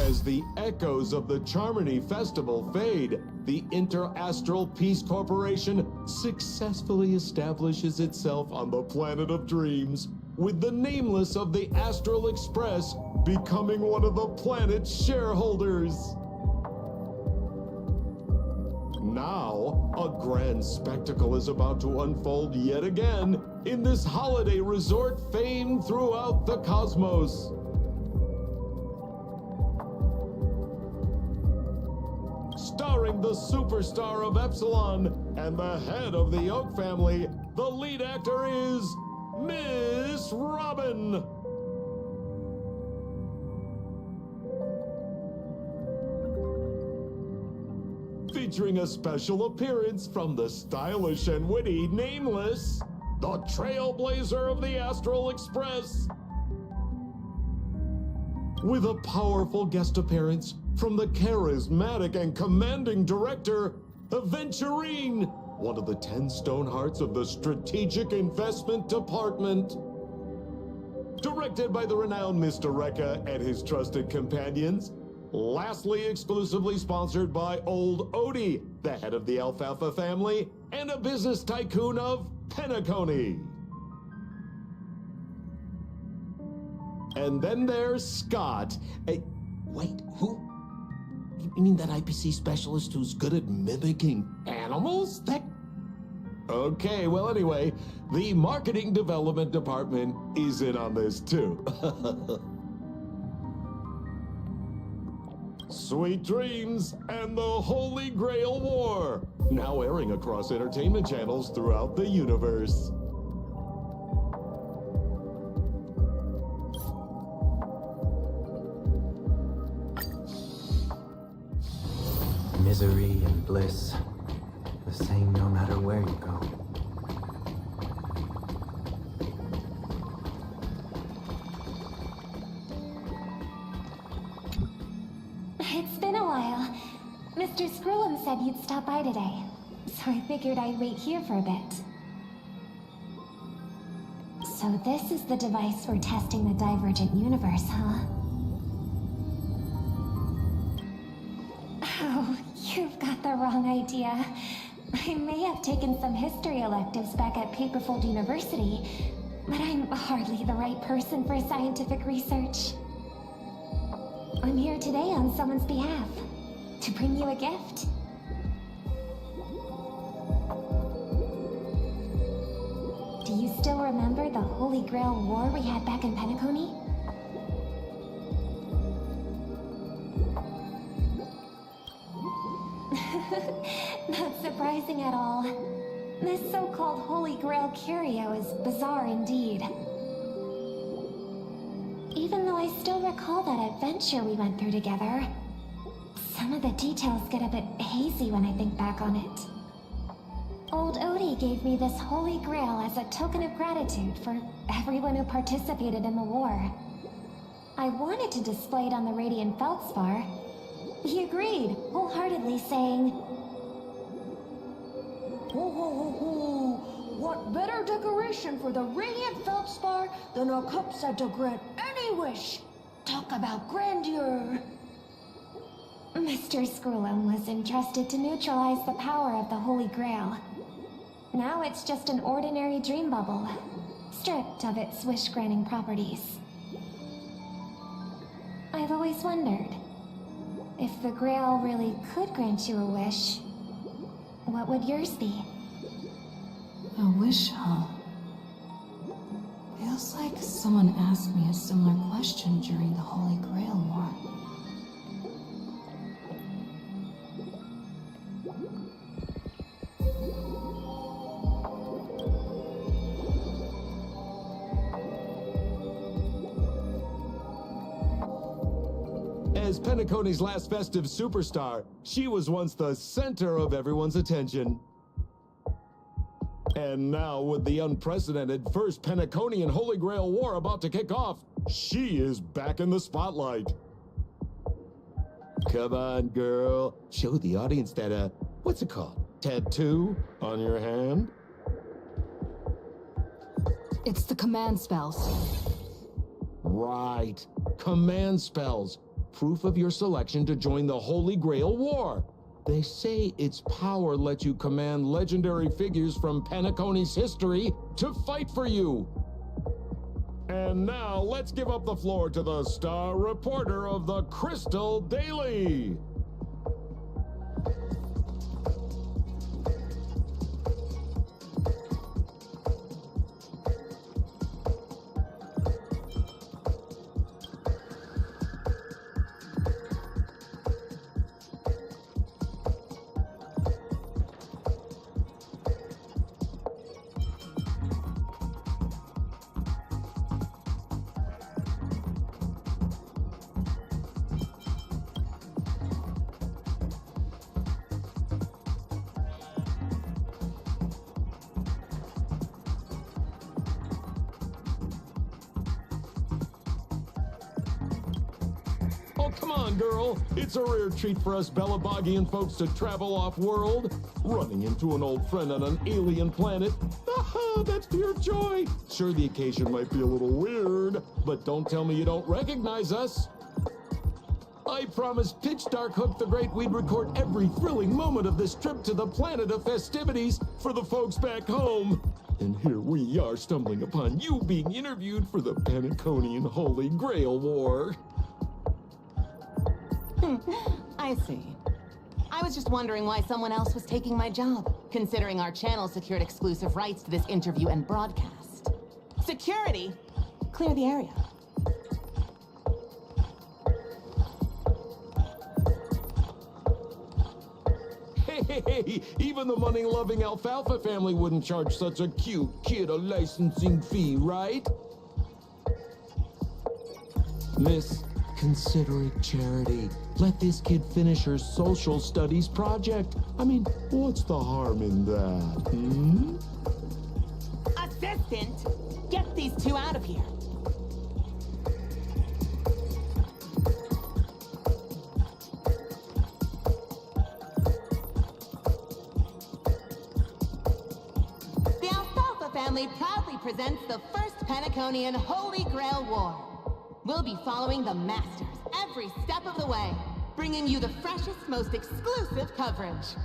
As the echoes of the Charmony Festival fade, the Interastral Peace Corporation successfully establishes itself on the planet of dreams, with the Nameless of the Astral Express becoming one of the planet's shareholders. Now, a grand spectacle is about to unfold yet again in this holiday resort famed throughout the cosmos. Starring the superstar of Epsilon and the head of the Oak family, the lead actor is Miss Robin. Featuring a special appearance from the stylish and witty Nameless, the trailblazer of the Astral Express. With a powerful guest appearance from the charismatic and commanding director, Aventurine, one of the 10 Stonehearts of the Strategic Investment Department. Directed by the renowned Mr. Rekka and his trusted companions. Lastly, exclusively sponsored by Old Odie, the head of the Alfalfa family, and a business tycoon of Penacony. And then there's Scott. Wait, who? You mean that IPC specialist who's good at mimicking animals? Okay, well anyway, the marketing development department is in on this too. Sweet Dreams and the Holy Grail War, now airing across entertainment channels throughout the universe. Misery and bliss, the same no matter where you go. It's been a while. Mr. Screw'em said you'd stop by today, so I figured I'd wait here for a bit. So this is the device for testing the divergent universe, huh? Oh, you've got the wrong idea. I may have taken some history electives back at Paperfold University, but I'm hardly the right person for scientific research. I'm here today on someone's behalf, to bring you a gift. Do you still remember the Holy Grail War we had back in Penacony? Not surprising at all. This so-called Holy Grail curio is bizarre indeed. Even though I still recall that adventure we went through together, some of the details get a bit hazy when I think back on it. Old Odie gave me this Holy Grail as a token of gratitude for everyone who participated in the war. I wanted to display it on the Radiant Feldspar. He agreed, wholeheartedly saying, Ho ho ho ho! What better decoration for the Radiant Feldspar than a cup set to grant any wish? Talk about grandeur! Mr. Screw'em was entrusted to neutralize the power of the Holy Grail. Now it's just an ordinary dream bubble, stripped of its wish-granting properties. I've always wondered, if the Grail really could grant you a wish, what would yours be? A wish, huh? Feels like someone asked me a similar question during the Holy Grail War. As Penacony's last festive superstar, she was once the center of everyone's attention. And now, with the unprecedented First Penaconian Holy Grail War about to kick off, she is back in the spotlight. Come on, girl. Show the audience that, what's it called? Tattoo on your hand? It's the command spells. Right. Command spells. proof of your selection to join the Holy Grail War. They say its power lets you command legendary figures from Penacony's history to fight for you. And now let's give up the floor to the star reporter of the Crystal Daily. Oh, come on, girl. It's a rare treat for us Belabogian folks to travel off-world. Running into an old friend on an alien planet. Aha, that's pure joy. Sure, the occasion might be a little weird, but don't tell me you don't recognize us. I promised Pitch Dark Hook the Great we'd record every thrilling moment of this trip to the planet of festivities for the folks back home. And here we are stumbling upon you being interviewed for the Penaconian Holy Grail War. I see. I was just wondering why someone else was taking my job, considering our channel secured exclusive rights to this interview and broadcast. Security! Clear the area. Hey, even the money-loving Alfalfa family wouldn't charge such a cute kid a licensing fee, right? Miss, consider it charity. Let this kid finish her social studies project. I mean, what's the harm in that, hmm? Assistant! Get these two out of here. The Alfalfa family proudly presents the first Penaconian Holy Grail War. We'll be following the Masters every step of the way, bringing you the freshest, most exclusive coverage.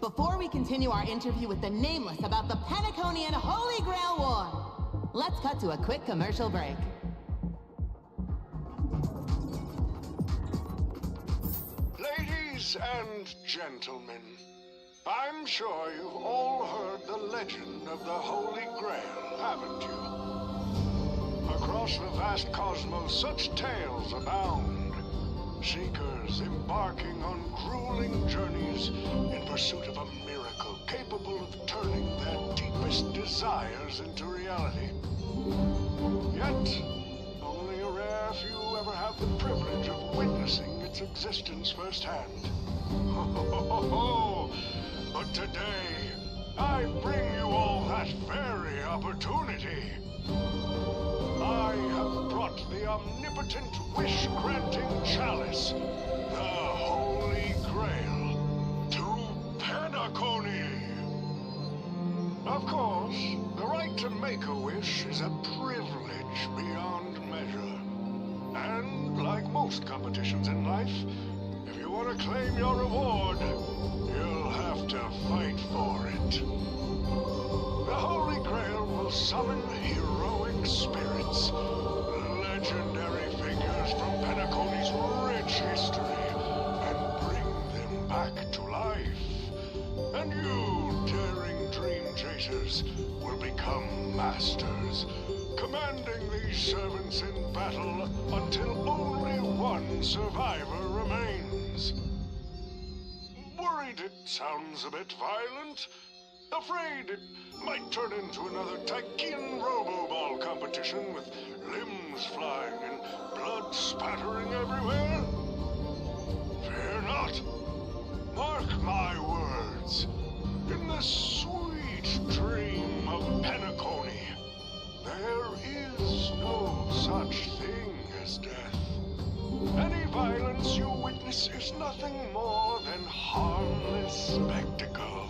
Before we continue our interview with the Nameless about the Penaconian Holy Grail War, let's cut to a quick commercial break. Ladies and gentlemen, I'm sure you've all heard the legend of the Holy Grail, haven't you? Across the vast cosmos, such tales abound. Seekers embarking on grueling journeys in pursuit of a miracle capable of turning their deepest desires into reality. Yet, only a rare few ever have the privilege of witnessing its existence firsthand. But today, I bring you all that very opportunity. I have brought the omnipotent wish-granting chalice, the Holy Grail, to Penacony. Of course, the right to make a wish is a privilege beyond measure. And like most competitions in life, if you want to claim your reward, you'll have to fight for it. The Holy Grail will summon heroic spirits, legendary figures from Penacony's rich history, and bring them back to life. And you, daring dream chasers, will become masters, commanding these servants in battle until only one survivor remains. Worried it sounds a bit violent? Afraid it might turn into another Tychean Robo-Ball competition with limbs flying and blood spattering everywhere? Fear not. Mark my words. In the sweet dream of Penacony, there is no such thing as death. Any violence you witness is nothing more than harmless spectacle.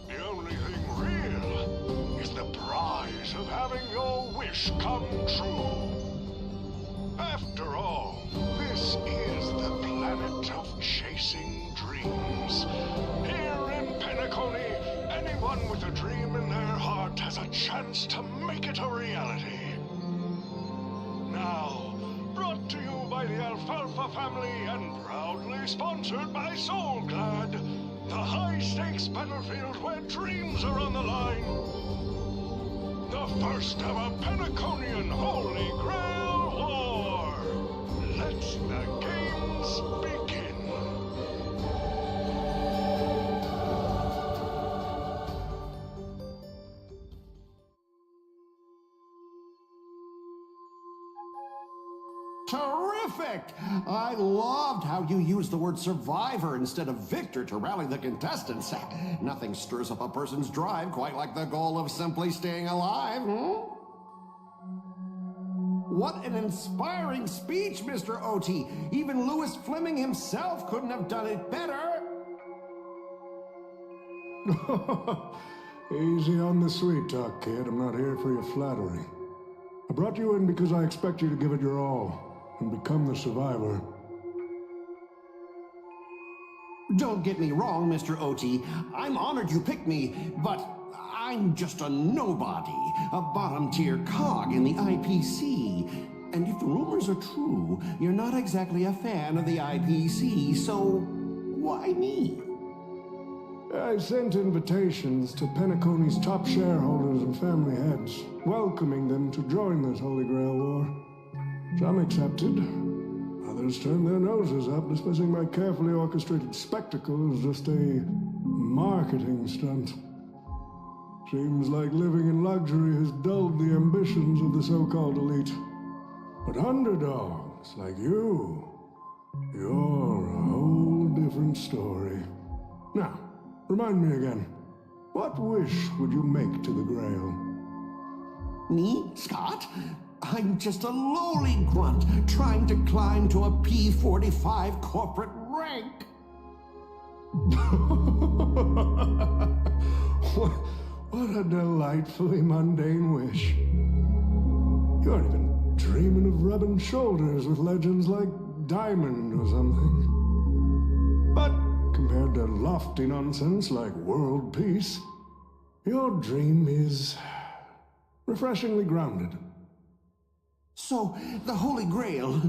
The only thing real is the prize of having your wish come true. After all, Everyone with a dream in their heart has a chance to make it a reality. Now, brought to you by the Alfalfa family and proudly sponsored by Soulclad, the high-stakes battlefield where dreams are on the line. The first ever Penaconian Holy Grail War. Let the games begin. Terrific! I loved how you used the word survivor instead of victor to rally the contestants. Nothing stirs up a person's drive quite like the goal of simply staying alive, What an inspiring speech, Mr. Oti. Even Louis Fleming himself couldn't have done it better. Easy on the sweet talk, kid. I'm not here for your flattery. I brought you in because I expect you to give it your all and become the survivor. Don't get me wrong, Mr. Oti. I'm honored you picked me, but I'm just a nobody, a bottom-tier cog in the IPC. And if the rumors are true, you're not exactly a fan of the IPC, so why me? I sent invitations to Penacony's top shareholders and family heads, welcoming them to join this Holy Grail War. Some accepted. Others turned their noses up, dismissing my carefully orchestrated spectacle as just a marketing stunt. Seems like living in luxury has dulled the ambitions of the so-called elite. But underdogs like you, you're a whole different story. Now, remind me again, what wish would you make to the Grail? Me, Scott? I'm just a lowly grunt trying to climb to a P45 corporate rank. What a delightfully mundane wish. You aren't even dreaming of rubbing shoulders with legends like Diamond or something. But compared to lofty nonsense like world peace, your dream is refreshingly grounded. So, the Holy Grail,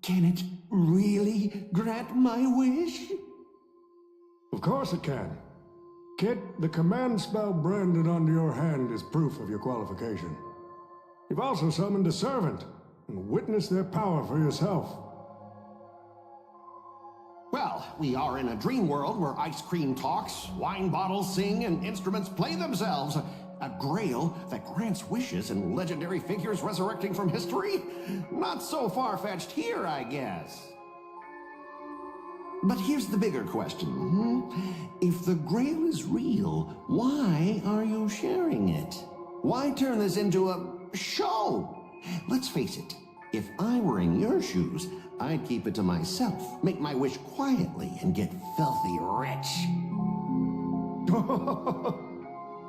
can it really grant my wish? Of course it can. Kit, the command spell branded onto your hand is proof of your qualification. You've also summoned a servant and witnessed their power for yourself. Well, we are in a dream world where ice cream talks, wine bottles sing, and instruments play themselves. A grail that grants wishes and legendary figures resurrecting from history? Not so far-fetched here, I guess. But here's the bigger question. If the grail is real, why are you sharing it? Why turn this into a show? Let's face it, if I were in your shoes, I'd keep it to myself, make my wish quietly, and get filthy rich.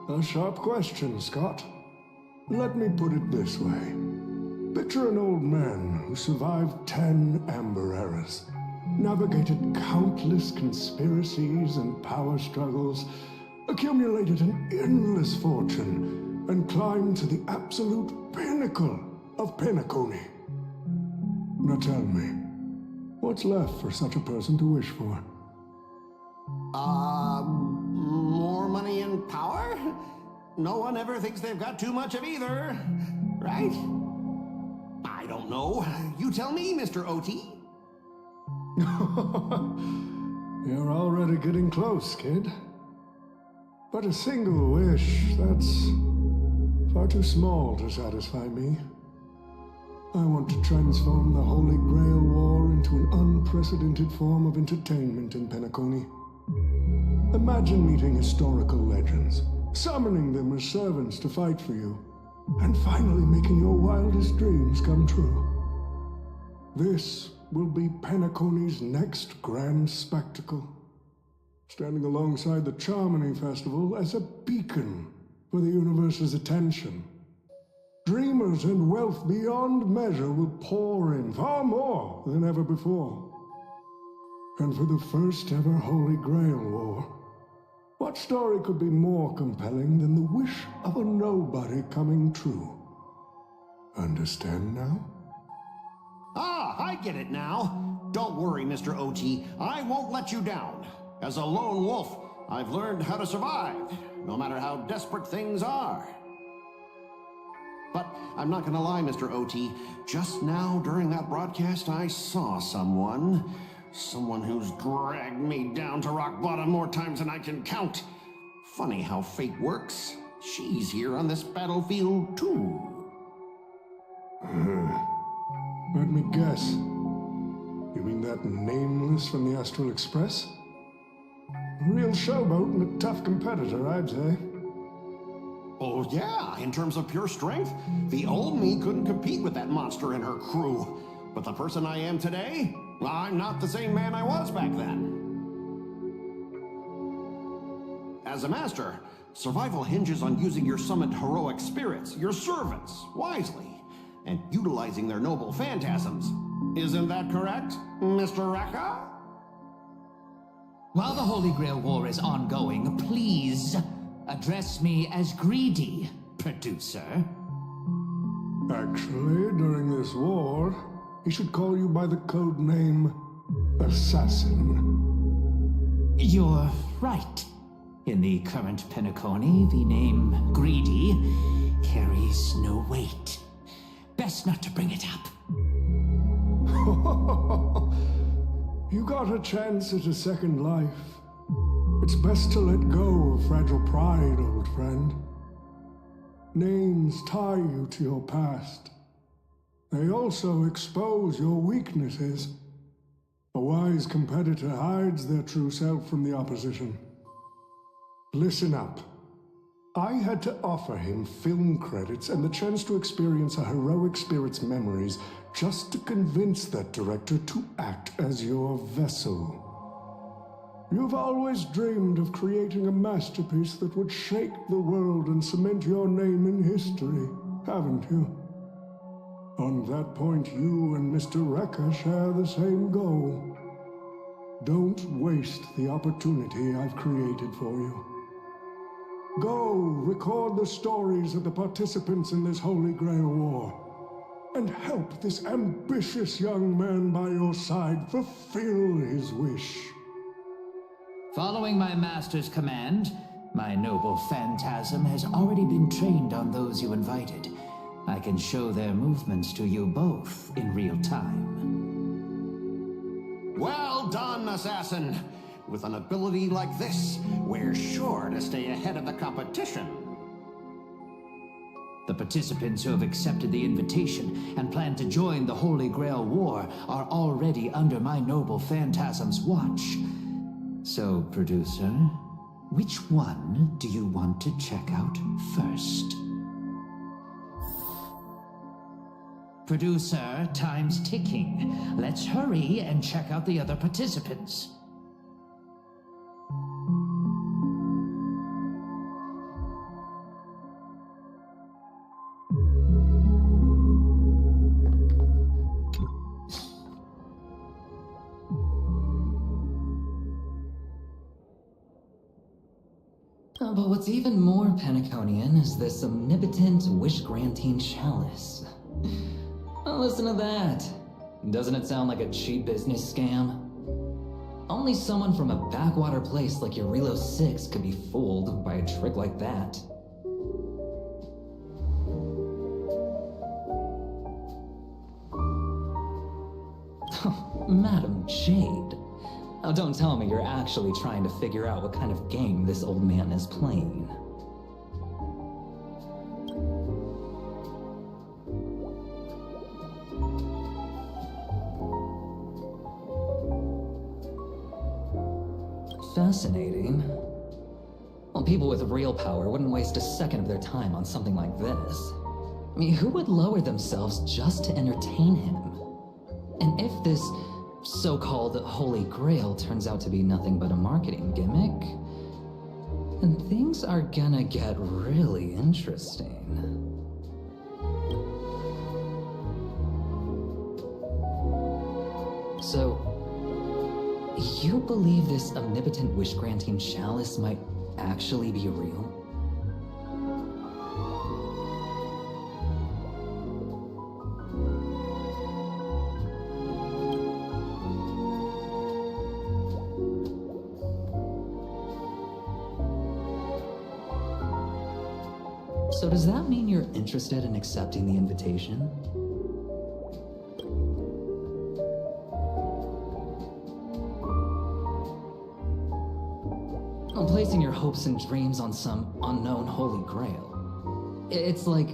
A sharp question, Scott. Let me put it this way. Picture an old man who survived 10 Amber Eras, navigated countless conspiracies and power struggles, accumulated an endless fortune, and climbed to the absolute pinnacle of Penacony. Now tell me, what's left for such a person to wish for? More money and power? No one ever thinks they've got too much of either, right? I don't know. You tell me, Mr. Oti. You're already getting close, kid. But a single wish, that's far too small to satisfy me. I want to transform the Holy Grail War into an unprecedented form of entertainment in Penacony. Imagine meeting historical legends, summoning them as servants to fight for you, and finally making your wildest dreams come true. This will be Penacony's next grand spectacle, standing alongside the Charmony Festival as a beacon for the universe's attention. Dreamers and wealth beyond measure will pour in, far more than ever before. And for the first ever Holy Grail War, What story could be more compelling than the wish of a nobody coming true? Understand now? Ah, I get it now. Don't worry, Mr. OT. I won't let you down. As a lone wolf, I've learned how to survive, no matter how desperate things are. But I'm not gonna lie, Mr. OT. Just now, during that broadcast, I saw someone who's dragged me down to rock bottom more times than I can count. Funny how fate works. She's here on this battlefield, too. Let me guess. You mean that nameless from the Astral Express? A real showboat and a tough competitor, I'd say. Oh yeah, in terms of pure strength, the old me couldn't compete with that monster and her crew. But the person I am today, I'm not the same man I was back then. As a master, survival hinges on using your summoned heroic spirits, your servants, wisely, and utilizing their noble phantasms. Isn't that correct, Mr. Raka? While the Holy Grail War is ongoing, please address me as Greedy, producer. Actually, during this war, he should call you by the code name Assassin. You're right. In the current Penacony, the name Greedy carries no weight. Best not to bring it up. You got a chance at a second life. It's best to let go of fragile pride, old friend. Names tie you to your past. They also expose your weaknesses. A wise competitor hides their true self from the opposition. Listen up. I had to offer him film credits and the chance to experience a heroic spirit's memories just to convince that director to act as your vessel. You've always dreamed of creating a masterpiece that would shake the world and cement your name in history, haven't you? On that point, you and Mr. Rekka share the same goal. Don't waste the opportunity I've created for you. Go record the stories of the participants in this Holy Grail War, and help this ambitious young man by your side fulfill his wish. Following my master's command, my noble phantasm has already been trained on those you invited. I can show their movements to you both in real time. Well done, Assassin! With an ability like this, we're sure to stay ahead of the competition. The participants who have accepted the invitation and plan to join the Holy Grail War are already under my noble phantasm's watch. So, producer, which one do you want to check out first? Producer, time's ticking. Let's hurry and check out the other participants. But what's even more Penaconian is this omnipotent wish-granting chalice. Oh, listen to that. Doesn't it sound like a cheap business scam? Only someone from a backwater place like Eurilo 6 could be fooled by a trick like that. Madam Jade. Oh, don't tell me you're actually trying to figure out what kind of game this old man is playing. Fascinating. Well, people with real power wouldn't waste a second of their time on something like this. I mean, who would lower themselves just to entertain him? And if this so-called Holy Grail turns out to be nothing but a marketing gimmick, then things are gonna get really interesting. So, you believe this omnipotent wish-granting chalice might actually be real? So does that mean you're interested in accepting the invitation? On placing your hopes and dreams on some unknown holy grail. It's like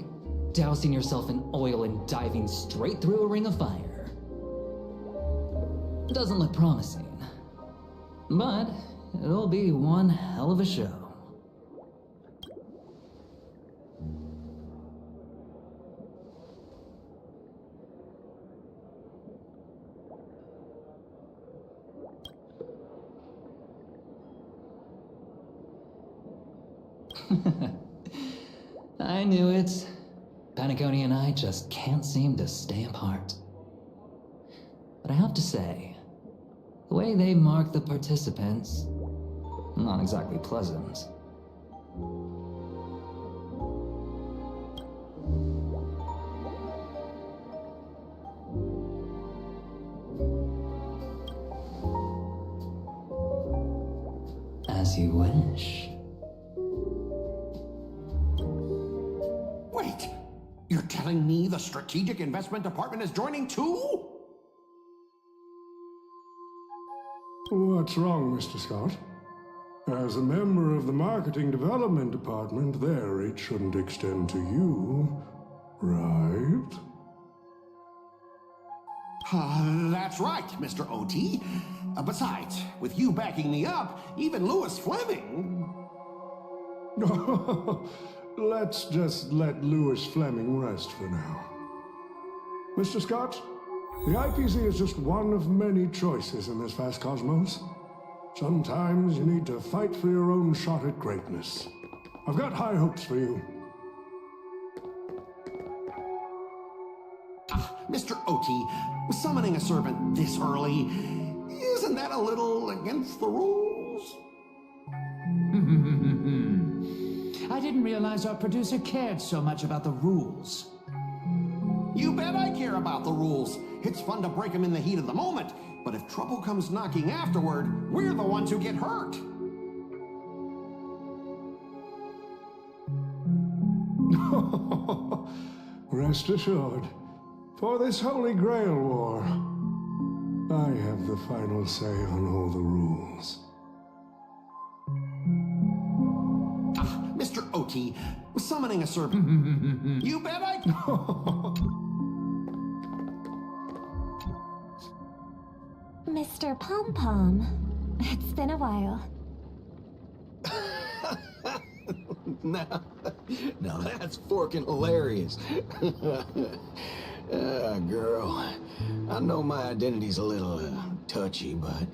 dousing yourself in oil and diving straight through a ring of fire. Doesn't look promising, but it'll be one hell of a show. I knew it. Paniconi and I just can't seem to stay apart. But I have to say, the way they mark the participants, not exactly pleasant. As you wish. Wait, you're telling me the Strategic Investment Department is joining too? What's wrong, Mr. Scott? As a member of the Marketing Development Department, their reach shouldn't extend to you, right? That's right, Mr. OT. Besides, with you backing me up, even Louis Fleming... Let's just let Louis Fleming rest for now. Mr. Scott, the IPC is just one of many choices in this vast cosmos. Sometimes you need to fight for your own shot at greatness. I've got high hopes for you. Mr. OT, summoning a servant this early, isn't that a little against the rules? I didn't realize our producer cared so much about the rules. You bet I care about the rules. It's fun to break them in the heat of the moment, but if trouble comes knocking afterward, we're the ones who get hurt. Rest assured, for this Holy Grail War, I have the final say on all the rules. Mr. OT, summoning a servant. You bet I... Mr. Pom Pom, it's been a while. Now that's forking hilarious. Girl, I know my identity's a little touchy, but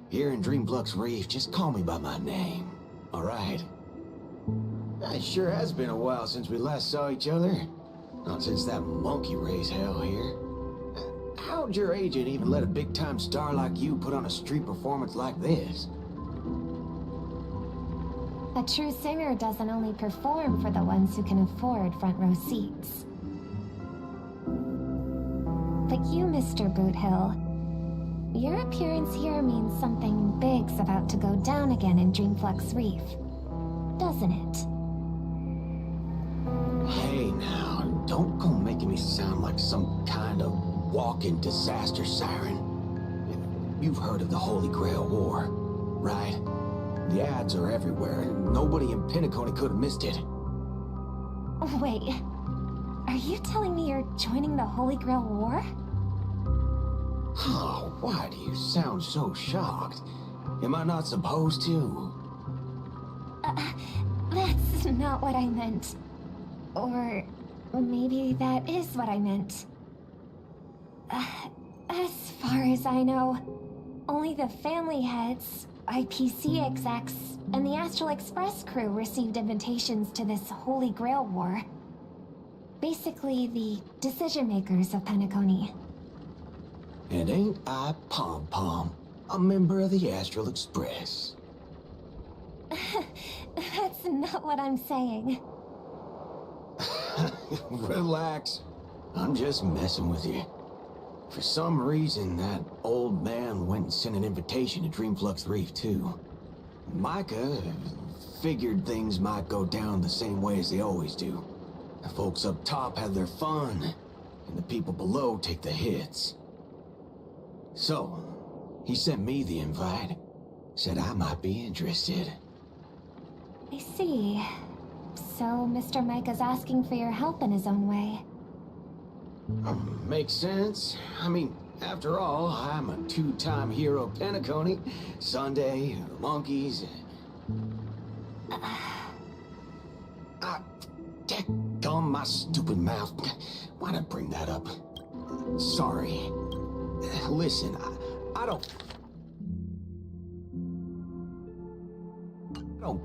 here in Dreamflux Reef, just call me by my name, all right? It sure has been a while since we last saw each other. Not since that monkey raised hell here. How'd your agent even let a big-time star like you put on a street performance like this? A true singer doesn't only perform for the ones who can afford front row seats. But you, Mr. Boothill, your appearance here means something big's about to go down again in Dreamflux Reef, doesn't it? Hey now, don't go making me sound like some kind of walking disaster siren. You've heard of the Holy Grail War, right? The ads are everywhere, and nobody in Penacony could have missed it. Wait, are you telling me you're joining the Holy Grail War? Oh, why do you sound so shocked? Am I not supposed to? That's not what I meant. Or maybe that is what I meant. As far as I know, only the family heads, IPC execs, and the Astral Express crew received invitations to this Holy Grail War. Basically, the decision-makers of Penacony. And ain't I Pom Pom, a member of the Astral Express? That's not what I'm saying. Relax. I'm just messing with you. For some reason, that old man went and sent an invitation to Dreamflux Reef, too. Micah figured things might go down the same way as they always do. The folks up top have their fun, and the people below take the hits. So, he sent me the invite. Said I might be interested. I see. So, Mr. Micah's asking for your help in his own way. Makes sense. I mean, after all, I'm a two-time hero Penacony. Sunday, the monkeys. Daggone my stupid mouth. Why'd I bring that up? Sorry. Listen, I don't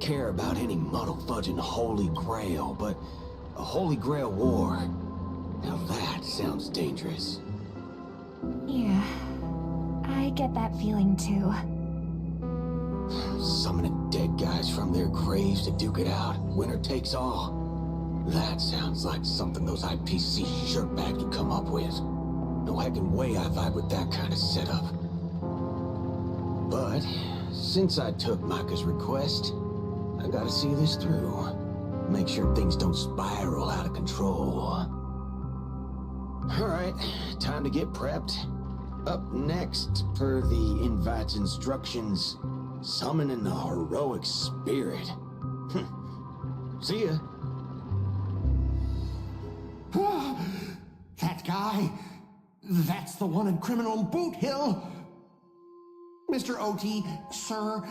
care about any muddle-fudging Holy Grail, but a Holy Grail war, now that sounds dangerous. Yeah, I get that feeling too. Summoning dead guys from their graves to duke it out, winner takes all. That sounds like something those IPC shirtbags would come up with. No heckin' way I vibe with that kind of setup. But, since I took Micah's request, I gotta see this through. Make sure things don't spiral out of control. Alright, time to get prepped. Up next, per the invite's instructions, summoning a heroic spirit. See ya. That guy, that's the one in Criminal Boot Hill. Mr. OT, sir,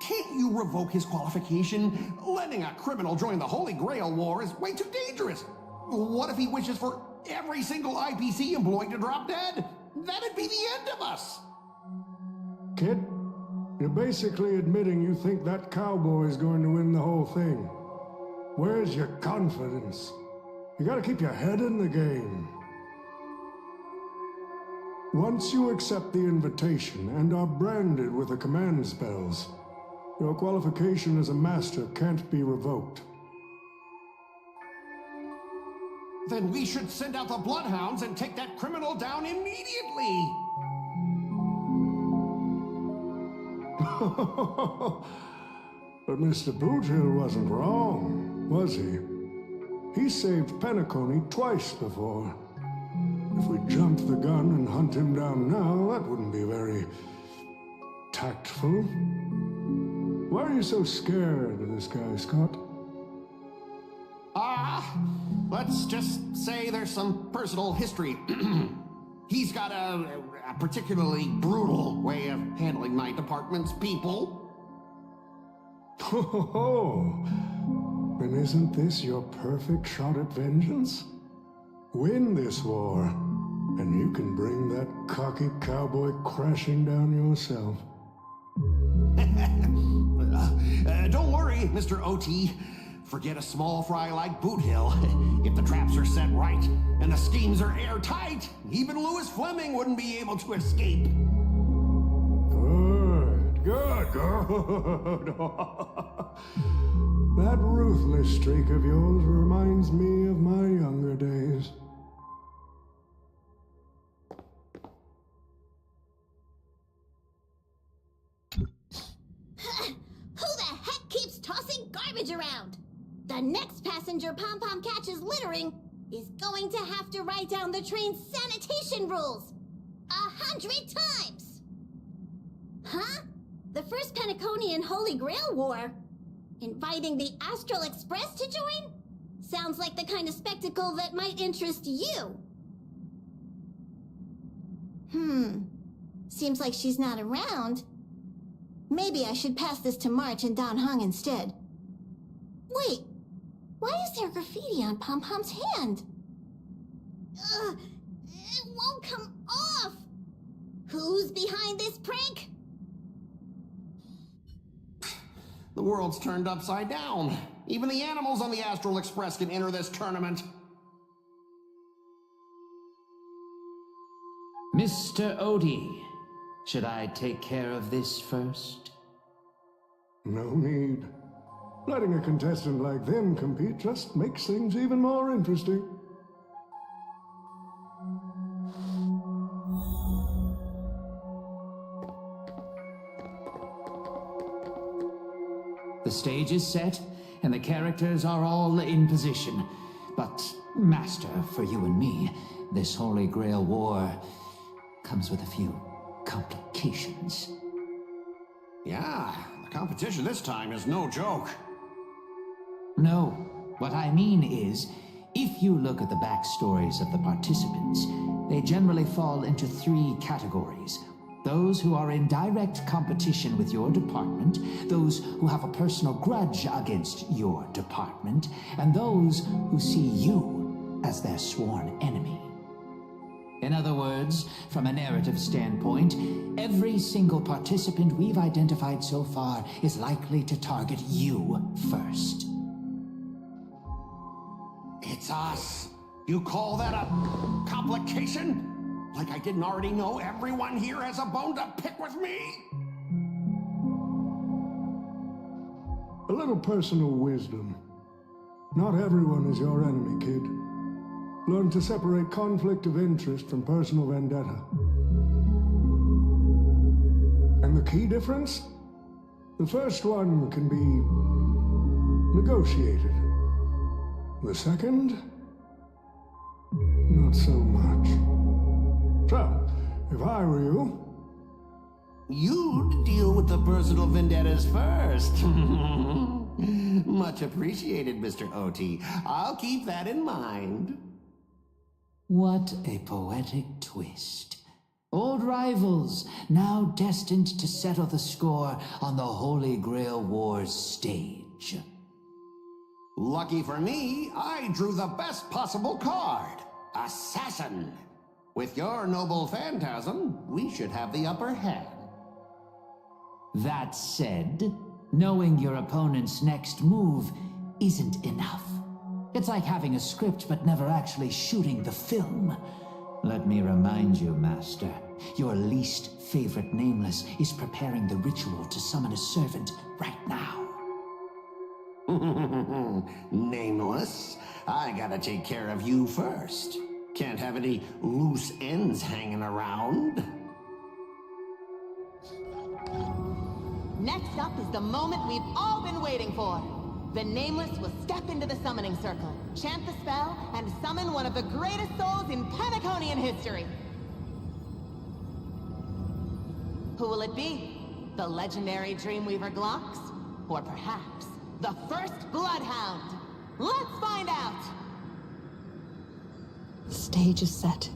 can't you revoke his qualification? Letting a criminal join the Holy Grail War is way too dangerous. What if he wishes for every single IPC employee to drop dead? That'd be the end of us. Kid, you're basically admitting you think that cowboy is going to win the whole thing. Where's your confidence? You gotta keep your head in the game. Once you accept the invitation and are branded with the command spells, your qualification as a master can't be revoked. Then we should send out the Bloodhounds and take that criminal down immediately. But Mr. Boothill wasn't wrong, was he? He saved Penacony twice before. If we jumped the gun and hunt him down now, that wouldn't be very tactful. Why are you so scared of this guy, Scott? Let's just say there's some personal history. He's got a particularly brutal way of handling my department's people. Oh, then isn't this your perfect shot at vengeance? Win this war, and you can bring that cocky cowboy crashing down yourself. Don't worry, Mr. OT. Forget a small fry like Boot Hill. If the traps are set right and the schemes are airtight, even Louis Fleming wouldn't be able to escape. Good. That ruthless streak of yours reminds me of my younger days. Who the heck keeps tossing garbage around? The next passenger Pom-Pom catches littering is going to have to write down the train's sanitation rules 100 times! Huh? The first Penaconian Holy Grail War? Inviting the Astral Express to join? Sounds like the kind of spectacle that might interest you. Seems like she's not around. Maybe I should pass this to March and Don Hung instead. Wait, why is there graffiti on Pom-Pom's hand? It won't come off! Who's behind this prank? The world's turned upside down. Even the animals on the Astral Express can enter this tournament. Mr. Odie, should I take care of this first? No need. Letting a contestant like them compete just makes things even more interesting. The stage is set, and the characters are all in position. But, Master, for you and me, this Holy Grail War comes with a few complications. Yeah, the competition this time is no joke. No, what I mean is, if you look at the backstories of the participants, they generally fall into 3 categories. Those who are in direct competition with your department, those who have a personal grudge against your department, and those who see you as their sworn enemy. In other words, from a narrative standpoint, every single participant we've identified so far is likely to target you first. It's us. You call that a complication? Like I didn't already know everyone here has a bone to pick with me? A little personal wisdom. Not everyone is your enemy, kid. Learn to separate conflict of interest from personal vendetta. And the key difference? The first one can be negotiated. The second? Not so much. So, if I were you... You'd deal with the personal vendettas first. Much appreciated, Mr. OT. I'll keep that in mind. What a poetic twist. Old rivals, now destined to settle the score on the Holy Grail War's stage. Lucky for me, I drew the best possible card. Assassin. With your noble phantasm, we should have the upper hand. That said, knowing your opponent's next move isn't enough. It's like having a script but never actually shooting the film. Let me remind you, Master, your least favorite Nameless is preparing the ritual to summon a servant right now. Nameless, I gotta take care of you first. Can't have any loose ends hanging around. Next up is the moment we've all been waiting for. The Nameless will step into the summoning circle, chant the spell, and summon one of the greatest souls in Penaconian history. Who will it be? The legendary Dreamweaver Glocks? Or perhaps the first Bloodhound? Let's find out! The stage is set.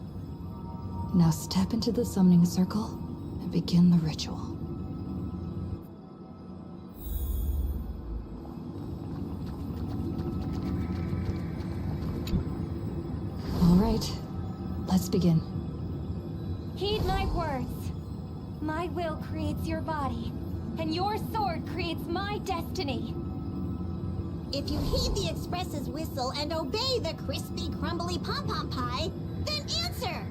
Now step into the summoning circle and begin the ritual. All right, let's begin. Heed my words. My will creates your body, and your sword creates my destiny. If you heed the Express's whistle and obey the crispy, crumbly pom-pom pie, then answer!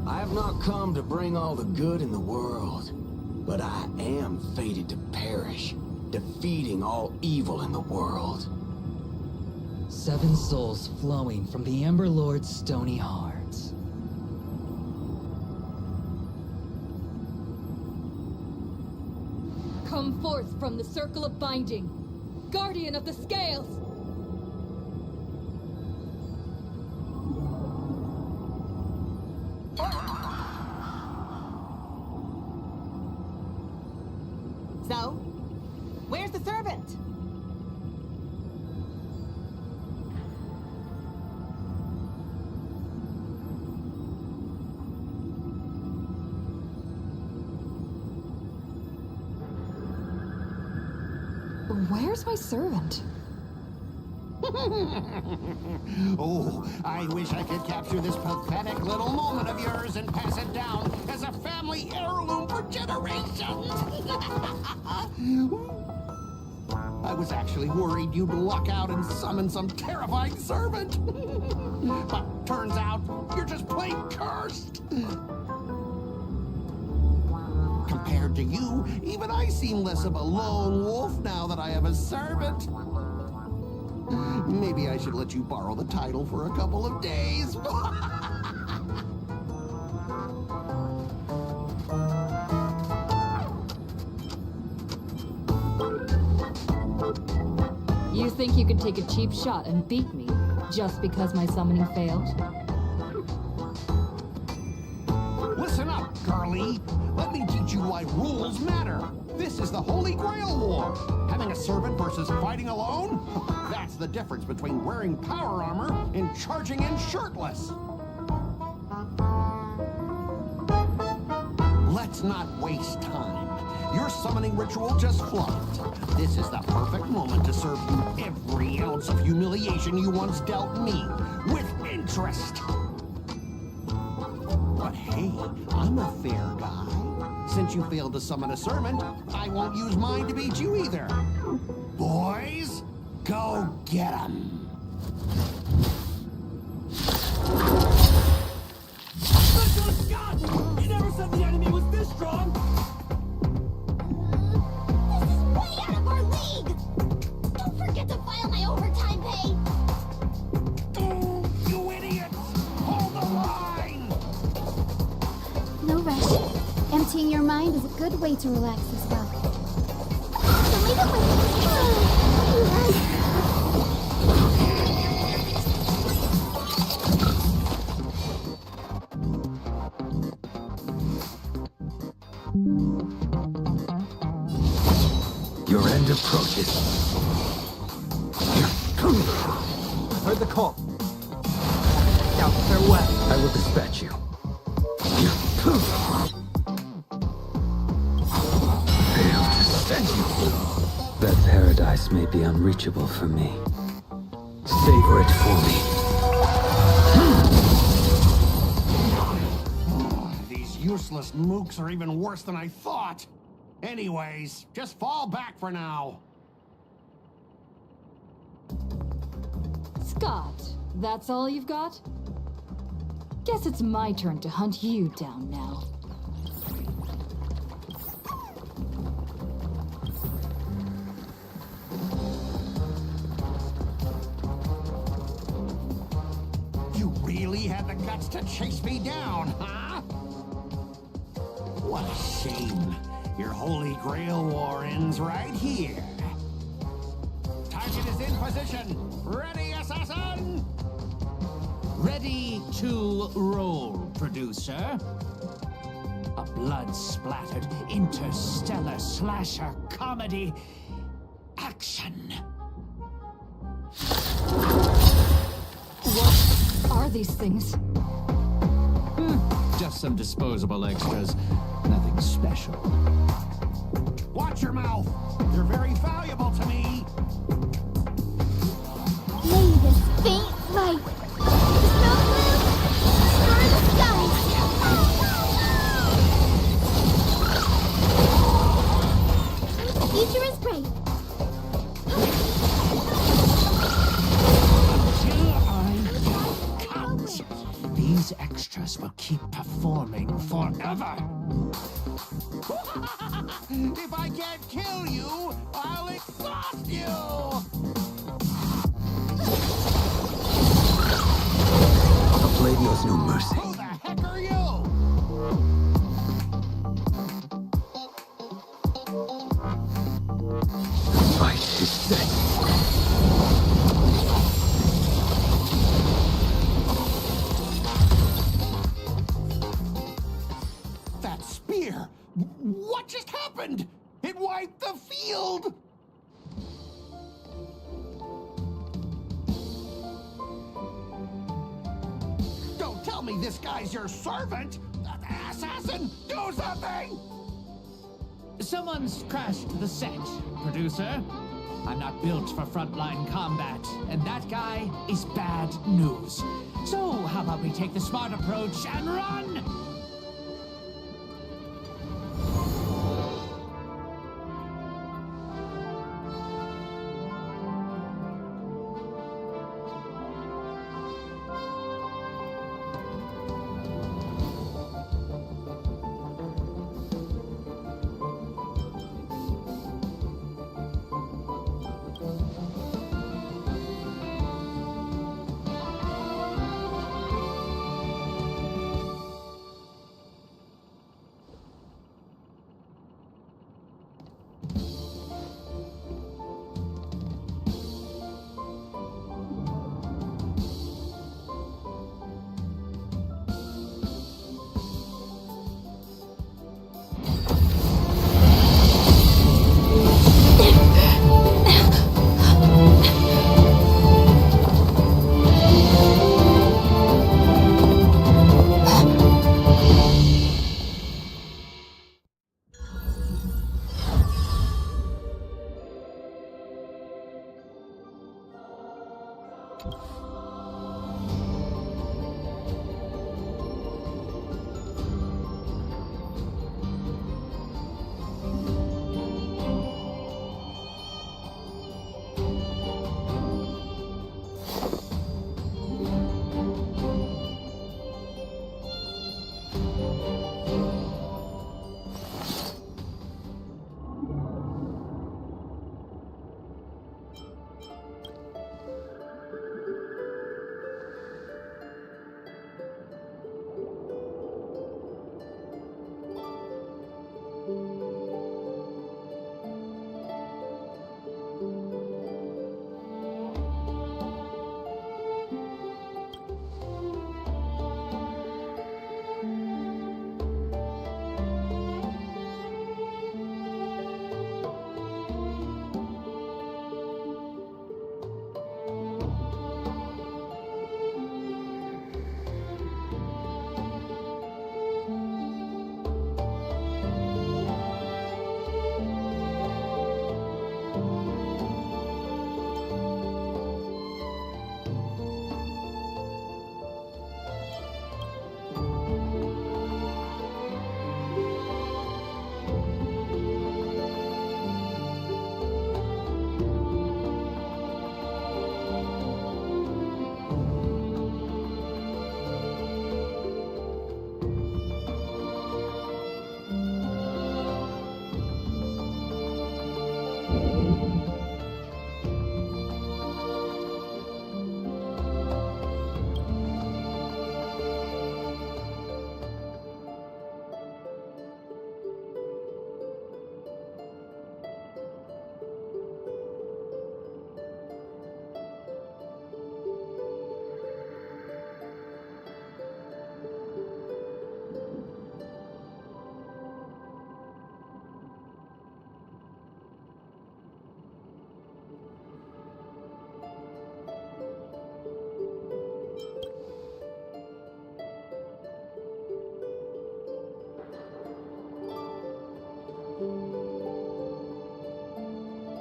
I have not come to bring all the good in the world, but I am fated to perish, defeating all evil in the world. 7 souls flowing from the Ember Lord's stony heart. Come forth from the circle of binding, guardian of the scales! So, where's the servant? Where's my servant? Oh, I wish I could capture this pathetic little moment of yours and pass it down as a family heirloom for generations. I was actually worried you'd luck out and summon some terrifying servant. But turns out you're just plain cursed. Compared to you, even I seem less of a lone wolf now that I have a servant. Maybe I should let you borrow the title for a couple of days. You think you can take a cheap shot and beat me just because my summoning failed? Listen up, girlie. Let me teach you why rules matter. This is the Holy Grail War. Having a servant versus fighting alone? That's the difference between wearing power armor and charging in shirtless. Let's not waste time. Your summoning ritual just flopped. This is the perfect moment to serve you every ounce of humiliation you once dealt me, with interest. But hey, I'm a fair guy. Since you failed to summon a servant, I won't use mine to beat you either. Boys, go get 'em. Scott! You never said the enemy was this strong! This is way out of our league! Don't forget to file my overtime pay! You idiots! Hold the line! No rush. Emptying your mind is a good way to relax as well. So leave it with me. Your end approaches. Heard the call. Now, farewell. I will dispatch you. Failed to send you. That paradise may be unreachable for me. Savor it for me. These useless mooks are even worse than I thought. Anyways, just fall back for now. Scott, that's all you've got? Guess it's my turn to hunt you down now. You really had the guts to chase me down, huh? What a shame. Your Holy Grail War ends right here. Target is in position. Ready, assassin? Ready to roll, producer. A blood-splattered interstellar slasher comedy. Action. What are these things? Just some disposable extras. Nothing special. Watch your mouth. You're very valuable to me. May this faint light. The snow blue. Destroy the sky. The future is bright. Until I count, these extras will keep performing forever. If I can't kill you, I'll exhaust you! A blade knows no mercy. Who the heck are you? The fight is set. That spear! What just happened? It wiped the field! Don't tell me this guy's your servant! Assassin, do something! Someone's crashed the set, producer. I'm not built for frontline combat, and that guy is bad news. So, how about we take the smart approach and run?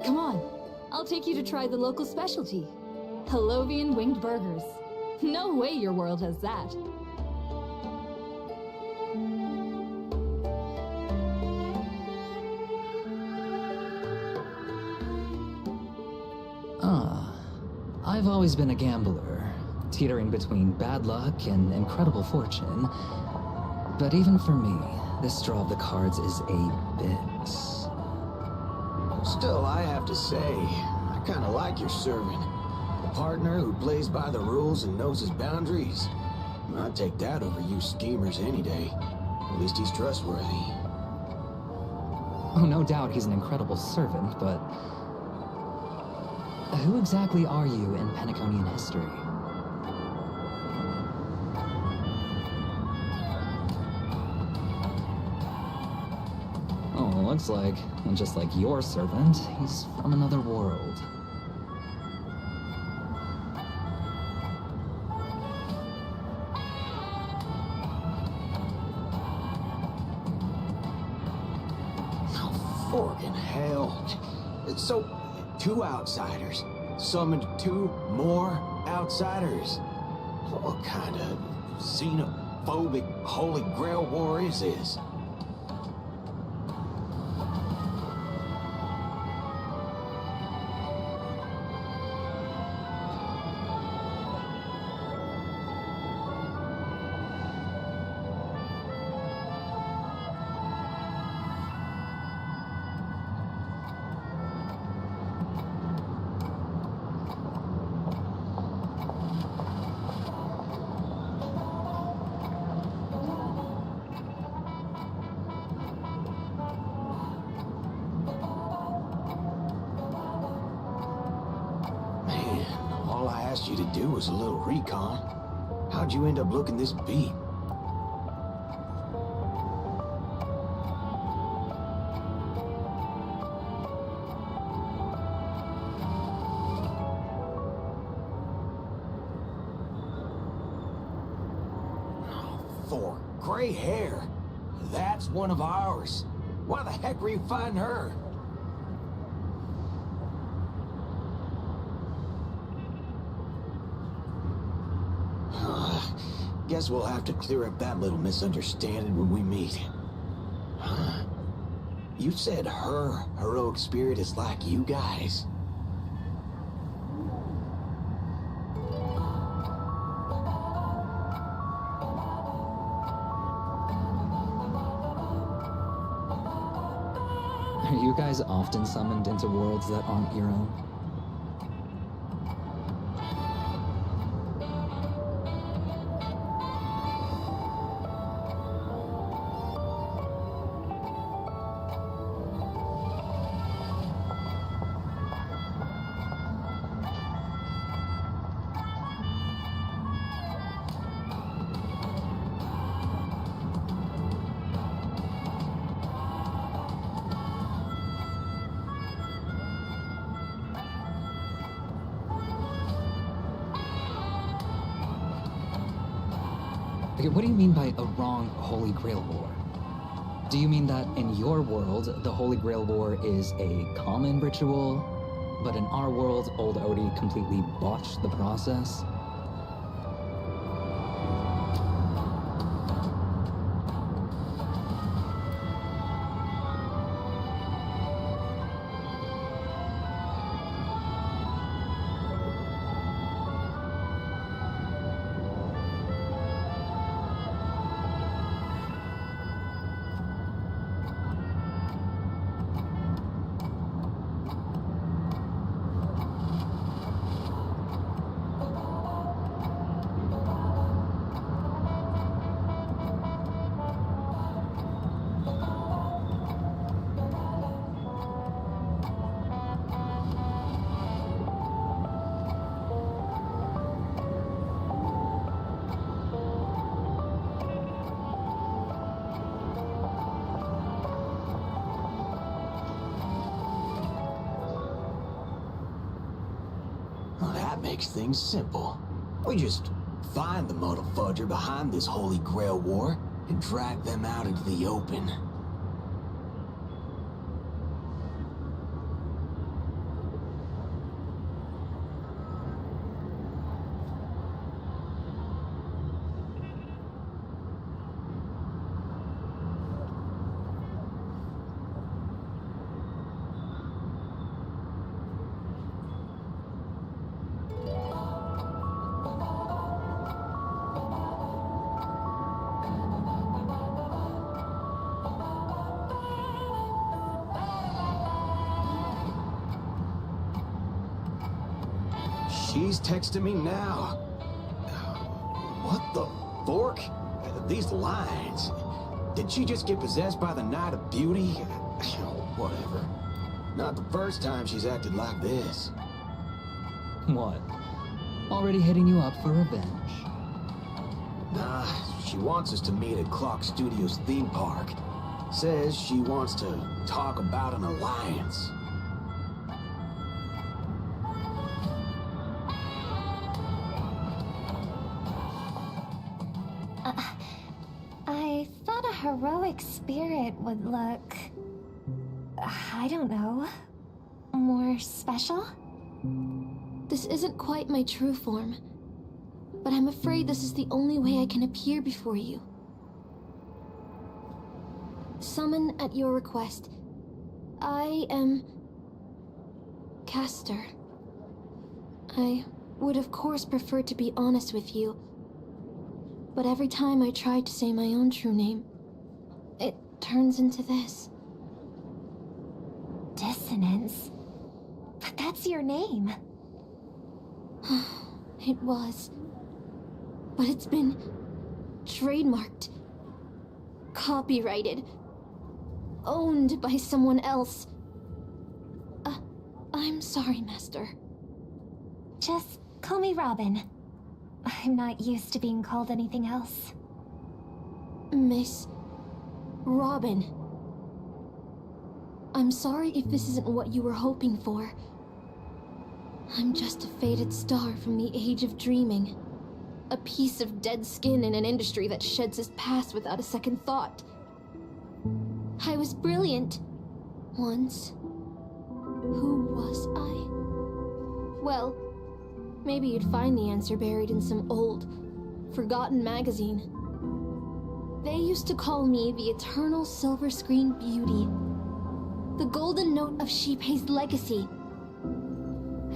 Come on, I'll take you to try the local specialty. Halovian winged burgers. No way your world has that. I've always been a gambler, teetering between bad luck and incredible fortune. But even for me, this draw of the cards is a bit... Still, I have to say, I kinda like your servant. A partner who plays by the rules and knows his boundaries. I'd take that over you schemers any day. At least he's trustworthy. Oh, no doubt he's an incredible servant, but... who exactly are you in Penaconian history? Oh, looks like, just like your servant, he's from another world. Oh, forking hell. So, 2 outsiders summoned 2 more outsiders. What kind of xenophobic Holy Grail war is this? All I asked you to do was a little recon. How'd you end up looking this beat? For gray hair. That's one of ours. Why the heck were you fighting her? Guess we'll have to clear up that little misunderstanding when we meet. Huh? You said her heroic spirit is like you guys. Are you guys often summoned into worlds that aren't your own? Okay, what do you mean by a wrong Holy Grail War? Do you mean that in your world, the Holy Grail War is a common ritual, but in our world, old Odie completely botched the process? Well, that makes things simple. We just find the muddle fudger behind this Holy Grail War and drag them out into the open. She's texting me now. What the fork? These lines. Did she just get possessed by the Night of Beauty? Whatever. Not the first time she's acted like this. What? Already hitting you up for revenge? Nah, she wants us to meet at Clock Studios theme park. Says she wants to talk about an alliance. I thought a heroic spirit would look... I don't know... more special? This isn't quite my true form, but I'm afraid this is the only way I can appear before you. Summon at your request. I am... Castor. I would of course prefer to be honest with you, but every time I try to say my own true name, it turns into this. Dissonance? But that's your name. It was. But it's been trademarked, copyrighted, owned by someone else. I'm sorry, Master. Just call me Robin. I'm not used to being called anything else. Miss Robin. I'm sorry if this isn't what you were hoping for. I'm just a faded star from the age of dreaming. A piece of dead skin in an industry that sheds its past without a second thought. I was brilliant. Once. Who was I? Well, maybe you'd find the answer buried in some old, forgotten magazine. They used to call me the Eternal Silver Screen Beauty. The Golden Note of Shipei's legacy.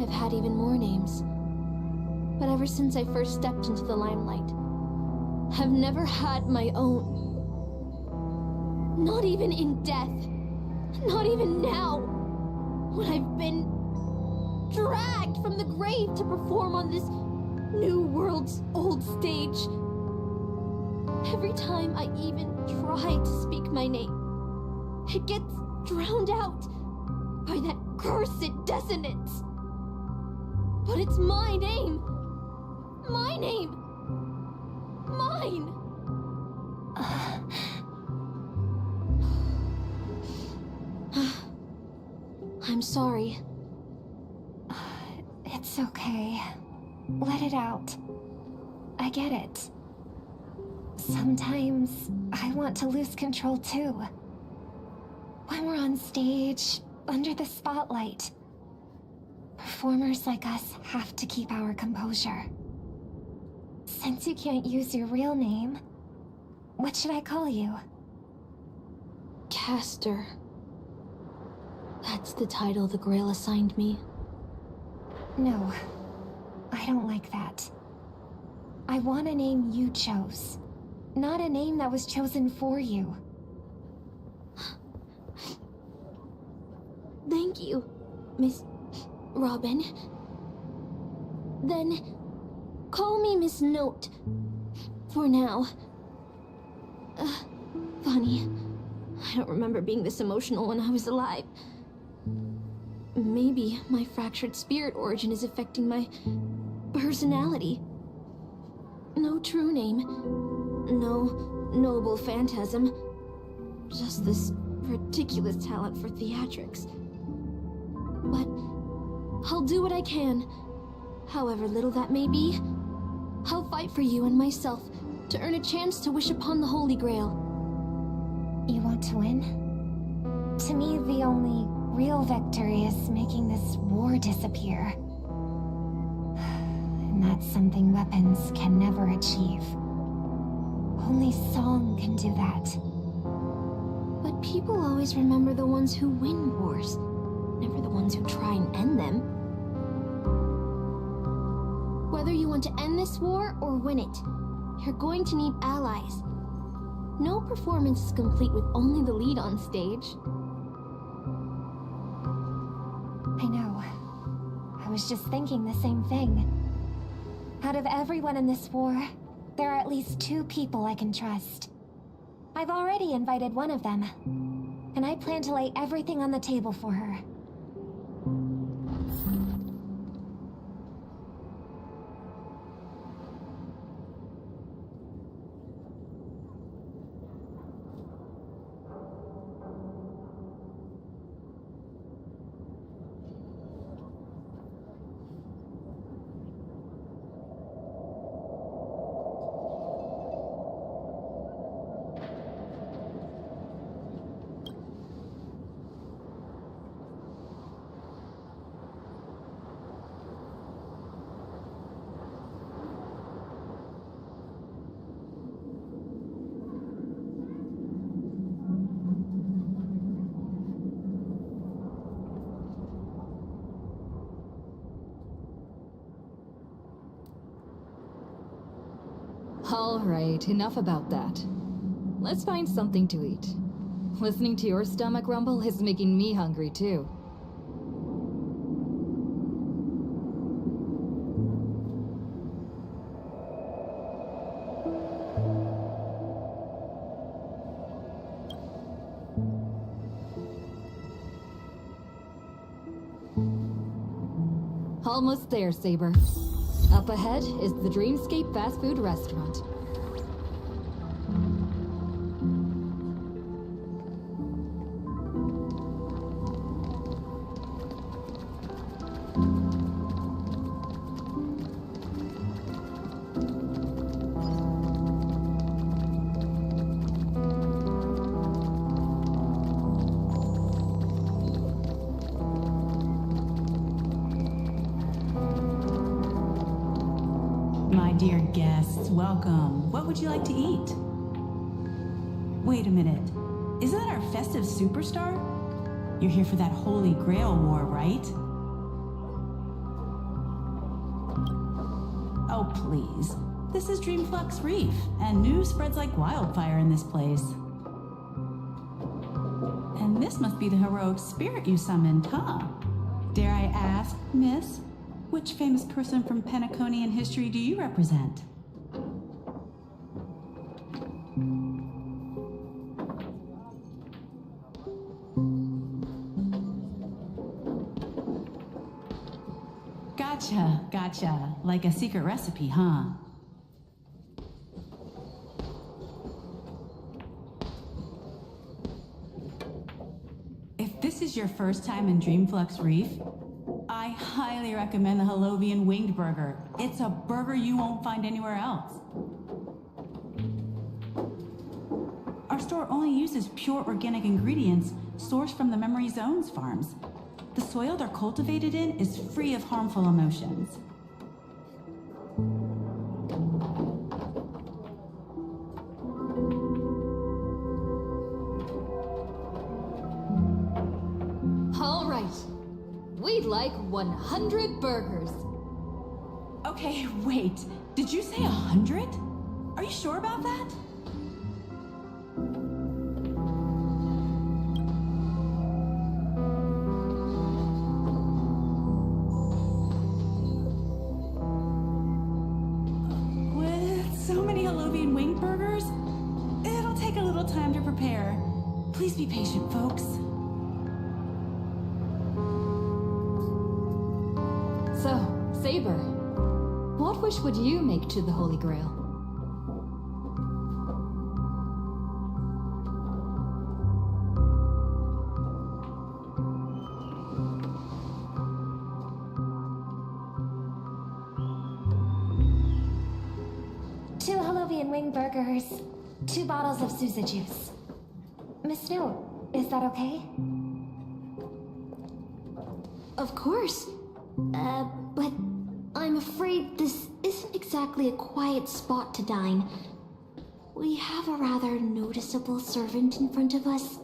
I've had even more names. But ever since I first stepped into the limelight, I've never had my own. Not even in death. Not even now. When I've been dragged from the grave to perform on this new world's old stage. Every time I even try to speak my name, it gets drowned out by that cursed dissonance. But it's my name. My name. Mine. I'm sorry. It's okay. Let it out. I get it. Sometimes I want to lose control too. When we're on stage, under the spotlight, performers like us have to keep our composure. Since you can't use your real name, what should I call you? Caster. That's the title the Grail assigned me. No, I don't like that. I want a name you chose, not a name that was chosen for you. Thank you, Miss Robin. Then, call me Miss Note. For now. Funny. I don't remember being this emotional when I was alive. Maybe my fractured spirit origin is affecting my personality. No true name. No noble phantasm. Just this ridiculous talent for theatrics. But I'll do what I can. However little that may be, I'll fight for you and myself to earn a chance to wish upon the Holy Grail. You want to win? To me, the only real victory is making this war disappear. And that's something weapons can never achieve. Only song can do that. But people always remember the ones who win wars, never the ones who try and end them. Whether you want to end this war or win it, you're going to need allies. No performance is complete with only the lead on stage. I know. I was just thinking the same thing. Out of everyone in this war, there are at least 2 people I can trust. I've already invited one of them, and I plan to lay everything on the table for her. All right, enough about that. Let's find something to eat. Listening to your stomach rumble is making me hungry too. Almost there, Saber. Up ahead is the Dreamscape fast food restaurant. My dear guests. Welcome. What would you like to eat? Wait a minute. Isn't that our festive superstar? You're here for that Holy Grail War, right? Oh, please. This is Dreamflux Reef, and news spreads like wildfire in this place. And this must be the heroic spirit you summoned, huh? Dare I ask, miss, which famous person from Penaconian history do you represent? Gotcha. Like a secret recipe, huh? If this is your first time in Dreamflux Reef, I highly recommend the Halovian Winged Burger. It's a burger you won't find anywhere else. Our store only uses pure organic ingredients sourced from the Memory Zones farms. The soil they're cultivated in is free of harmful emotions. All right. We'd like 100 burgers. Okay, wait. Did you say 100? Are you sure about that? With so many Halovian winged burgers, it'll take a little time to prepare. Please be patient, folks. So, Saber, what wish would you make to the Holy Grail? Two Halovian wing burgers, 2 bottles of Sousa juice. Miss Snow, is that okay? Of course. But I'm afraid this isn't exactly a quiet spot to dine. We have a rather noticeable servant in front of us.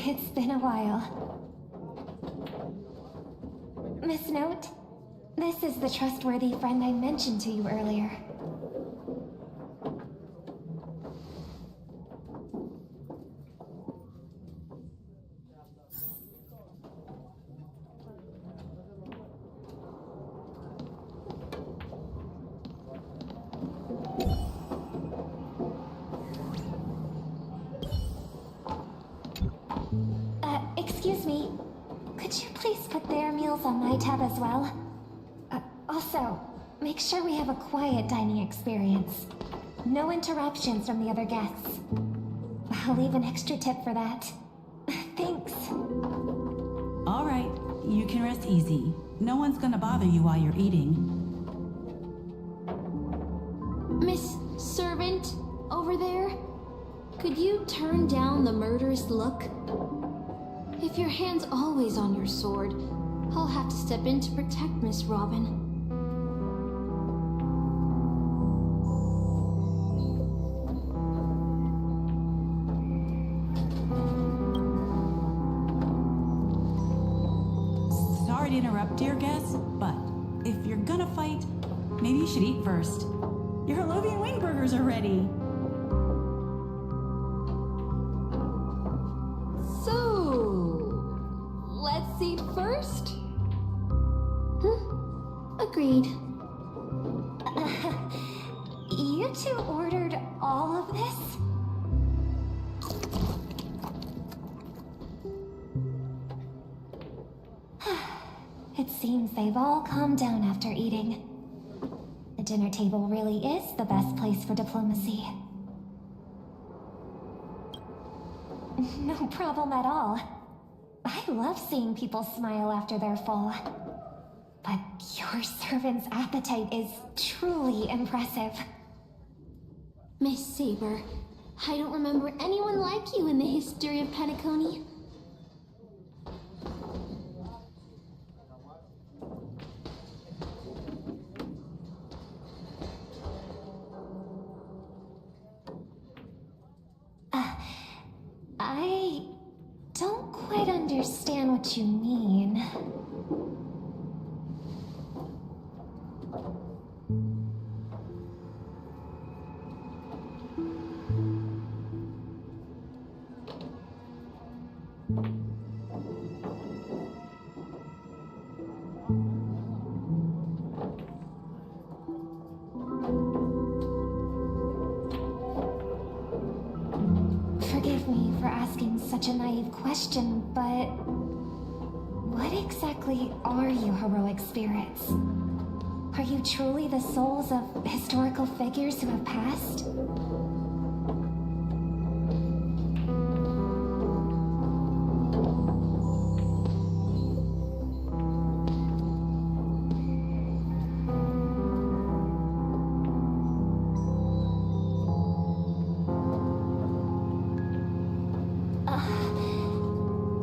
It's been a while. Miss Note, this is the trustworthy friend I mentioned to you earlier. Excuse me. Could you please put their meals on my tab as well? Also, make sure we have a quiet dining experience. No interruptions from the other guests. I'll leave an extra tip for that. Thanks. All right, you can rest easy. No one's gonna bother you while you're eating. Miss Servant, over there? Could you turn down the murderous look? If your hand's always on your sword, I'll have to step in to protect Miss Robin. Sorry to interrupt, dear guests, but if you're gonna fight, maybe you should eat first. Your Halovian wing burgers are ready. Let's eat first? Agreed. You two ordered all of this? It seems they've all calmed down after eating. The dinner table really is the best place for diplomacy. No problem at all. I love seeing people smile after they're full. But your servant's appetite is truly impressive. Miss Saber, I don't remember anyone like you in the history of Penacony. I don't quite understand what you mean. Forgive me for asking such a naive question, but what exactly are you heroic spirits? Are you truly the souls of historical figures who have passed?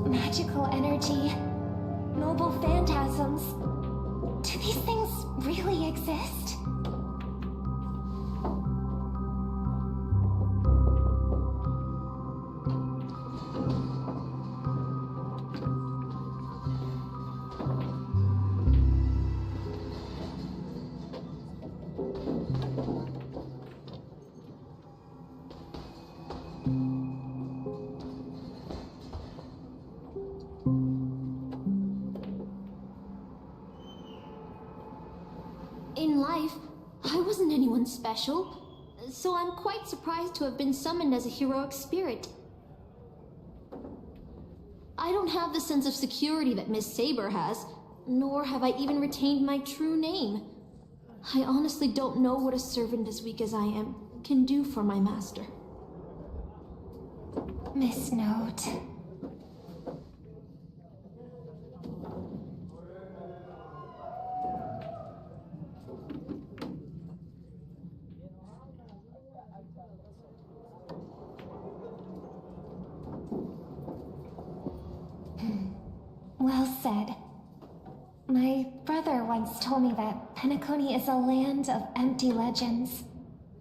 Magical energy, noble phantasms. Do these things really exist? In life, I wasn't anyone special, so I'm quite surprised to have been summoned as a heroic spirit. I don't have the sense of security that Miss Saber has, nor have I even retained my true name. I honestly don't know what a servant as weak as I am can do for my master. Miss Note. Well said. My brother once told me that Penacony is a land of empty legends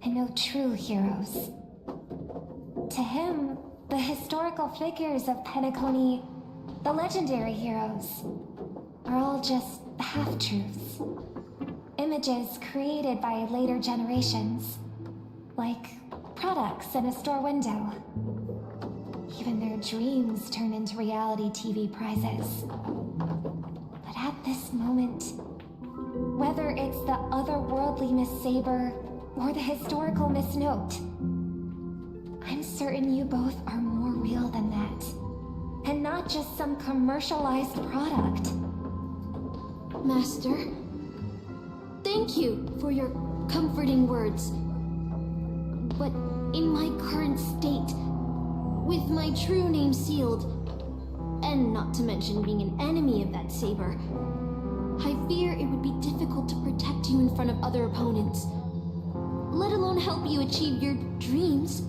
and no true heroes. To him, the historical figures of Penacony, the legendary heroes, are all just half-truths. Images created by later generations, like products in a store window. Even their dreams turn into reality TV prizes. But at this moment, whether it's the otherworldly Miss Saber or the historical Miss Note, I'm certain you both are more real than that, and not just some commercialized product. Master, thank you for your comforting words. But in my current state, with my true name sealed, and not to mention being an enemy of that saber, I fear it would be difficult to protect you in front of other opponents, let alone help you achieve your dreams.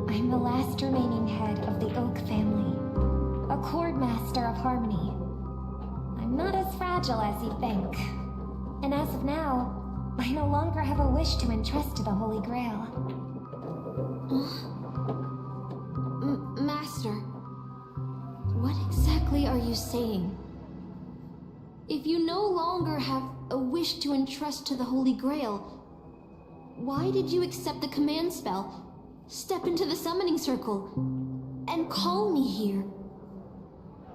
I'm the last remaining head of the Oak family, a chord master of harmony. I'm not as fragile as you think, and as of now, I no longer have a wish to entrust to the Holy Grail. Master, what exactly are you saying? If you no longer have a wish to entrust to the Holy Grail, why did you accept the command spell, step into the summoning circle, and call me here?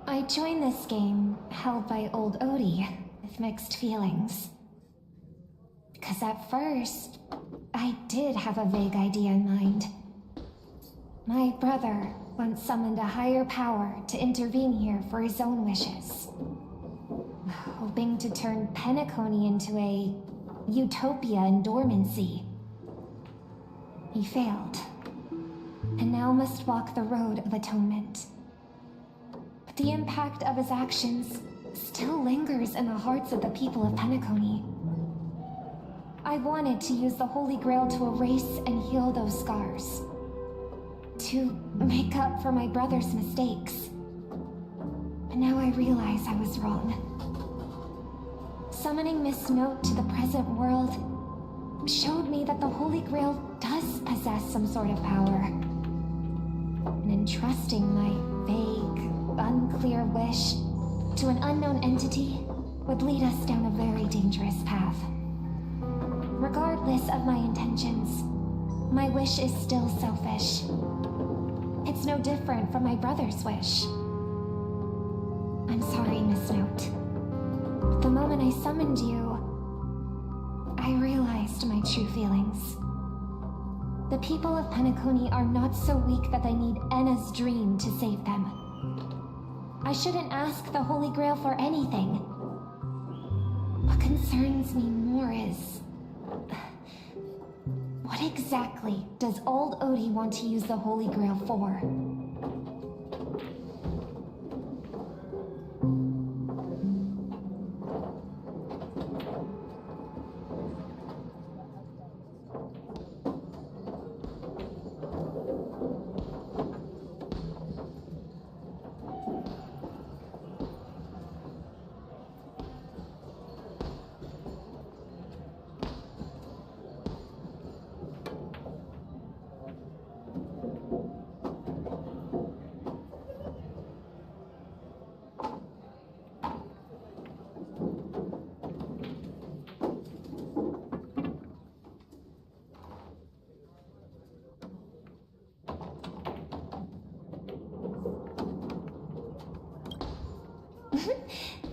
I joined this game, held by old Odie, with mixed feelings. Because at first, I did have a vague idea in mind. My brother once summoned a higher power to intervene here for his own wishes, hoping to turn Penacony into a utopia in dormancy. He failed, and now must walk the road of atonement. But the impact of his actions still lingers in the hearts of the people of Penacony. I wanted to use the Holy Grail to erase and heal those scars. To make up for my brother's mistakes. But now I realize I was wrong. Summoning Miss Note to the present world showed me that the Holy Grail does possess some sort of power. And entrusting my vague, unclear wish to an unknown entity would lead us down a very dangerous path. Regardless of my intentions, my wish is still selfish. It's no different from my brother's wish. I'm sorry, Miss Note. But the moment I summoned you, I realized my true feelings. The people of Penacony are not so weak that they need Enna's dream to save them. I shouldn't ask the Holy Grail for anything. What concerns me more is... what exactly does old Odie want to use the Holy Grail for?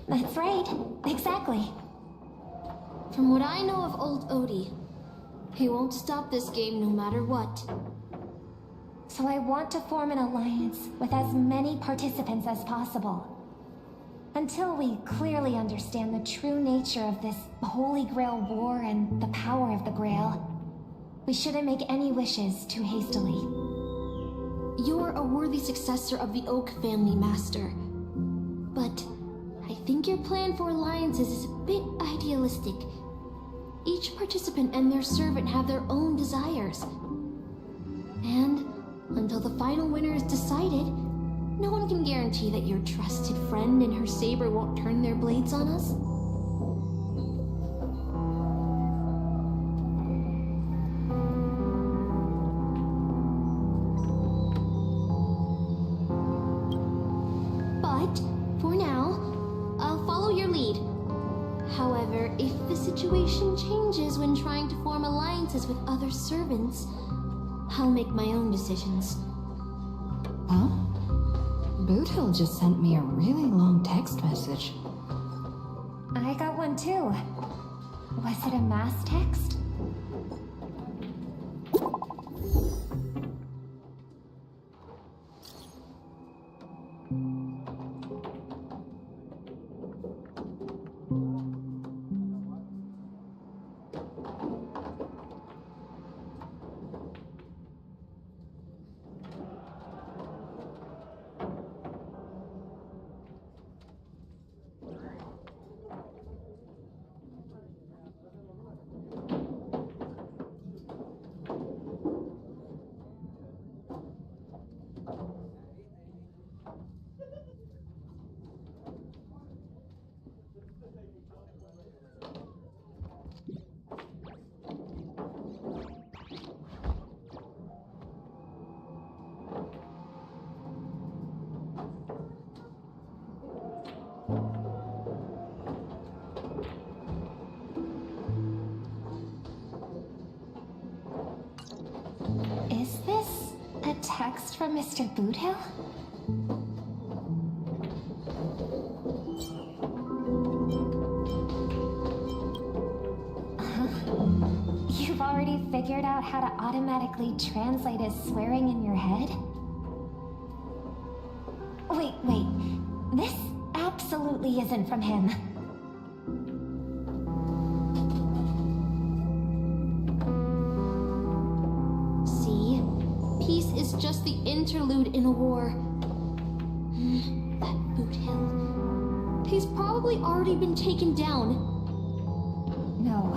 That's right. Exactly. From what I know of old Odie, he won't stop this game no matter what. So I want to form an alliance with as many participants as possible. Until we clearly understand the true nature of this Holy Grail war and the power of the Grail, we shouldn't make any wishes too hastily. You're a worthy successor of the Oak family, Master. But I think your plan for alliances is a bit idealistic. Each participant and their servant have their own desires. And until the final winner is decided, no one can guarantee that your trusted friend and her saber won't turn their blades on us. If the situation changes when trying to form alliances with other servants, I'll make my own decisions. Huh? Boothill just sent me a really long text message. I got one too. Was it a mass text? Is this a text from Mr. Boothill? You've already figured out how to automatically translate his swearing in your head? Wait. This absolutely isn't from him. See? Peace is just the interlude in a war. That Boothill. He's probably already been taken down. No.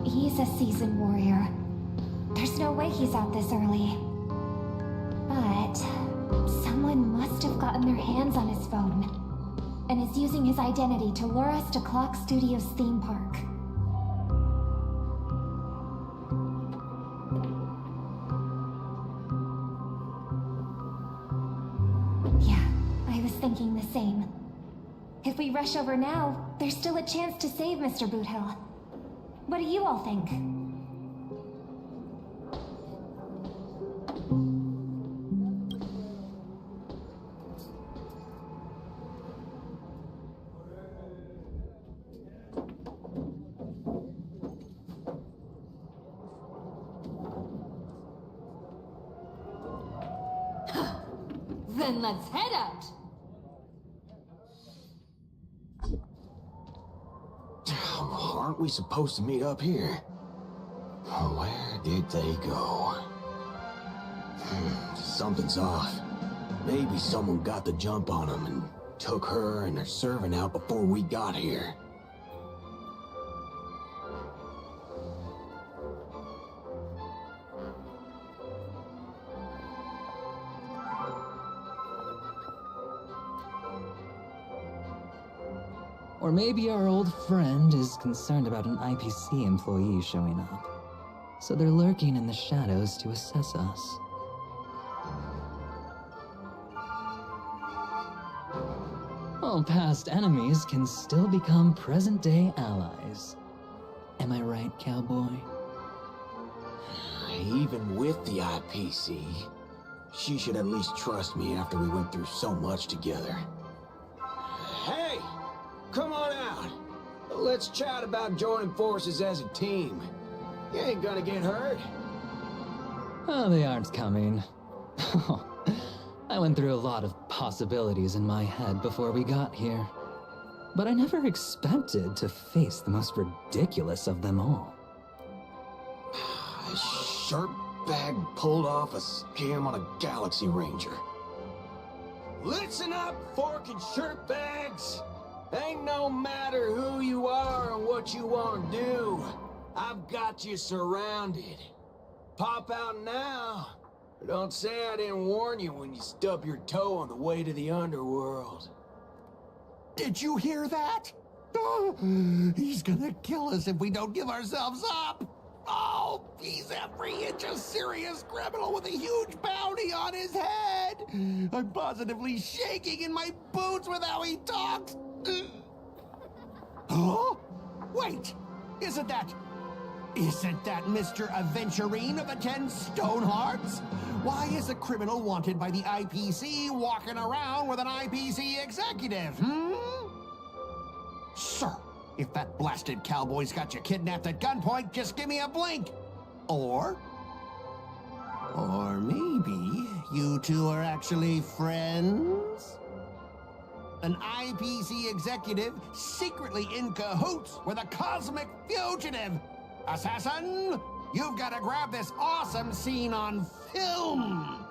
He's is a seasoned warrior. There's no way he's out this early. But someone must have gotten their hands on his phone and is using his identity to lure us to Clock Studios theme park. Yeah, I was thinking the same. If we rush over now, there's still a chance to save Mr. Boothill. What do you all think? Then let's head out! Aren't we supposed to meet up here? Where did they go? Something's off. Maybe someone got the jump on them and took her and her servant out before we got here. Or maybe our old friend is concerned about an IPC employee showing up. So they're lurking in the shadows to assess us. All past enemies can still become present-day allies. Am I right, cowboy? Even with the IPC, she should at least trust me after we went through so much together. Hey! Come on out! Let's chat about joining forces as a team. You ain't gonna get hurt. Oh, they aren't coming. I went through a lot of possibilities in my head before we got here. But I never expected to face the most ridiculous of them all. A sharp bag pulled off a scam on a Galaxy Ranger. Listen up, fork and shirt bags! Ain't no matter who you are or what you want to do. I've got you surrounded. Pop out now. Don't say I didn't warn you when you stub your toe on the way to the underworld. Did you hear that? Oh, he's gonna kill us if we don't give ourselves up. Oh, he's every inch a serious criminal with a huge bounty on his head. I'm positively shaking in my boots with how he talks. Oh, wait, isn't that Mr. Aventurine of the 10 Stone Hearts? Why is a criminal wanted by the IPC walking around with an IPC executive, Sir, if that blasted cowboy's got you kidnapped at gunpoint, just give me a blink. Or maybe you two are actually friends? An IPC executive secretly in cahoots with a cosmic fugitive. Assassin, you've got to grab this awesome scene on film.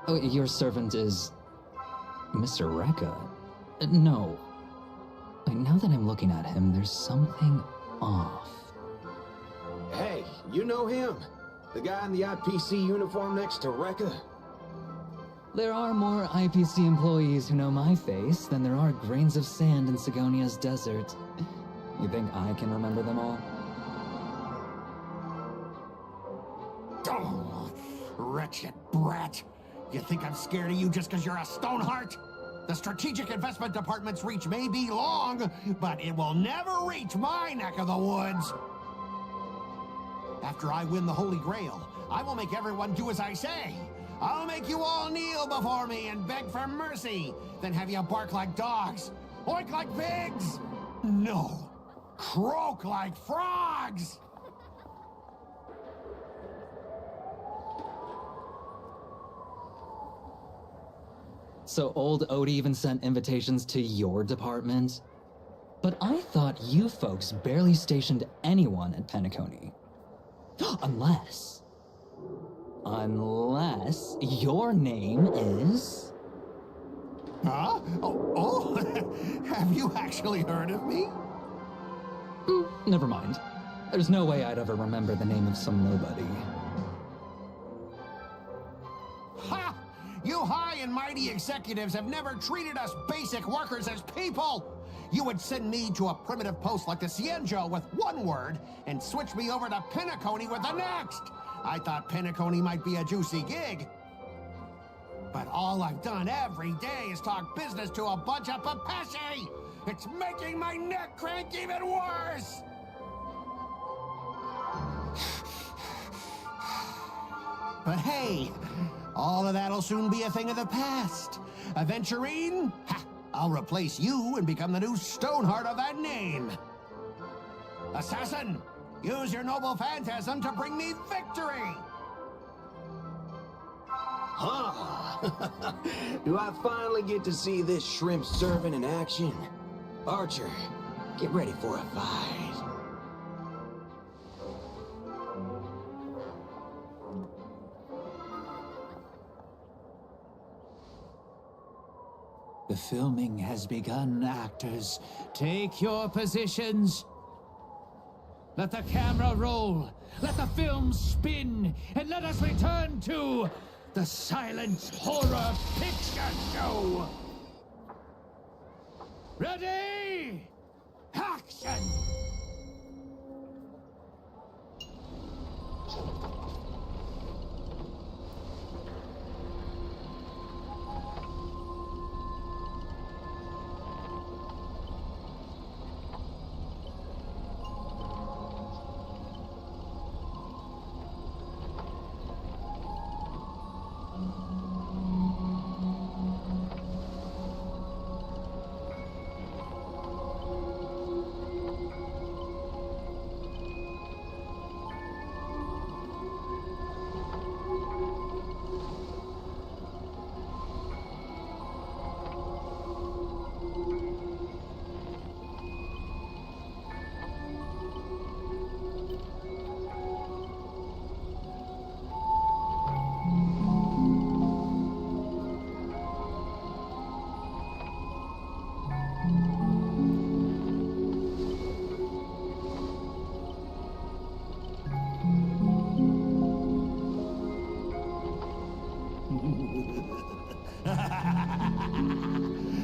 Oh, your servant is... Mr. Rekka? No. Wait, now that I'm looking at him, there's something off. Hey, you know him? The guy in the IPC uniform next to Rekka? There are more IPC employees who know my face than there are grains of sand in Sigonia's desert. You think I can remember them all? Oh, wretched brat. You think I'm scared of you just because you're a Stoneheart? The Strategic Investment Department's reach may be long, but it will never reach my neck of the woods. After I win the Holy Grail, I will make everyone do as I say. I'll make you all kneel before me and beg for mercy, then have you bark like dogs, oink like pigs. No, croak like frogs. So old Odie even sent invitations to your department? But I thought you folks barely stationed anyone at Penacony. Unless your name is... Huh? Oh, have you actually heard of me? Never mind. There's no way I'd ever remember the name of some nobody. Ha! You high and mighty executives have never treated us basic workers as people! You would send me to a primitive post like the Cienjo with one word, and switch me over to Penacony with the next! I thought Penacony might be a juicy gig. But all I've done every day is talk business to a bunch of papashi! It's making my neck crank even worse! But hey, all of that'll soon be a thing of the past. Aventurine? Ha! I'll replace you and become the new Stoneheart of that name. Assassin, use your noble phantasm to bring me victory! Huh? Do I finally get to see this shrimp servant in action? Archer, get ready for a fight. The filming has begun, actors. Take your positions. Let the camera roll. Let the film spin. And let us return to the silent horror picture show. Ready? Action!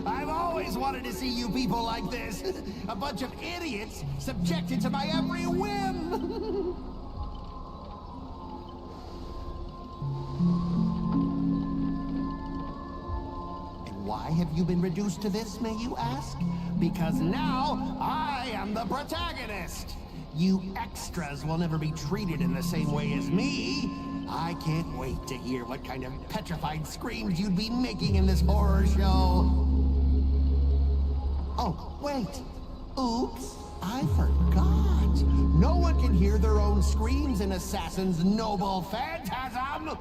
I've always wanted to see you people like this. A bunch of idiots subjected to my every whim. And why have you been reduced to this, may you ask? Because now I am the protagonist. You extras will never be treated in the same way as me. I can't wait to hear what kind of petrified screams you'd be making in this horror show. Oh, wait. Oops, I forgot. No one can hear their own screams in Assassin's noble phantasm.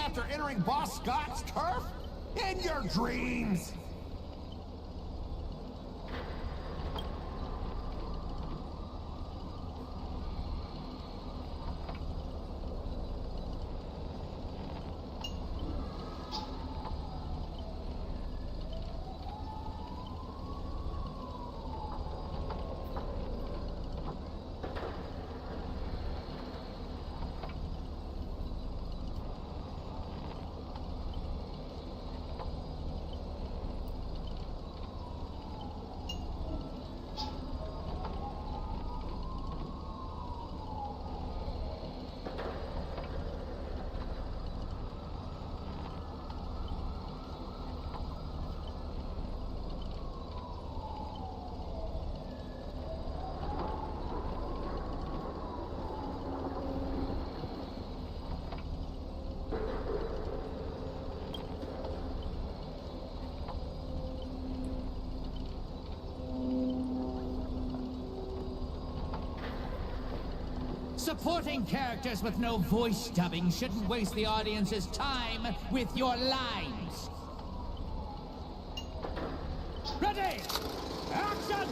after entering Boss Scott's turf? In your dreams! Supporting characters with no voice dubbing shouldn't waste the audience's time with your lines. Ready! Action!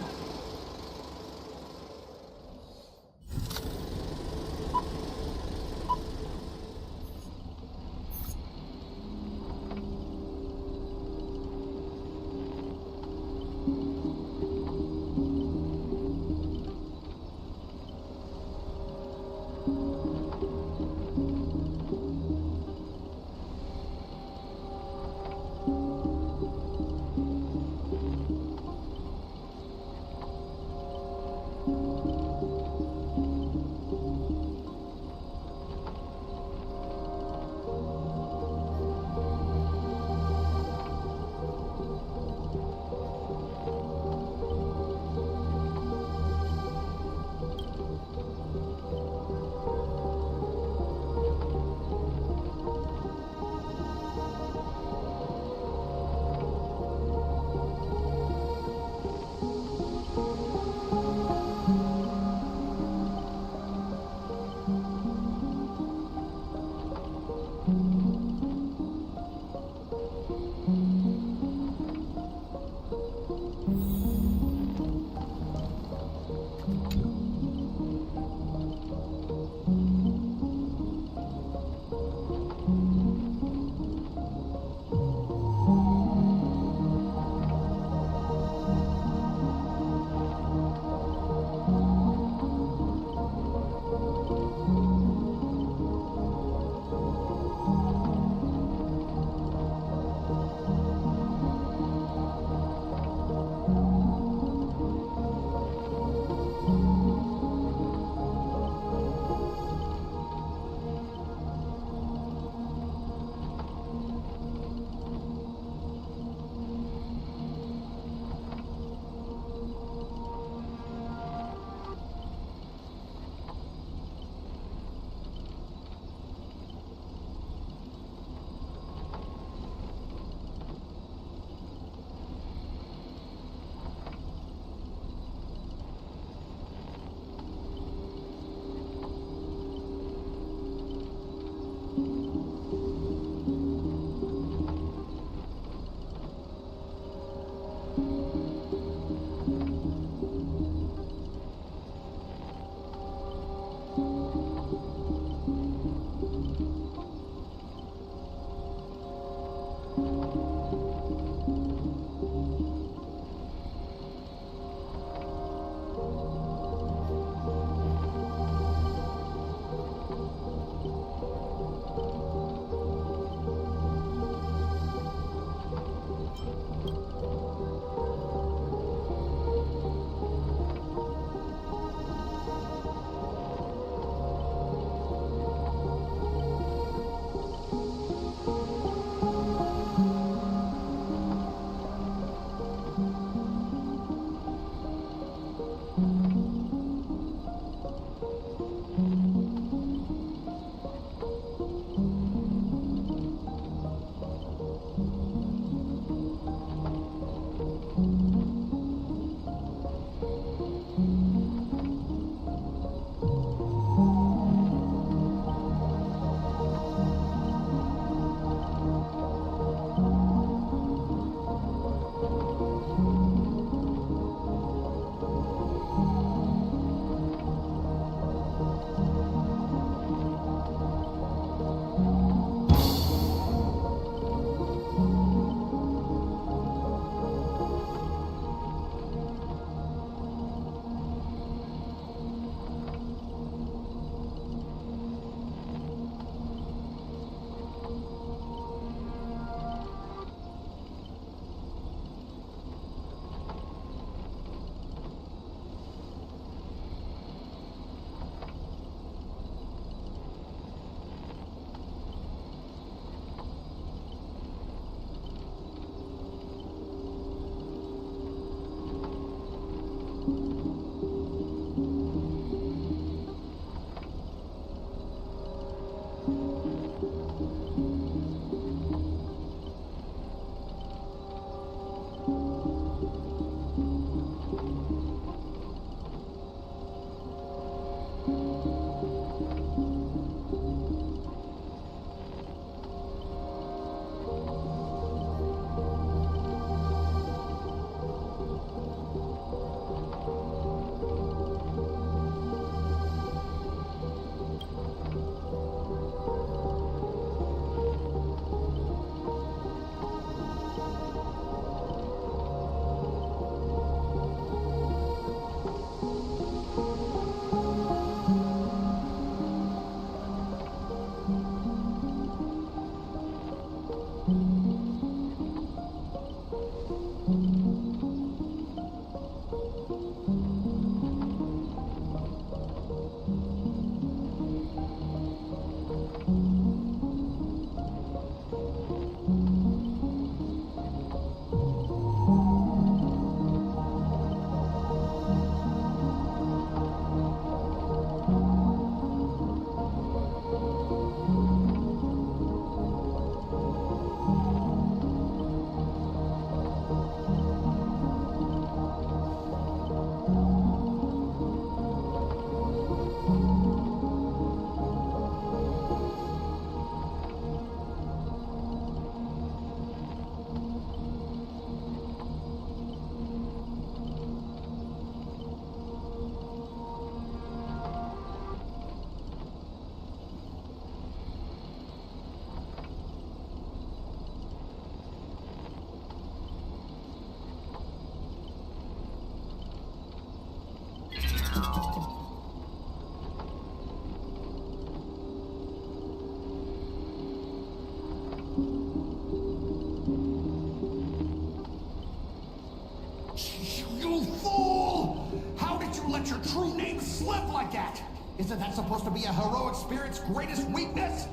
like that? Isn't that supposed to be a heroic spirit's greatest weakness?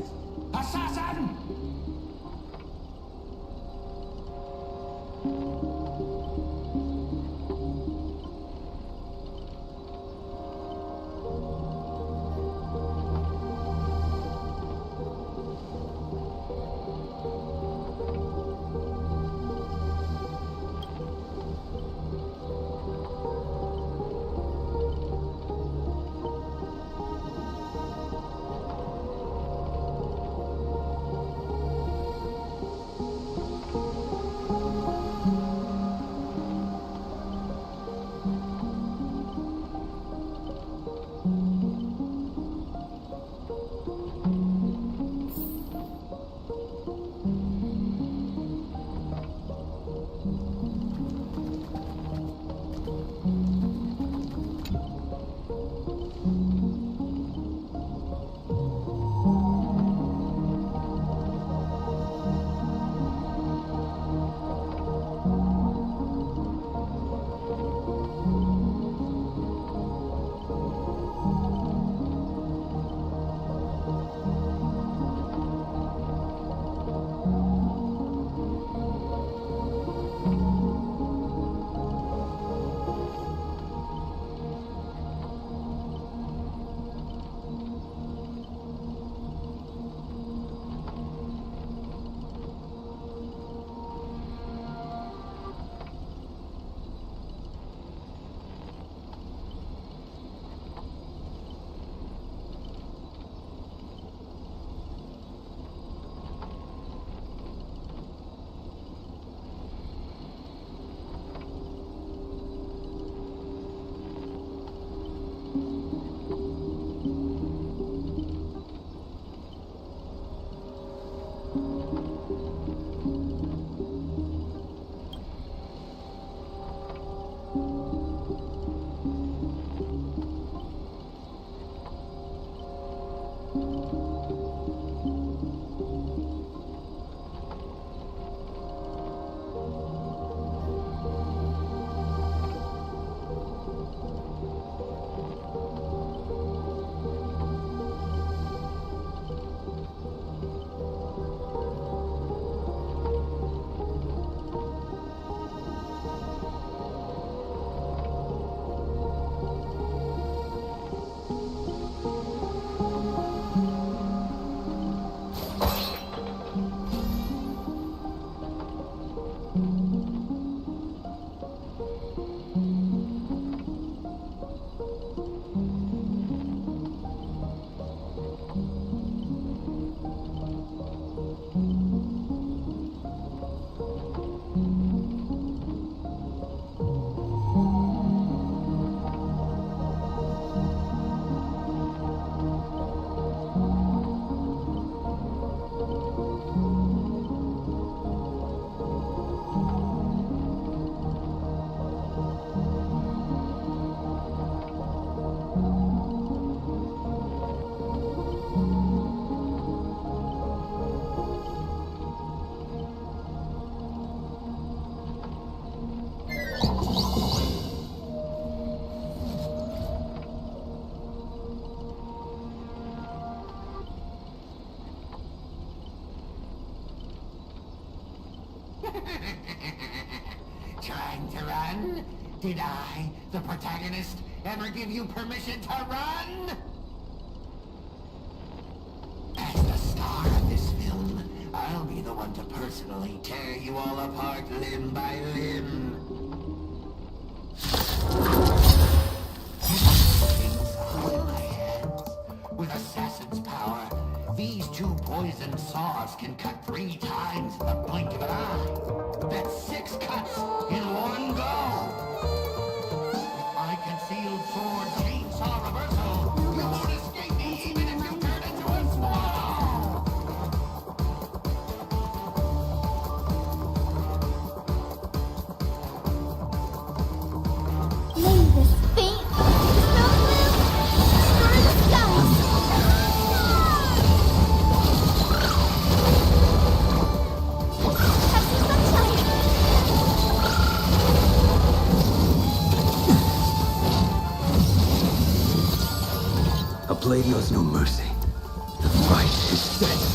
Assassin! Trying to run? Did I, the protagonist, ever give you permission to run? As the star of this film, I'll be the one to personally tear you all apart limb by limb. In my hands, with assassin's power, these two poison saws can cut 3 times in the blink of an eye. That's 6 cuts in one go. With my concealed sword chainsaw reversal, you won't escape me even if you turn into a swallow. May this faint snow bloom destroy the skies. Have you such blade knows no mercy. The fight is set.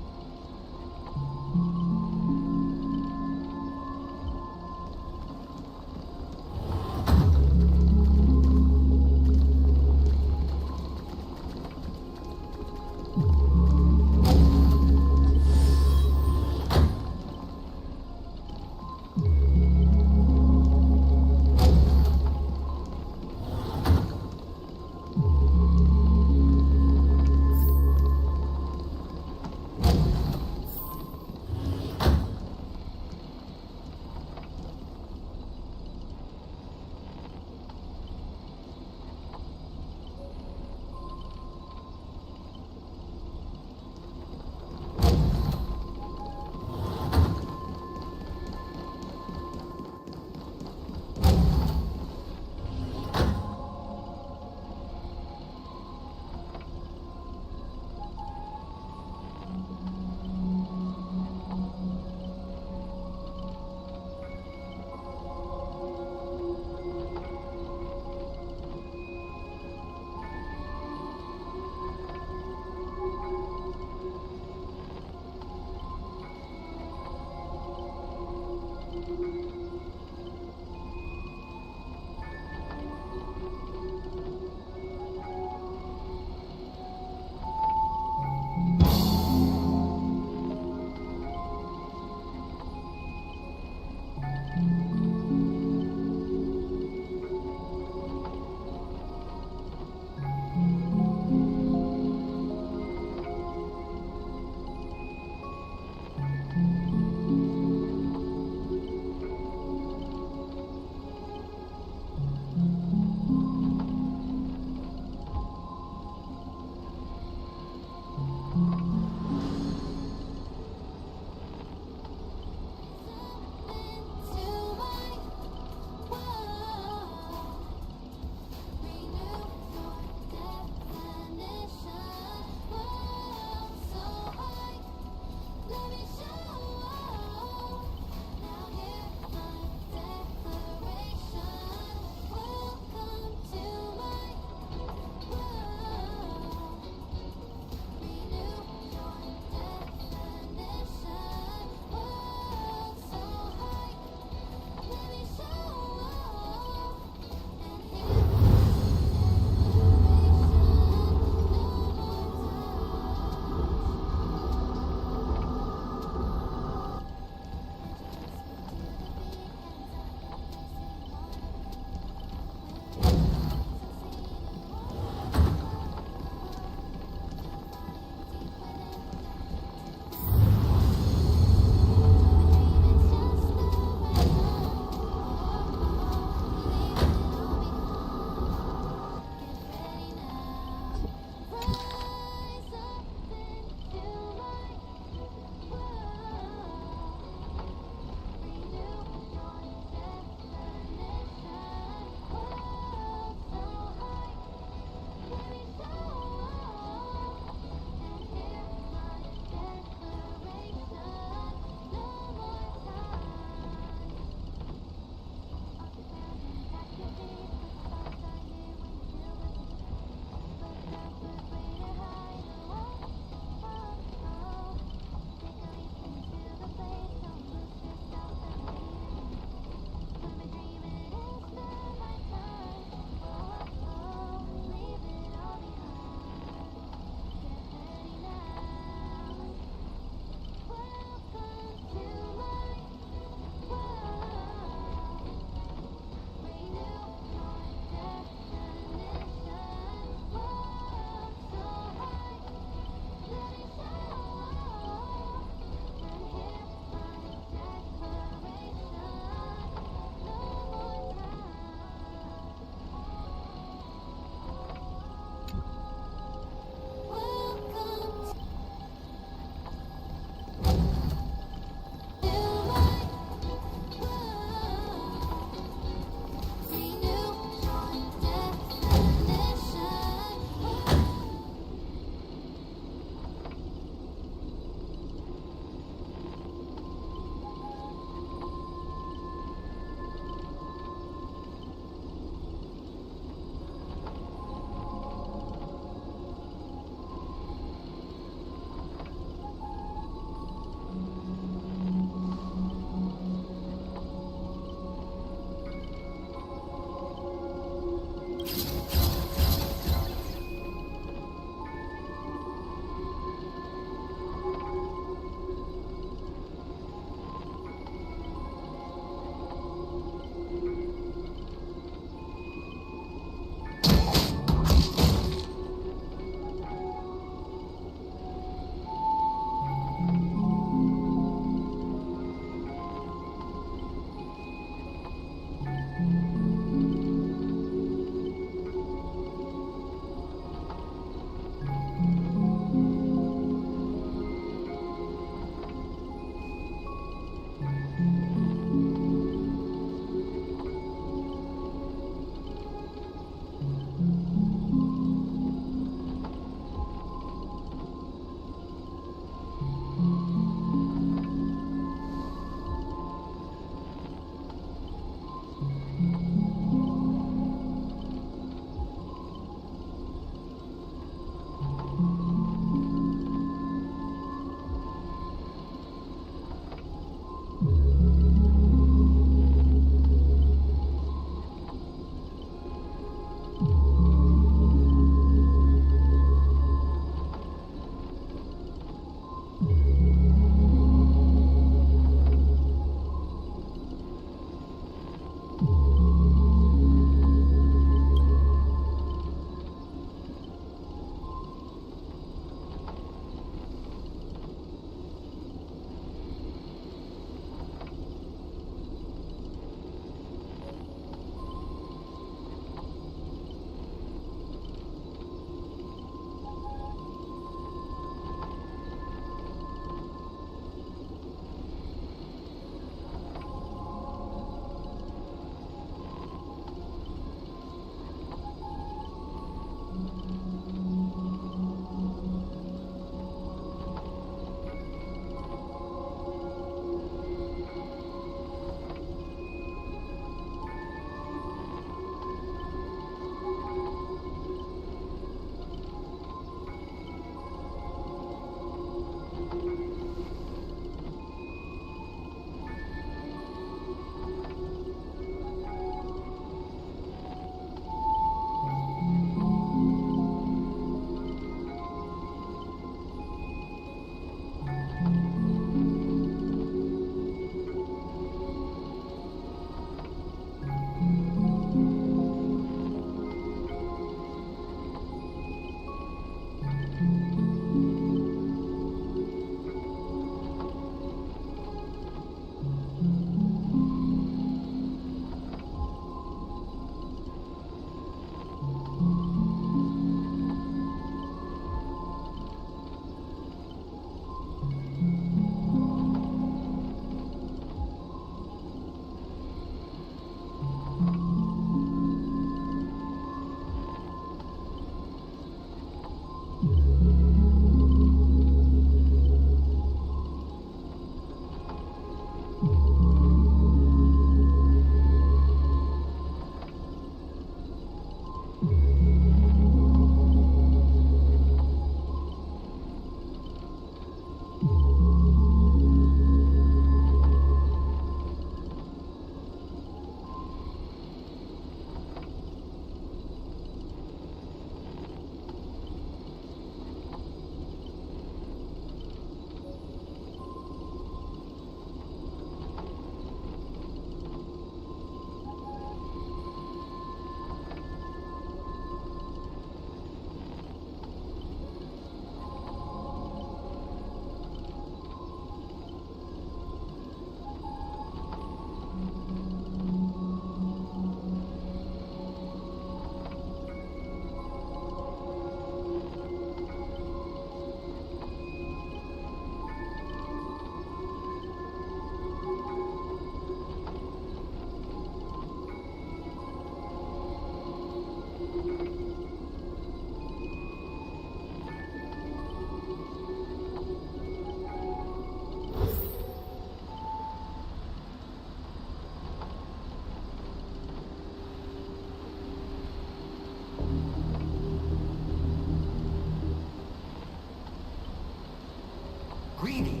Greedy?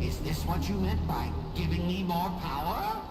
Is this what you meant by giving me more power?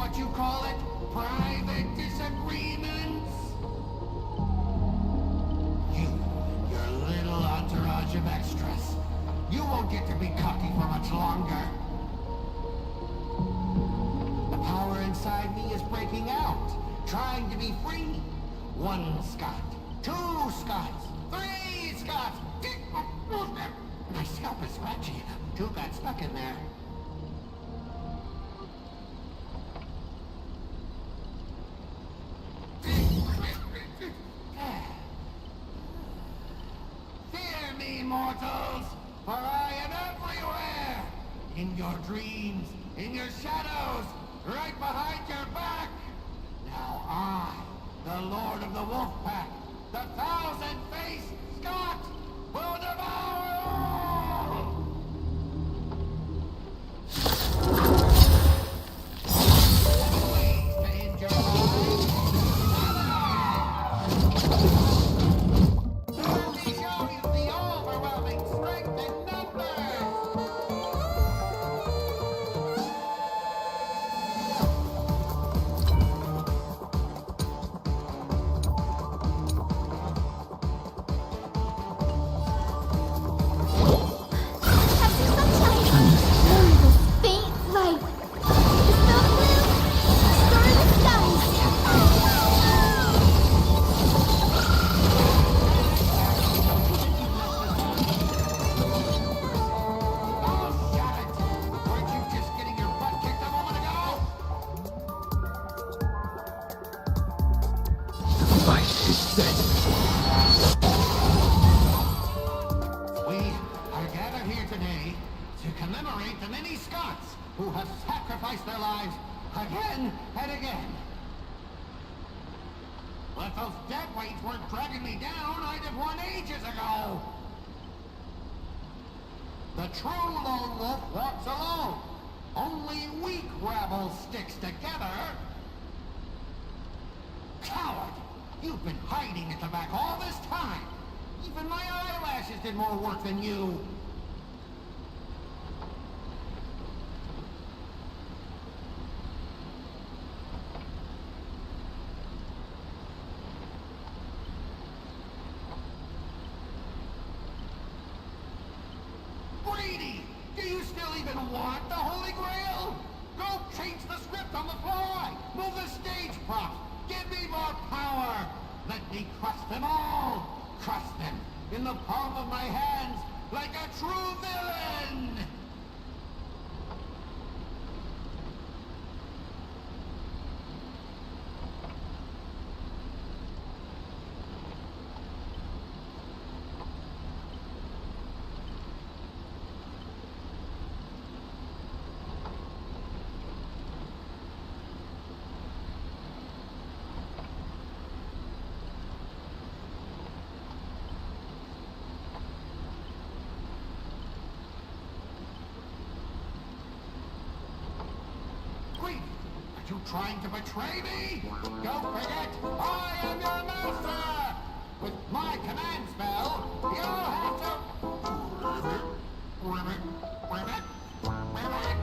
what you call it? Private disagreements? You and your little entourage of extras. You won't get to be cocky for much longer. The power inside me is breaking out, trying to be free. 1 Scott, 2 Scots, 3 Scots. My scalp is scratchy. 2 got stuck in there. Fear me, mortals, for I am everywhere! In your dreams, in your shadows, right behind your back! Now I, the Lord of the Wolf Pack, the 1,000-faced Scott, will devour all! Ways to end your lives! Let me show you the overwhelming strength in numbers! Faint light. The stone blue. Star in the skies. Oh, shut it! Weren't you just getting your butt kicked a moment ago? Fight is set. We are gathered here today to commemorate the many Scots who have sacrificed their lives again and again. Well, if those dead weights weren't dragging me down, I'd have won ages ago. The true lone wolf walks alone. Only weak rabble sticks together. Coward! You've been hiding at the back all this time. Even my eyelashes did more work than you. Greedy! Do you still even want the Holy Grail? Go change the script on the fly! Move the stage props! Give me more power! Let me crush them all! Crush them in the palm of my hands like a true villain! Are you trying to betray me? Don't forget, I am your master! With my command spell, you'll have to... Ribbit, ribbit, ribbit, ribbit!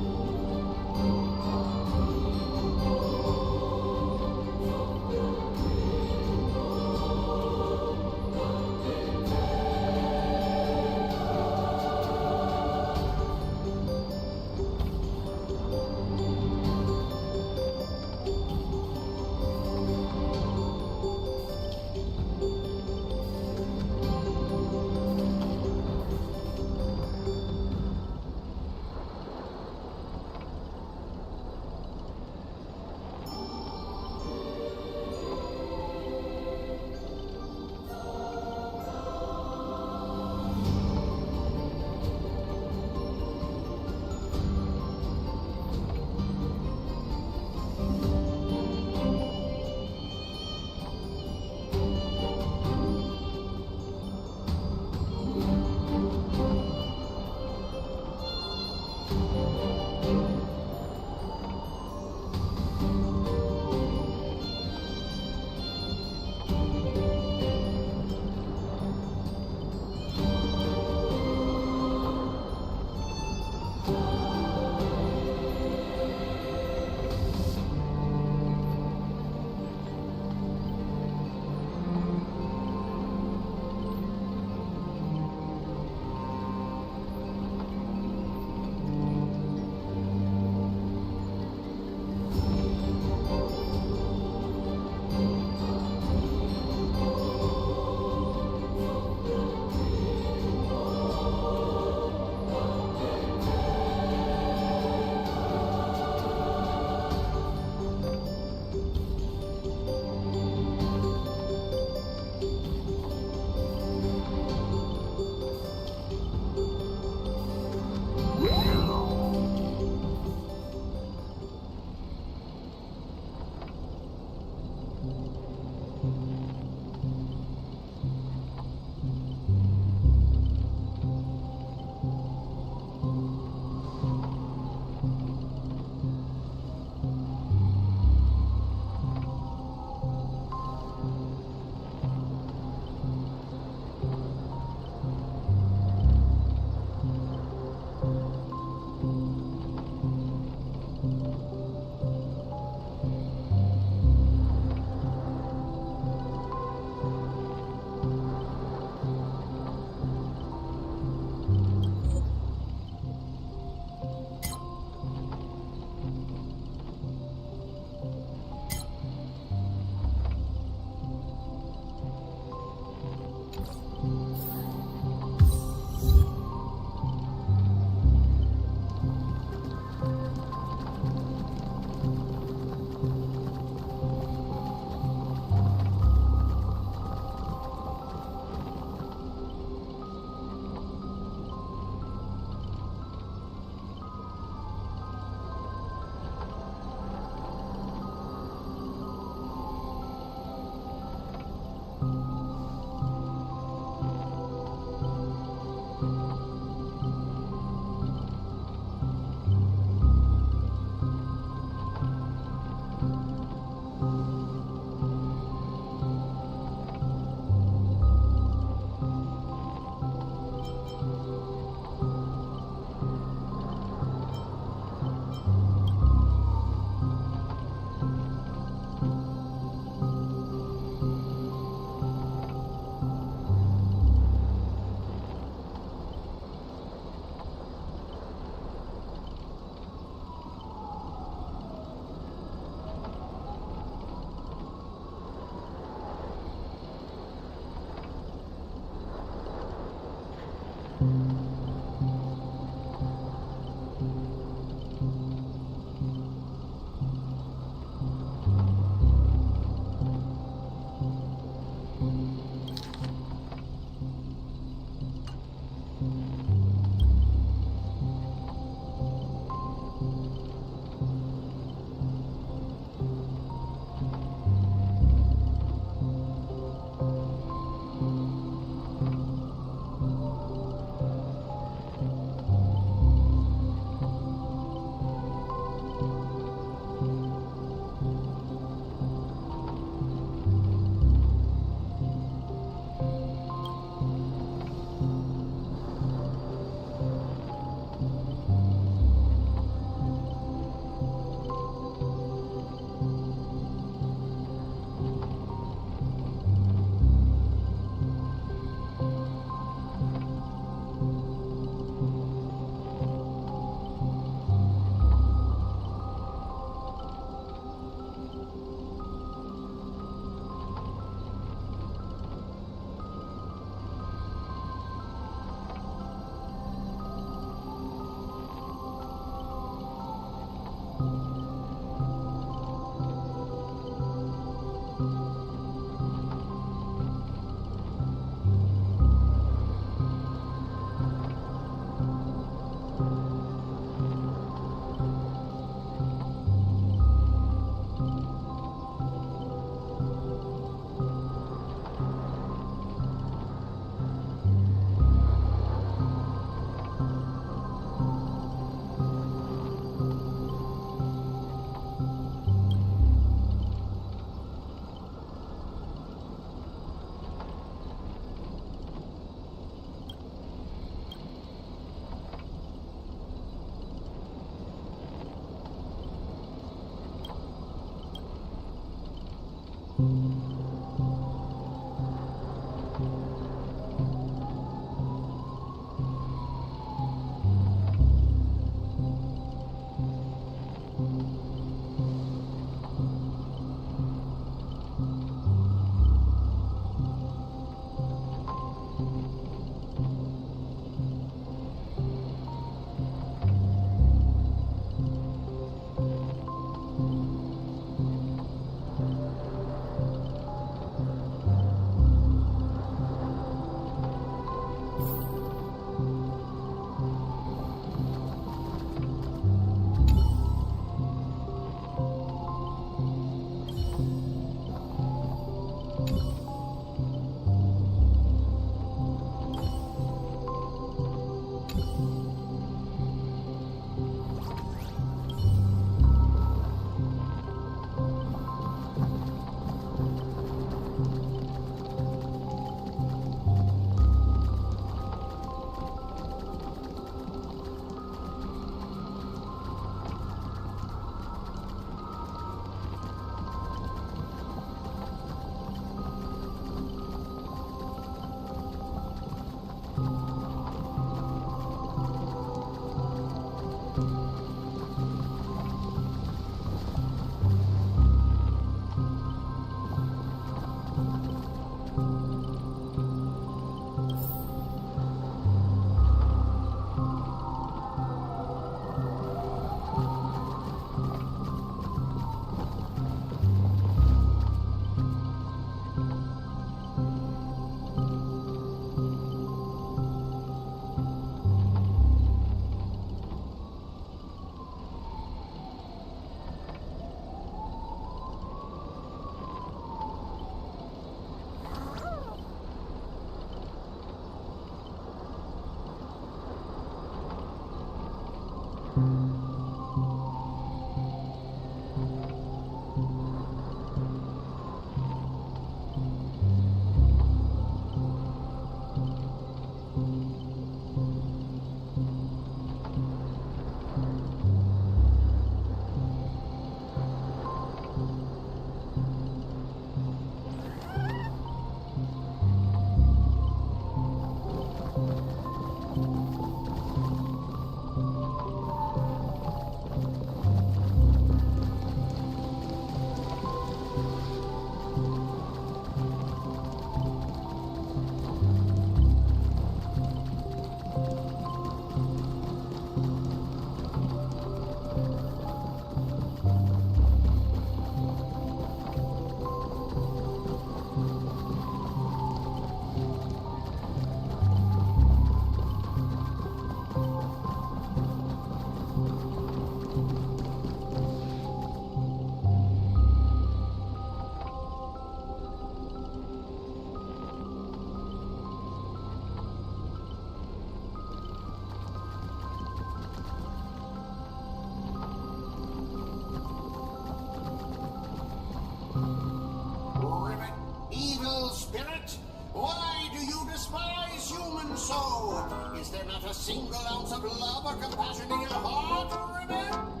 Spirit, why do you despise humans so? Is there not a single ounce of love or compassion in your heart, Ribbit?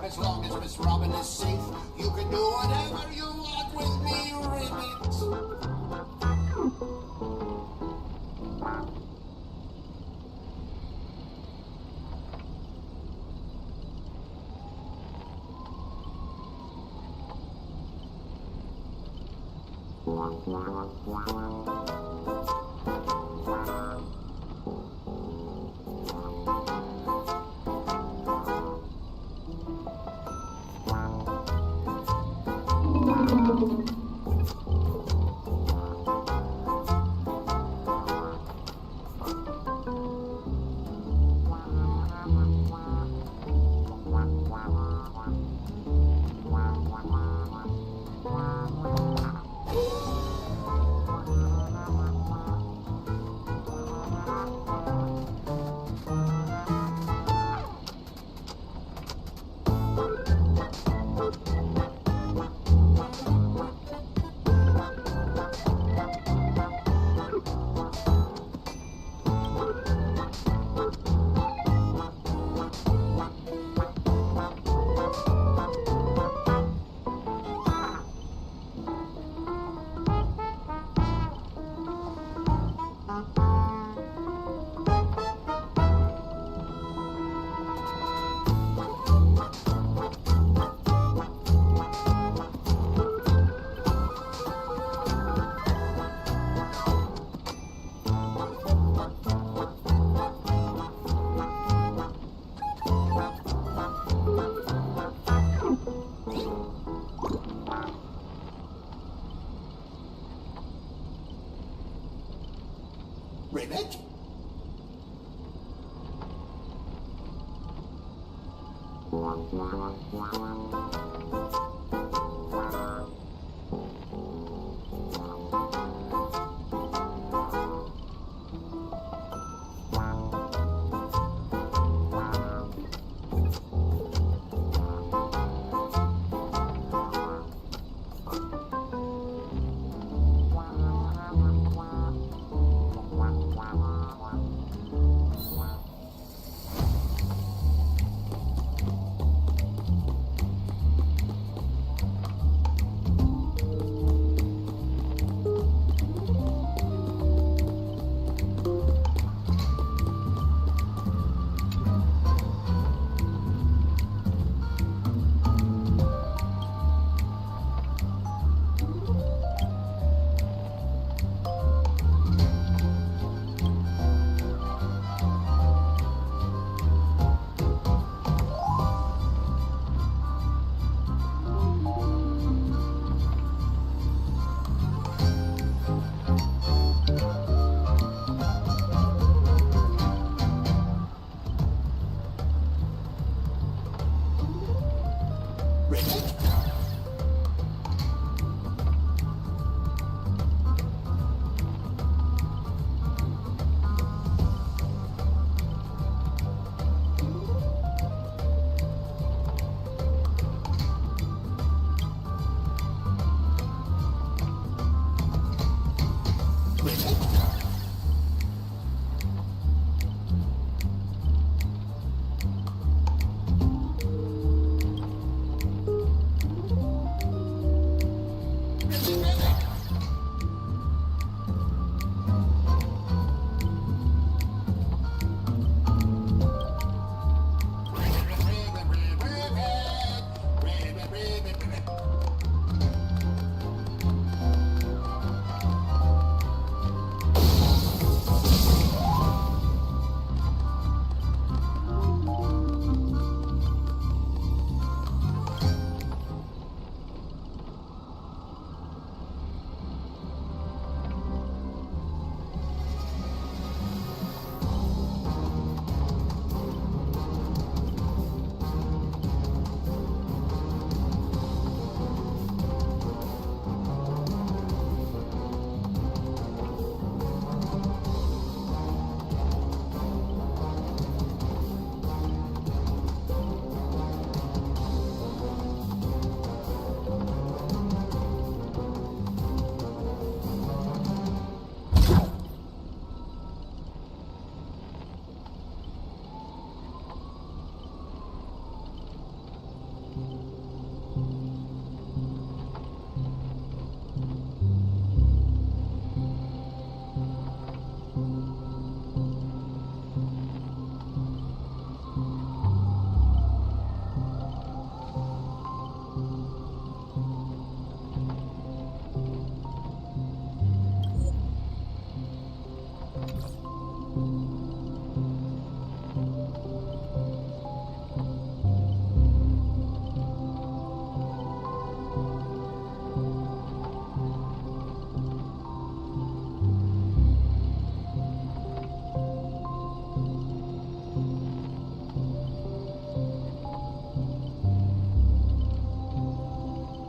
As long as Miss Robin is safe, you can do whatever you want with me, Ribbit. Ribbit? Ribbit?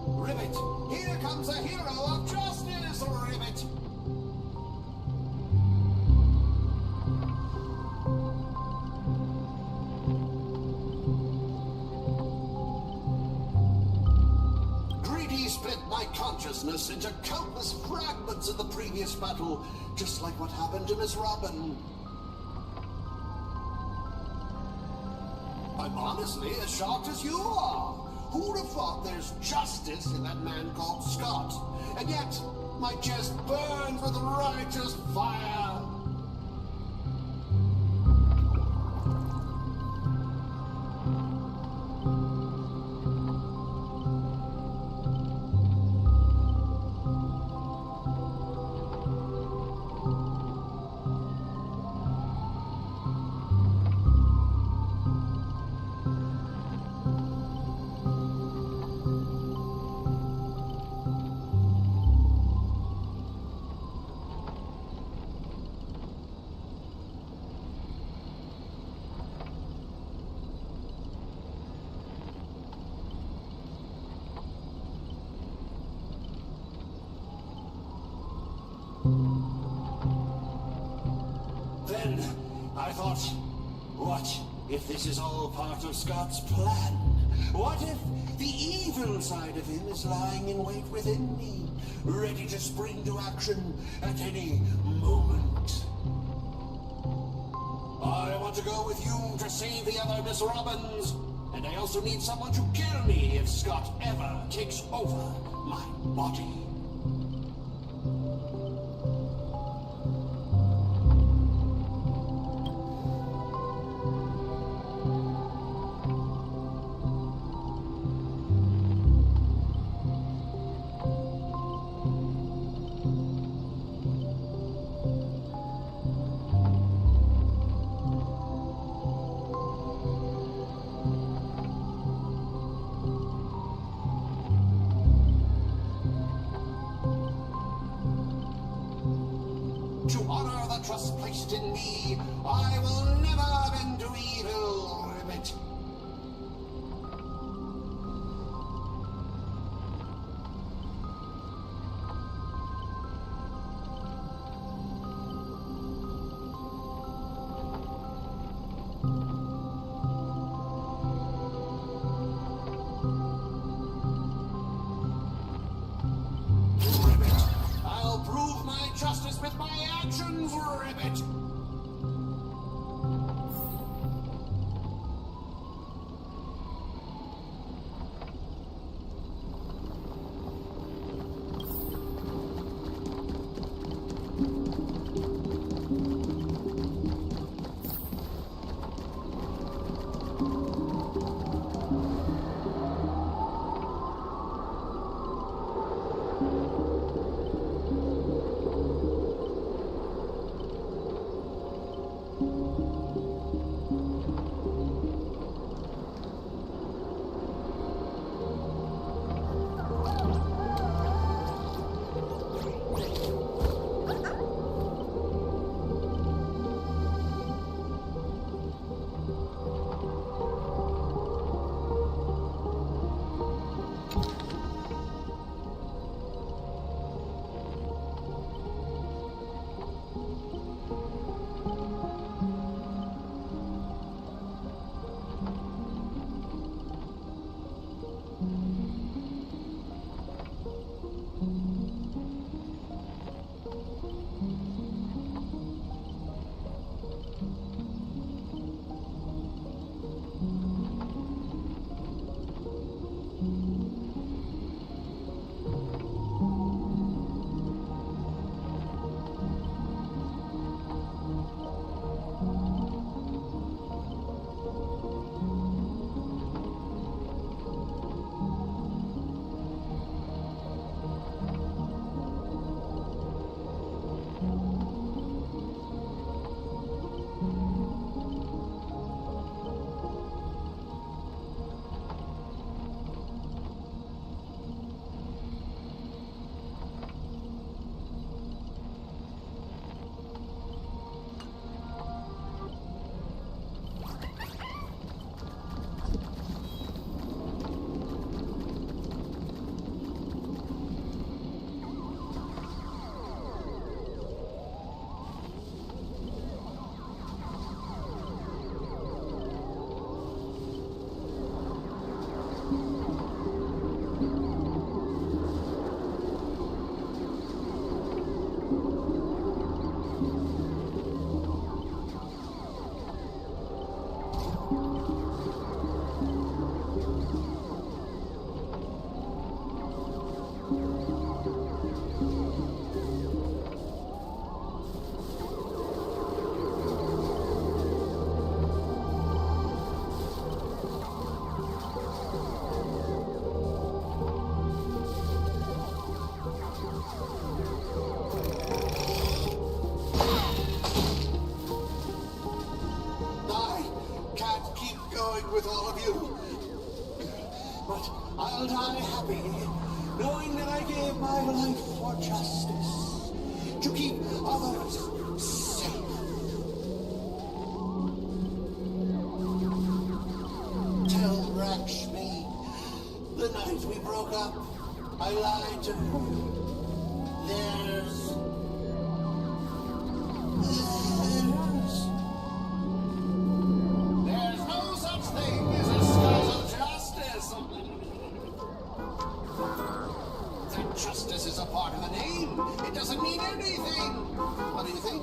Ribbit! Here comes a hero of justice, Ribbit! Greedy split my consciousness into countless fragments in the previous battle, just like what happened to Miss Robin. I'm honestly as shocked as you are. Who'd have thought there's justice in that man called Scott? And yet, my chest burns with righteous fire. Then, I thought, what if this is all part of Scott's plan? What if the evil side of him is lying in wait within me, ready to spring to action at any moment? I want to go with you to save the other Miss Robins, and I also need someone to kill me if Scott ever takes over my body. To honor the trust placed in me, I will never bend to evil, Ribbit. justice with my actions, Ribbit! With all of you. But I'll die happy, knowing that I gave my life for justice, to keep others safe. Tell Rakshmi, the night we broke up, I lied to her. There's no such thing as a scars of justice. That justice is a part of the name. It doesn't mean anything. What do you think?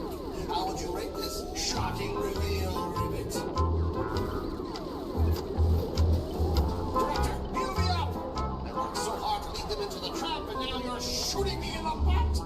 How would you rate this shocking reveal, Ribbit? Director, heal me up! I worked so hard to lead them into the trap, and now you're shooting me in the butt!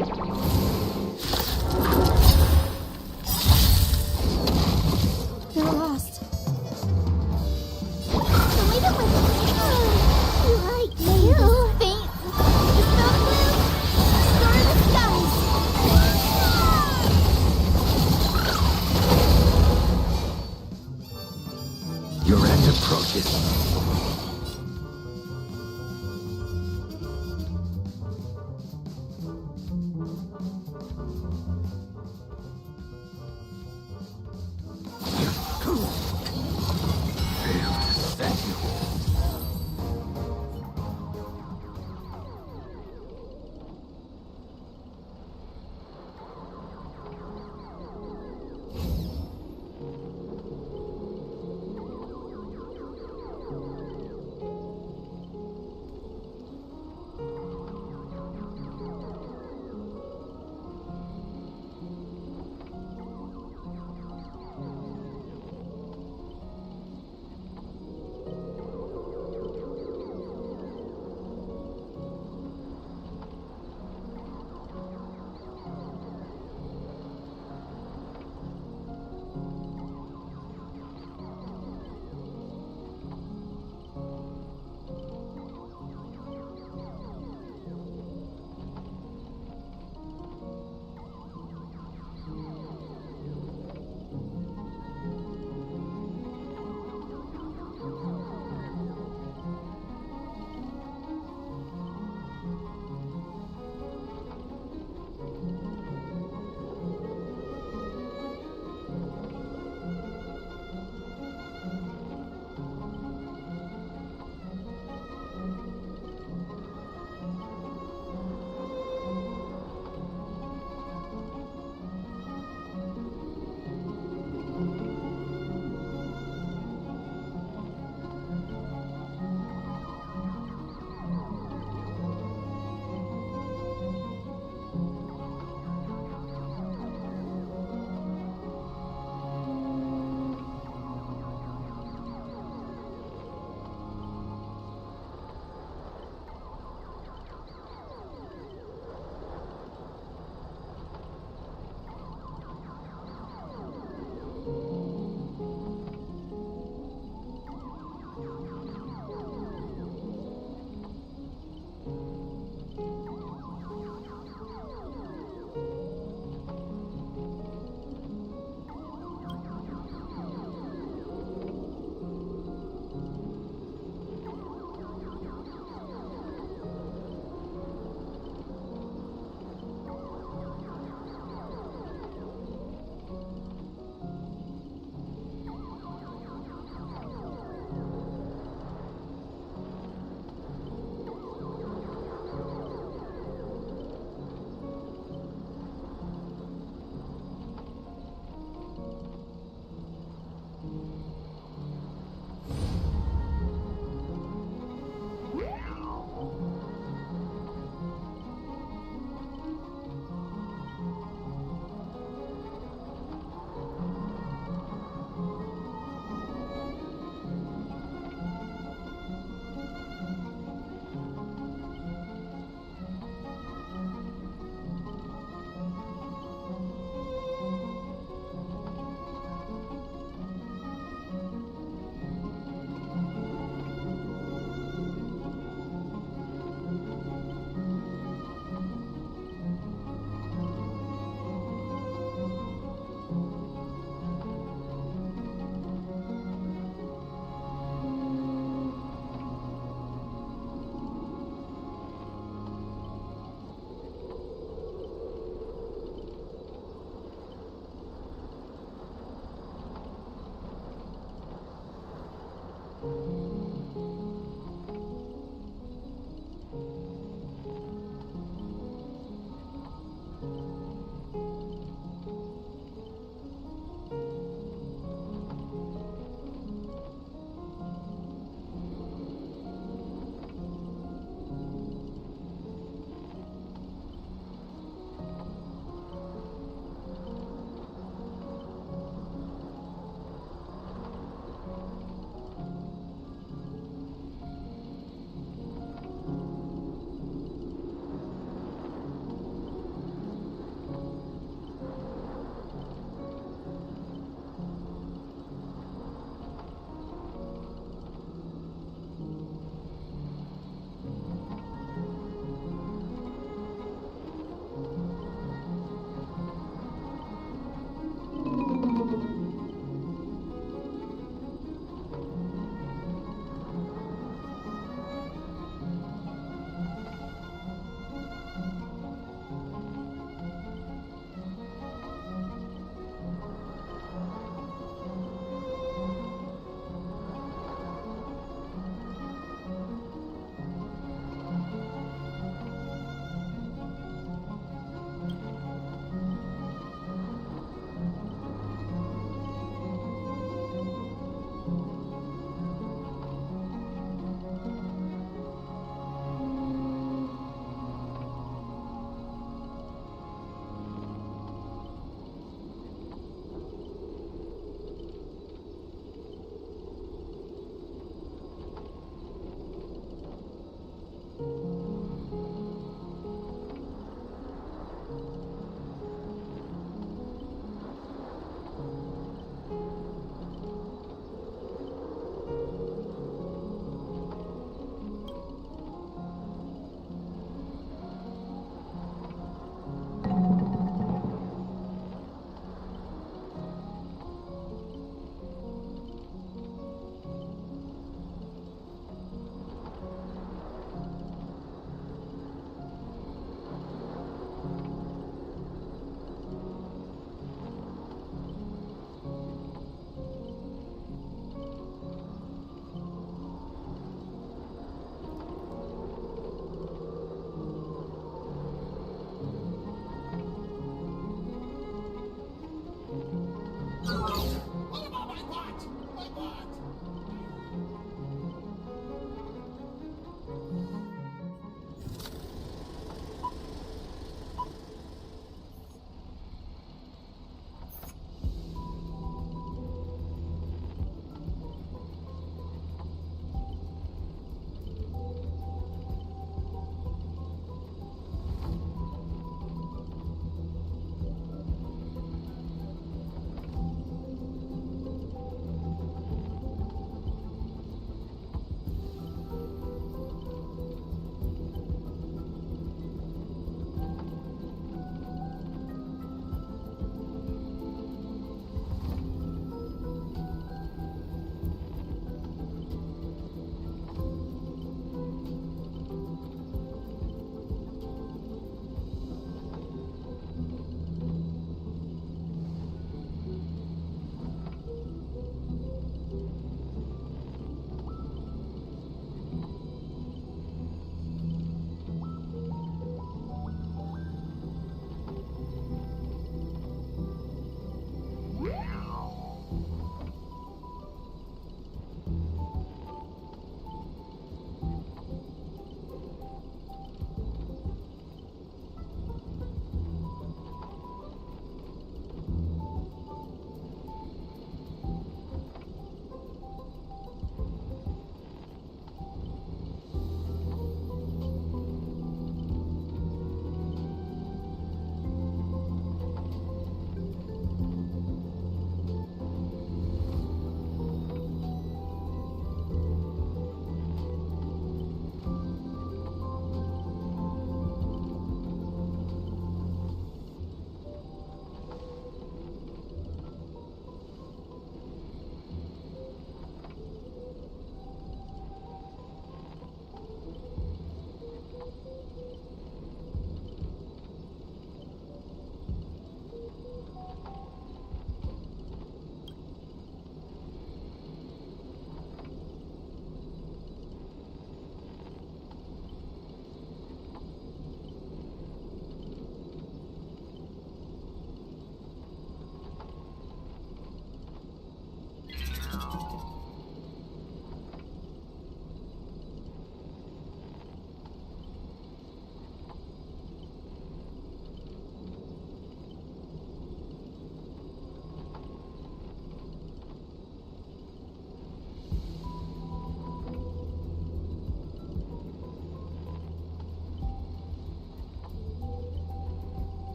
They're lost. So leave it with us. You're right. You faint. It's not blue. Restore the skies. Your end approaches.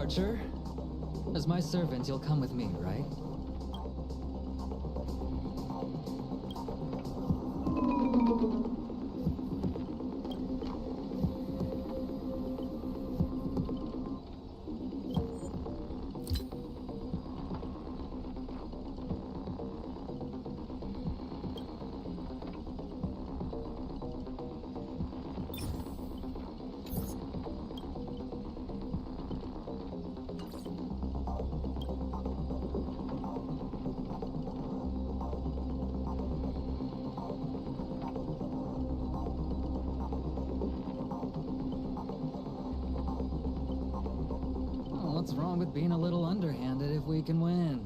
Archer. As my servant, you'll come with me, right? What's wrong with being a little underhanded if we can win?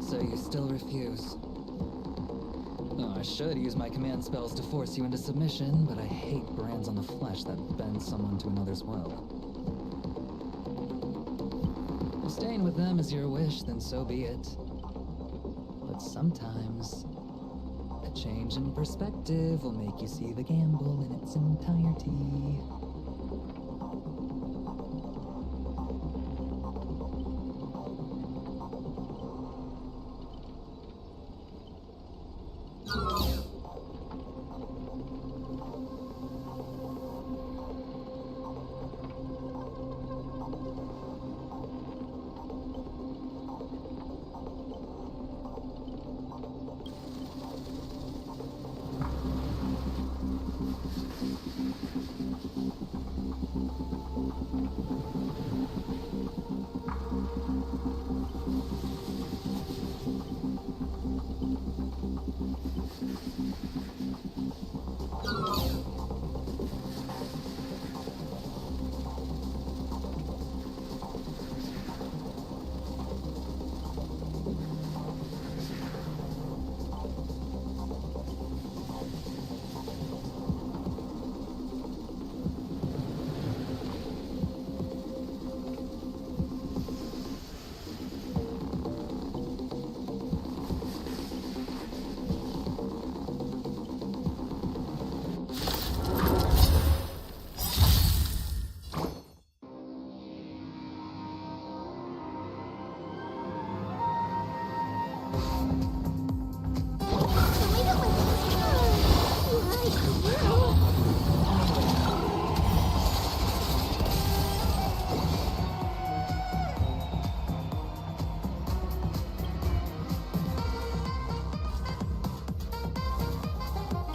So you still refuse? Oh, I should use my command spells to force you into submission, but I hate brands on the flesh that bend someone to another's will. If staying with them is your wish, then so be it. But sometimes, a change in perspective will make you see the gamble in its entirety.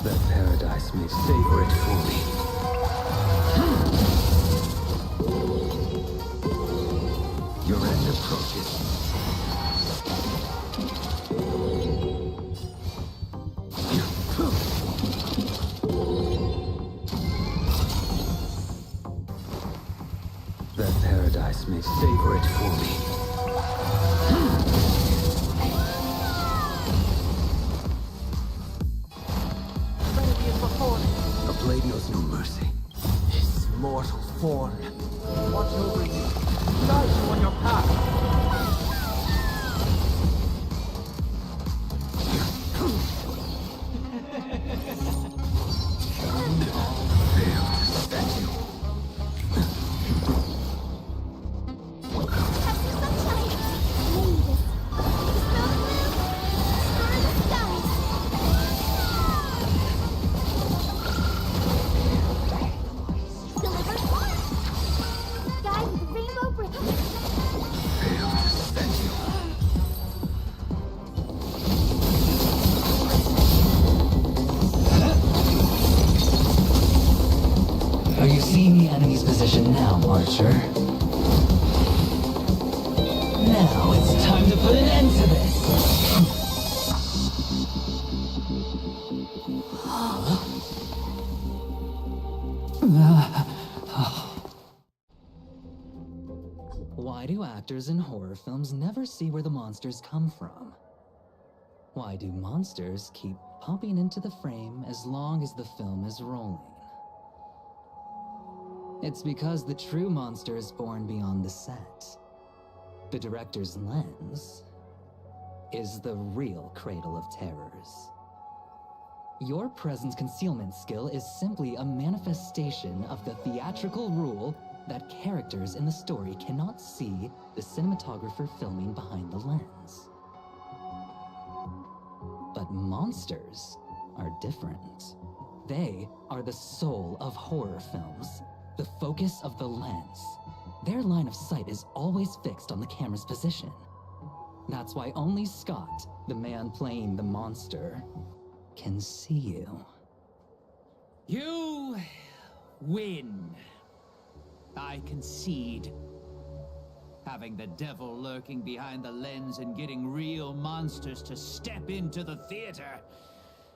That paradise may savor it fully. Your end approaches. That paradise may savor it fully. A blade knows no mercy. now, Archer. Now it's time to put an end to this! Why do actors in horror films never see where the monsters come from? Why do monsters keep popping into the frame as long as the film is rolling? It's because the true monster is born beyond the set. The director's lens is the real cradle of terrors. Your presence concealment skill is simply a manifestation of the theatrical rule that characters in the story cannot see the cinematographer filming behind the lens. But monsters are different. They are the soul of horror films, the focus of the lens. Their line of sight is always fixed on the camera's position. That's why only Scott, the man playing the monster, can see you. You win. I concede. Having the devil lurking behind the lens and getting real monsters to step into the theater.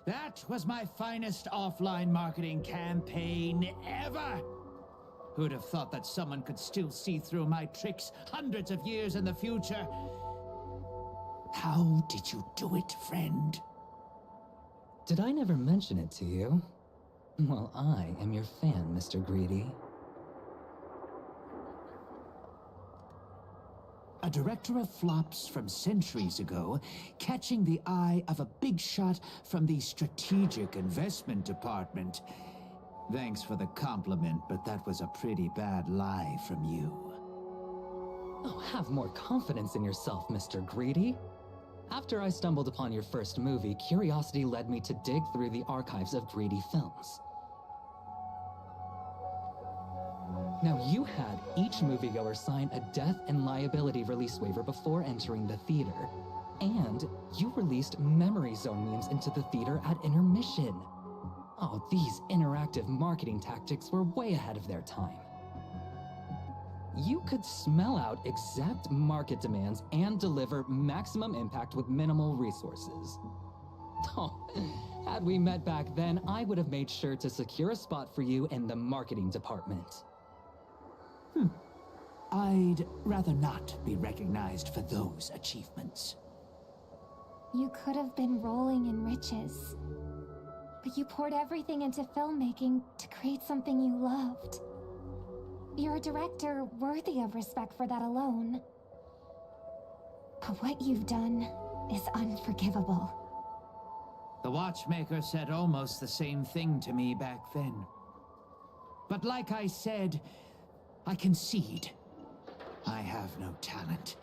That was my finest offline marketing campaign ever. Who'd have thought that someone could still see through my tricks hundreds of years in the future? How did you do it, friend? Did I never mention it to you? Well, I am your fan, Mr. Greedy. A director of flops from centuries ago, catching the eye of a big shot from the strategic investment department. Thanks for the compliment, but that was a pretty bad lie from you. Oh, have more confidence in yourself, Mr. Greedy. After I stumbled upon your first movie, curiosity led me to dig through the archives of Greedy films. Now, you had each moviegoer sign a death and liability release waiver before entering the theater. And you released memory zone memes into the theater at intermission. Oh, these interactive marketing tactics were way ahead of their time. You could smell out exact market demands and deliver maximum impact with minimal resources. Oh, had we met back then, I would have made sure to secure a spot for you in the marketing department. I'd rather not be recognized for those achievements. You could have been rolling in riches. But you poured everything into filmmaking to create something you loved. You're a director worthy of respect for that alone. But what you've done is unforgivable. The watchmaker said almost the same thing to me back then. But like I said, I concede. I have no talent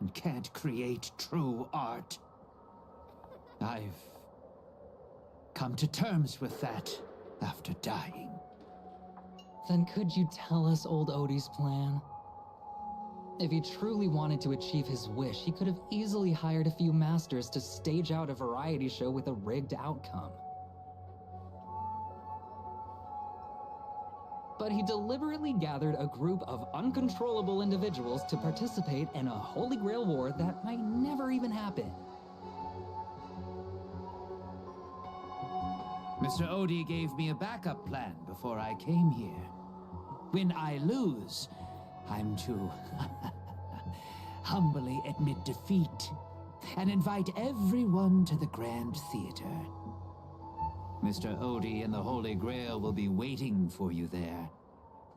and can't create true art. I've come to terms with that after dying. Then could you tell us old Odie's plan? If he truly wanted to achieve his wish, he could have easily hired a few masters to stage out a variety show with a rigged outcome. But he deliberately gathered a group of uncontrollable individuals to participate in a Holy Grail war that might never even happen. Mr. Odie gave me a backup plan before I came here. When I lose, I'm to humbly admit defeat and invite everyone to the Grand Theater. Mr. Odie and the Holy Grail will be waiting for you there.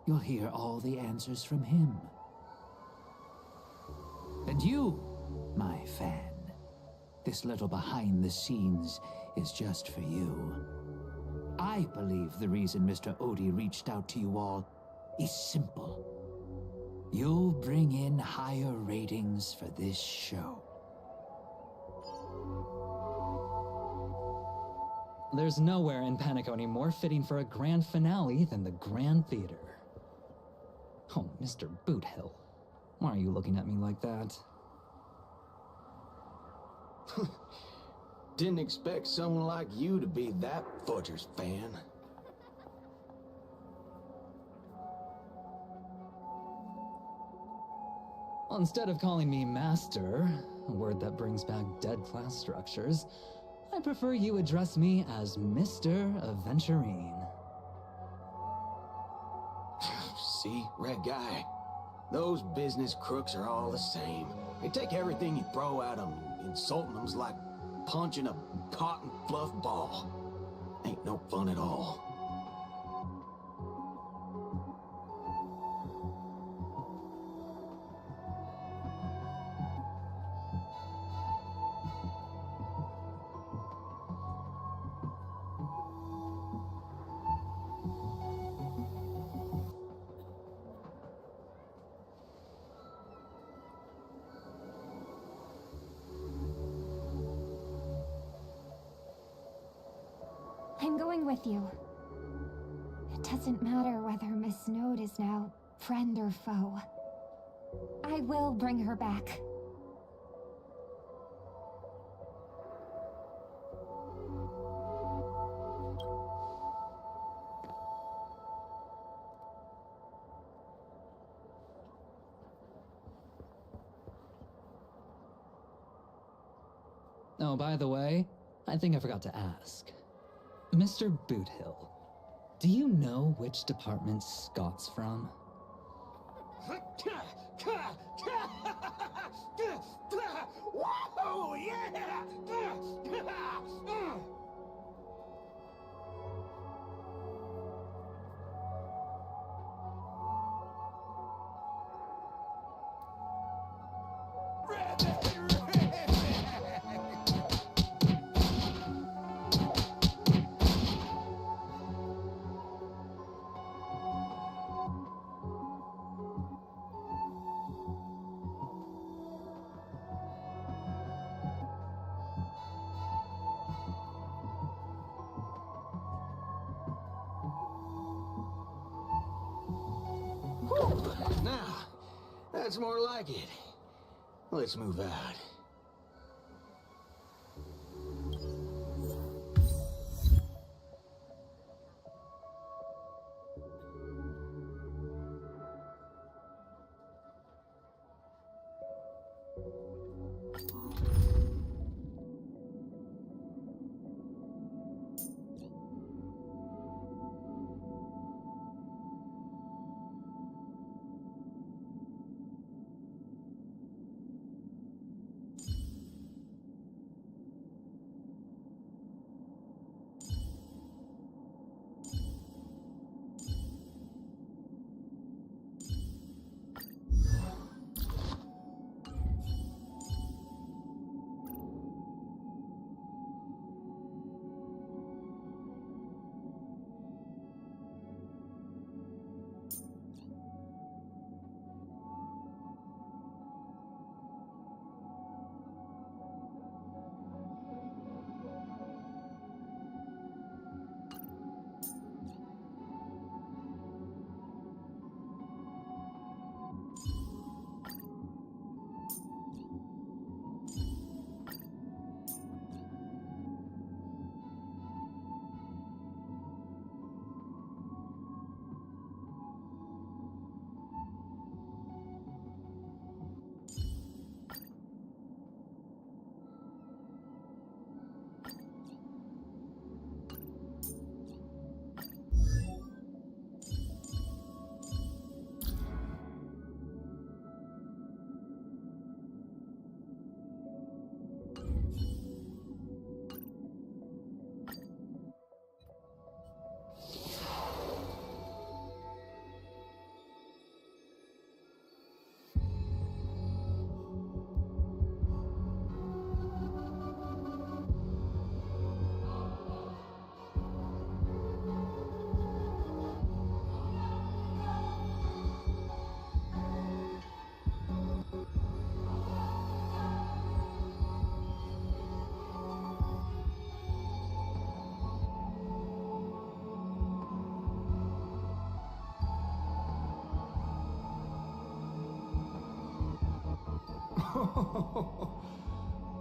You'll hear all the answers from him. And you, my fan, this little behind the scenes is just for you. I believe the reason Mr. Odie reached out to you all is simple. You'll bring in higher ratings for this show. There's nowhere in Penacony more fitting for a grand finale than the Grand Theater. Oh, Mr. Boothill, why are you looking at me like that? Didn't expect someone like you to be that Fudger's fan. Instead of calling me Master, a word that brings back dead class structures, I prefer you address me as Mr. Aventurine. See, Red Guy? Those business crooks are all the same. They take everything you throw at them. Insulting them's like punching a cotton fluff ball. Ain't no fun at all. I'm going with you. It doesn't matter whether Miss Node is now friend or foe. I will bring her back. Oh, by the way, I think I forgot to ask. Mr. Boothill, do you know which department Scott's from? Whoa, yeah! Now, that's more like it. Let's move out.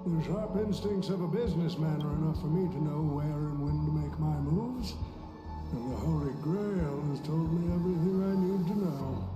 The sharp instincts of a businessman are enough for me to know where and when to make my moves. And the Holy Grail has told me everything I need to know.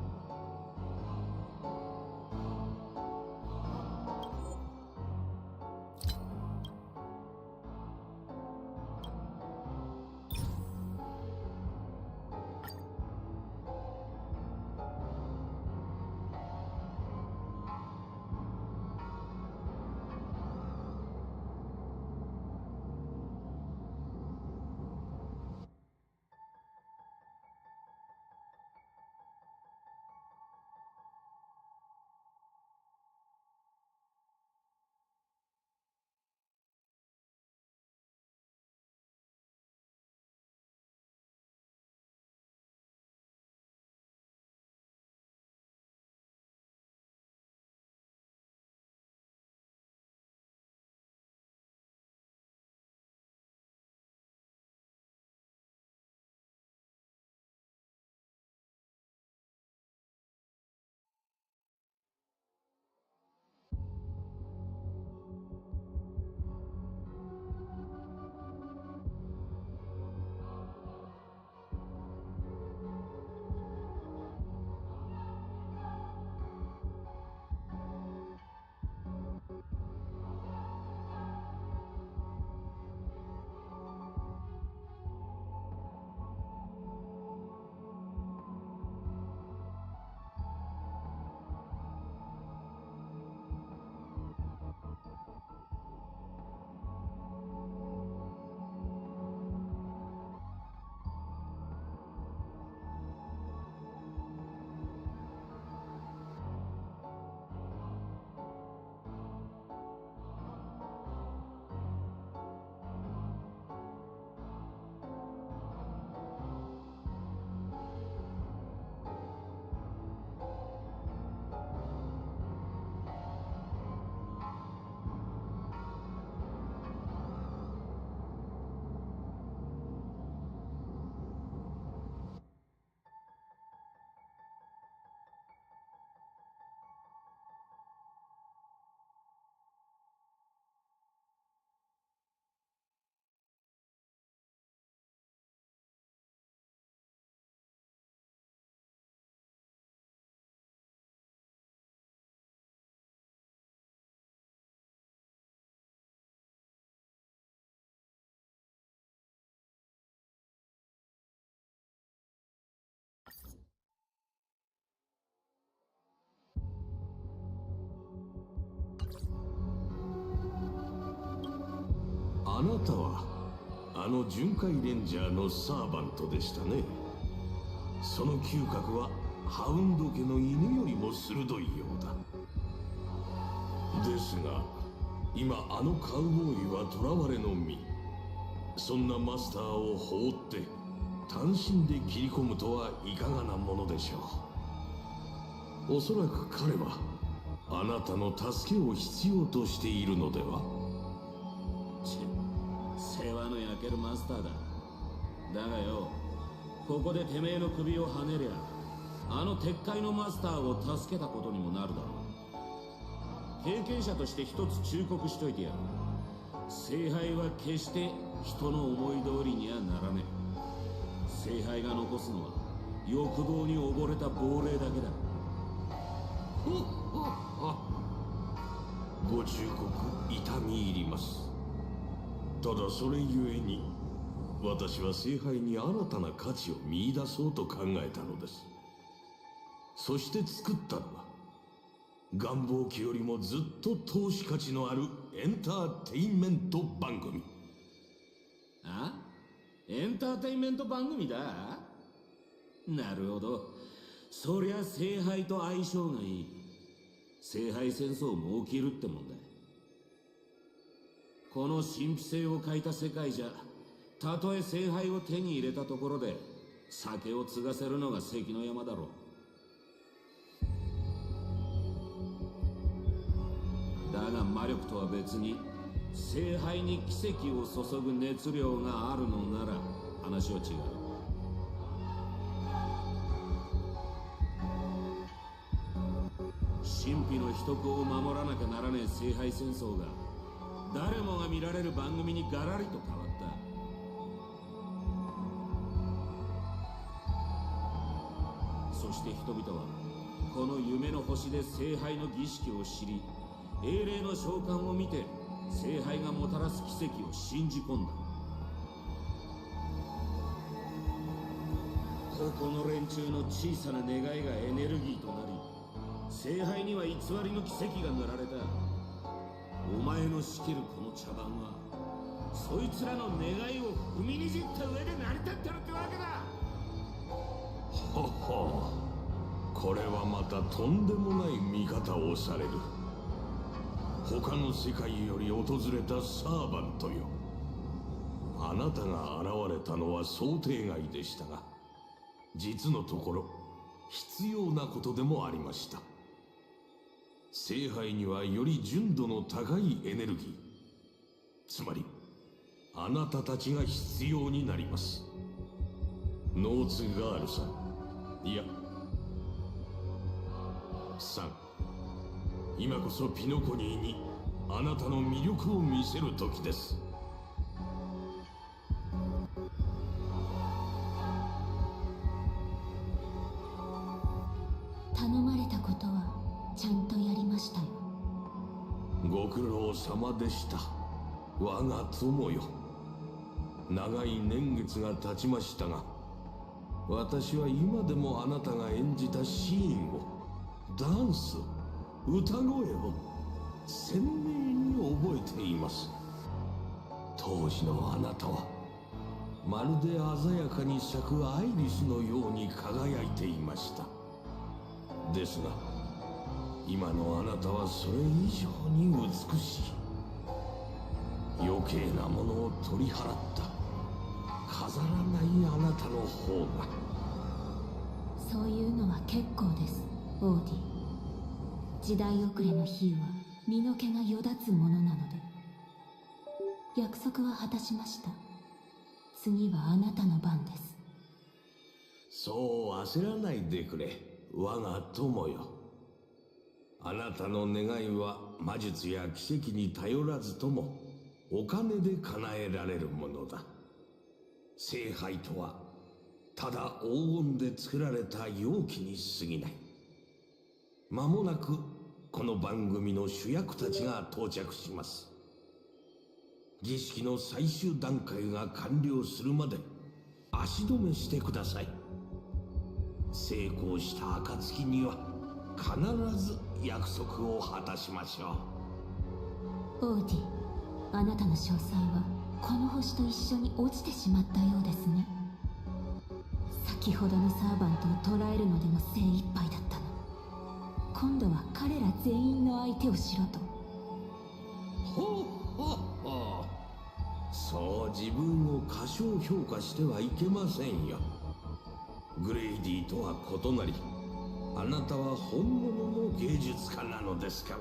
あなたはあの巡回レンジャーのサーバントでしたね。その嗅覚はハウンド家の犬よりも鋭いようだ。ですが今あのカウボーイは囚われの身。そんなマスターを放って単身で切り込むとはいかがなものでしょう。おそらく彼はあなたの助けを必要としているのでは。世話の焼けるマスターだ。だがよ、ここでてめえの首をはねりゃあの鉄塊のマスターを助けたことにもなるだろう。経験者として一つ忠告しといてやる。聖杯は決して人の思い通りにはならねえ。聖杯が残すのは欲望に溺れた亡霊だけだ。ご忠告痛み入ります。ただそれゆえに私は聖杯に新たな価値を見出そうと考えたのです。そして作ったのは願望機よりもずっと投資価値のあるエンターテインメント番組。あ？エンターテインメント番組だ。なるほど。そりゃ聖杯と相性がいい。聖杯戦争も起きるってもんだ。この神秘性を欠いた世界じゃ、たとえ聖杯を手に入れたところで酒を継がせるのが関の山だろう。だが魔力とは別に聖杯に奇跡を注ぐ熱量があるのなら話は違う。神秘の秘匿を守らなきゃならねえ聖杯戦争が誰もが見られる番組にガラリと変わった。そして人々はこの夢の星で聖杯の儀式を知り、英霊の召喚を見て聖杯がもたらす奇跡を信じ込んだ。ここの連中の小さな願いがエネルギーとなり、聖杯には偽りの奇跡が塗られた。お前の仕切るこの茶番はそいつらの願いを踏みにじった上で成り立ってるってわけだ。ほほう、これはまたとんでもない見方をされる。他の世界より訪れたサーバントよ。あなたが現れたのは想定外でしたが、実のところ必要なことでもありました。聖杯にはより純度の高いエネルギー、つまりあなたたちが必要になります。ノーツガールさん、いやさん、今こそピノコニーにあなたの魅力を見せる時です。頼まれたことはちゃんとやりましたよ。ご苦労様でした、我が友よ。長い年月が経ちましたが、私は今でもあなたが演じたシーンを、ダンスを、歌声を鮮明に覚えています。当時のあなたはまるで鮮やかに咲くアイリスのように輝いていました。ですが今のあなたはそれ以上に美しい。余計なものを取り払った飾らないあなたの方が。そういうのは結構です、オーディ。時代遅れの比喩は身の毛がよだつものなので。約束は果たしました。次はあなたの番です。そう焦らないでくれ、我が友よ。あなたの願いは魔術や奇跡に頼らずともお金で叶えられるものだ。聖杯とはただ黄金で作られた容器に過ぎない。間もなくこの番組の主役たちが到着します。儀式の最終段階が完了するまで足止めしてください。成功した暁には必ず約束を果たしましょう。オーディ、あなたの詳細はこの星と一緒に落ちてしまったようですね。先ほどのサーバントを捕らえるのでも精一杯だったの。今度は彼ら全員の相手をしろと。ほほほ。そう自分を過小評価してはいけませんよ。グレイディとは異なり、あなたは本物の芸術家なのですから。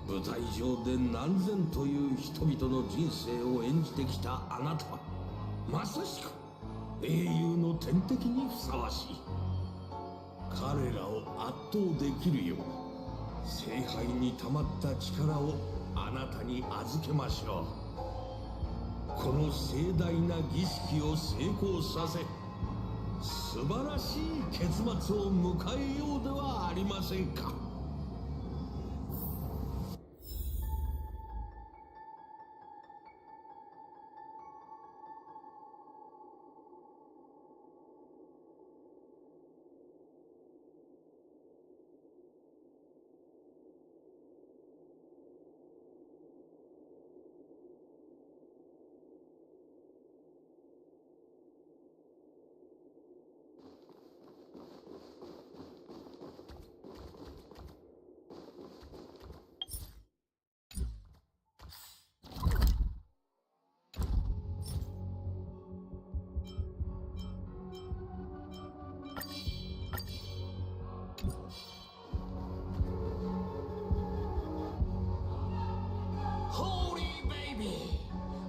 舞台上で何千という人々の人生を演じてきたあなたは、まさしく英雄の天敵にふさわしい。彼らを圧倒できるよう、聖杯に溜まった力をあなたに預けましょう。この盛大な儀式を成功させ、素晴らしい結末を迎えようではありませんか。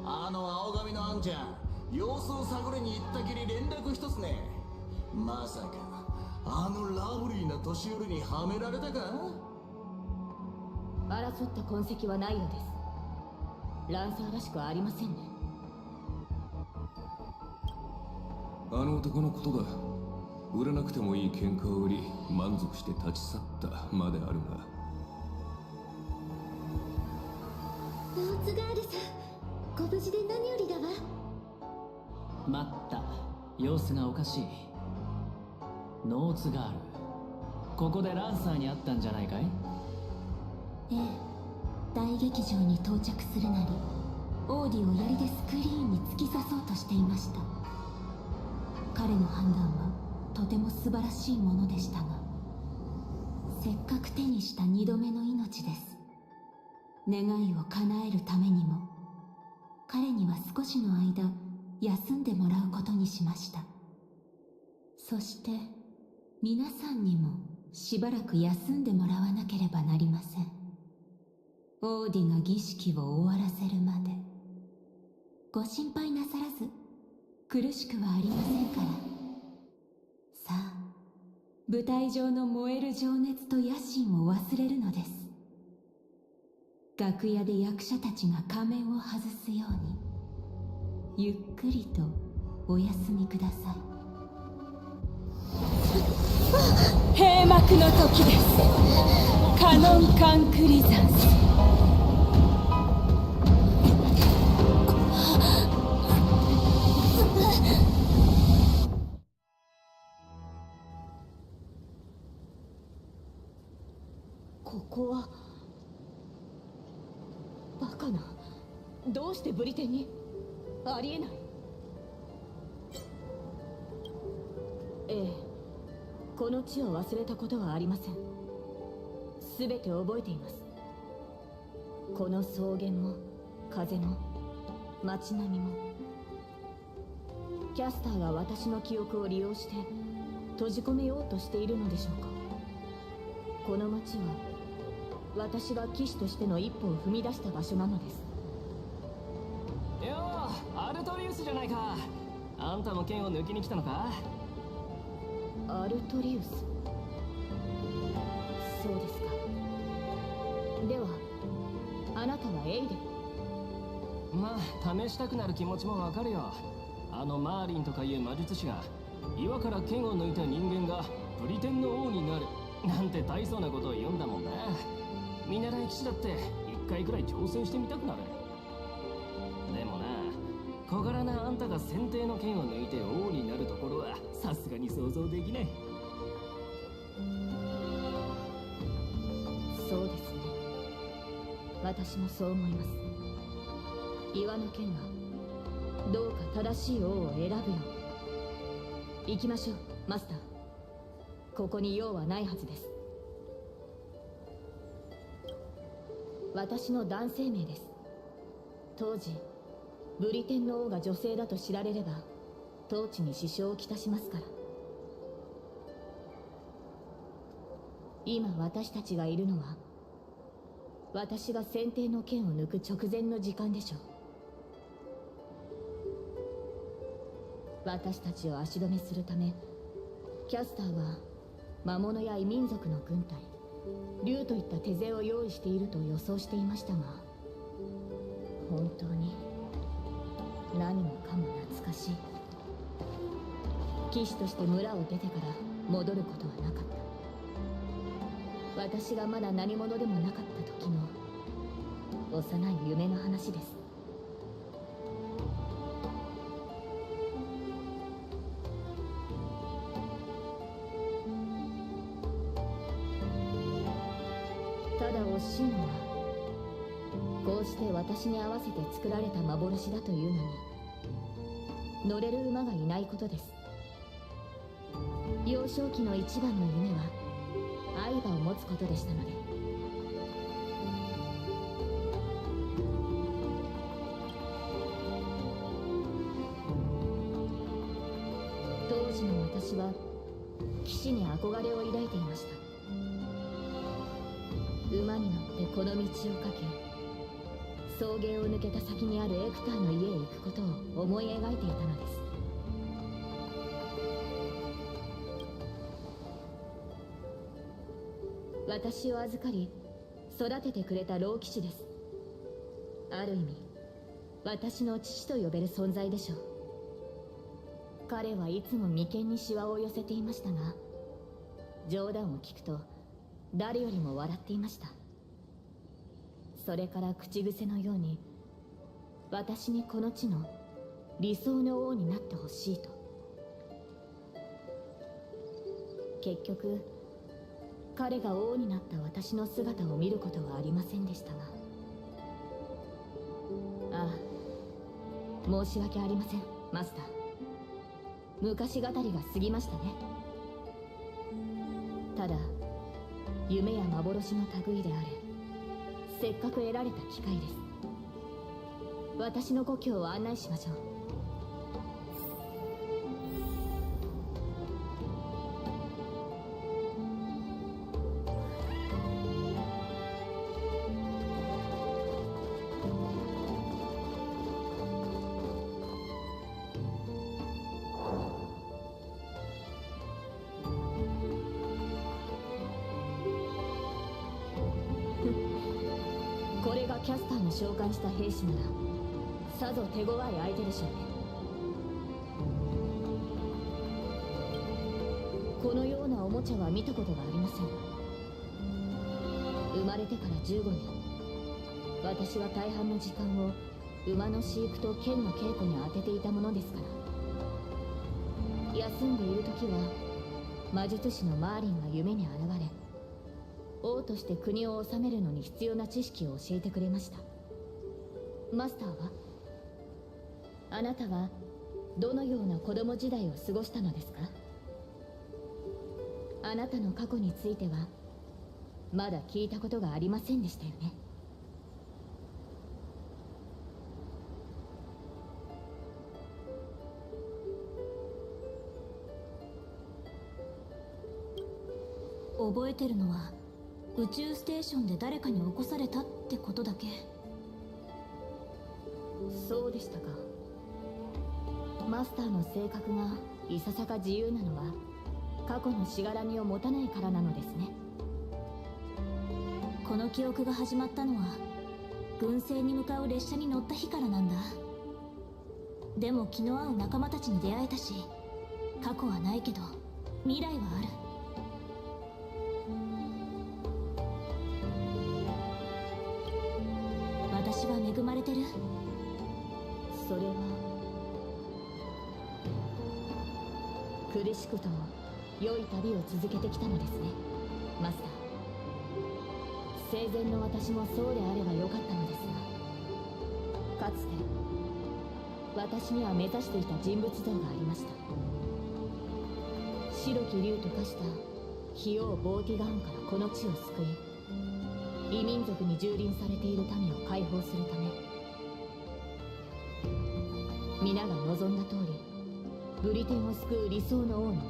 あの青髪のあんちゃん、様子を探りに行ったきり連絡一つね。まさかあのラブリーな年寄りにはめられたか。争った痕跡はないようです。ランサーらしくありませんね。あの男のことだ。売らなくてもいい喧嘩を売り満足して立ち去ったまであるが。ノーツガールさん、ご無事で何よりだわ。待った。様子がおかしい。ノーツガール、ここでランサーに会ったんじゃないかい？ええ、大劇場に到着するなりオーディを槍でスクリーンに突き刺そうとしていました。彼の判断はとても素晴らしいものでしたが、せっかく手にした2度目の命です。願いを叶えるためにも彼には少しの間休んでもらうことにしました。そして皆さんにもしばらく休んでもらわなければなりません。オーディが儀式を終わらせるまで。ご心配なさらず苦しくはありませんから。さあ、舞台上の燃える情熱と野心を忘れるのです。楽屋で役者たちが仮面を外すようにゆっくりとお休みください。閉幕の時です。カノンカンクリザンス。ここはバカな。どうしてブリテンに？ありえない。ええ、この地を忘れたことはありません。全て覚えています。この草原も風も街並みも。キャスターが私の記憶を利用して閉じ込めようとしているのでしょうか。この街は私が騎士としての一歩を踏み出した場所なのです。よう、アルトリウスじゃないか。あんたも剣を抜きに来たのか？アルトリウス。そうですか。ではあなたはエイデン。まあ試したくなる気持ちもわかるよ。あのマーリンとかいう魔術師が岩から剣を抜いた人間がブリテンの王になるなんて大層なことを言うんだもんな。見習い騎士だって一回くらい挑戦してみたくなる。でもな、小柄なあんたが先手の剣を抜いて王になるところはさすがに想像できない。そうですね。私もそう思います。岩の剣がどうか正しい王を選ぶよう。行きましょう、マスター。ここに用はないはずです。私の男性名です。当時ブリテンの王が女性だと知られれば統治に支障をきたしますから。今私たちがいるのは、私が先帝の剣を抜く直前の時間でしょう。私たちを足止めするため、キャスターは魔物や異民族の軍隊、竜といった手勢を用意していると予想していましたが、本当に何もかも懐かしい。騎士として村を出てから戻ることはなかった。私がまだ何者でもなかった時の幼い夢の話です。ただ惜しいのは、こうして私に合わせて作られた幻だというのに乗れる馬がいないことです。幼少期の一番の夢は愛馬を持つことでしたので。当時の私は騎士に憧れを抱いていました。馬に乗ってこの道をかけ、草原を抜けた先にあるエクターの家へ行くことを思い描いていたのです。私を預かり育ててくれた老騎士です。ある意味私の父と呼べる存在でしょう。彼はいつも眉間にシワを寄せていましたが、冗談を聞くと誰よりも笑っていました。それから口癖のように、私にこの地の理想の王になってほしいと。結局彼が王になった私の姿を見ることはありませんでしたが。ああ、申し訳ありません、マスター。昔語りが過ぎましたね。ただ夢や幻の類であれ、せっかく得られた機会です。私の故郷を案内しましょう。これがキャスターの召喚した兵士ならさぞ手強い相手でしょうね。このようなおもちゃは見たことがありません。生まれてから15年、私は大半の時間を馬の飼育と剣の稽古に当てていたものですから。休んでいる時は魔術師のマーリンが夢に現れ、王として国を治めるのに必要な知識を教えてくれました。マスターは？あなたはどのような子供時代を過ごしたのですか？あなたの過去についてはまだ聞いたことがありませんでしたよね。覚えてるのは宇宙ステーションで誰かに起こされたってことだけ。そうでしたか。マスターの性格がいささか自由なのは過去のしがらみを持たないからなのですね。この記憶が始まったのは軍政に向かう列車に乗った日からなんだ。でも気の合う仲間たちに出会えたし、過去はないけど未来はある。私は恵まれてる。それは苦しくとも良い旅を続けてきたのですね、マスター。生前の私もそうであればよかったのですが、かつて私には目指していた人物像がありました。白き竜と化した費王ボーティガーンからこの地を救い、異民族に蹂躙されている民を解放するため、皆が望んだ通りブリテンを救う理想の王になる。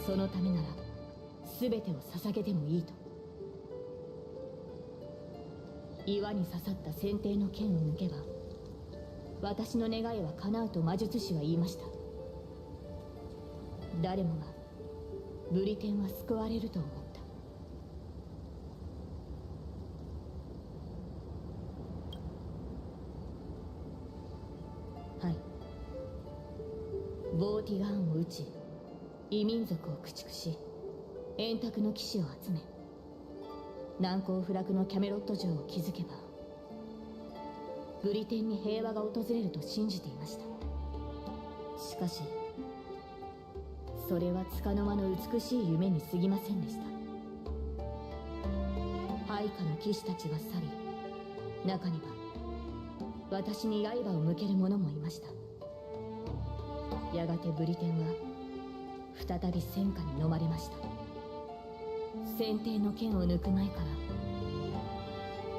そのためなら全てを捧げてもいいと。岩に刺さった先手の剣を抜けば私の願いは叶うと魔術師は言いました。誰もがブリテンは救われると思った。はい。ボーティガーンを撃ち、異民族を駆逐し、円卓の騎士を集め、難攻不落のキャメロット城を築けばブリテンに平和が訪れると信じていました。しかしそれは束の間の美しい夢に過ぎませんでした。配下の騎士たちが去り、中には私に刃を向ける者もいました。やがてブリテンは再び戦火に飲まれました。先帝の剣を抜く前から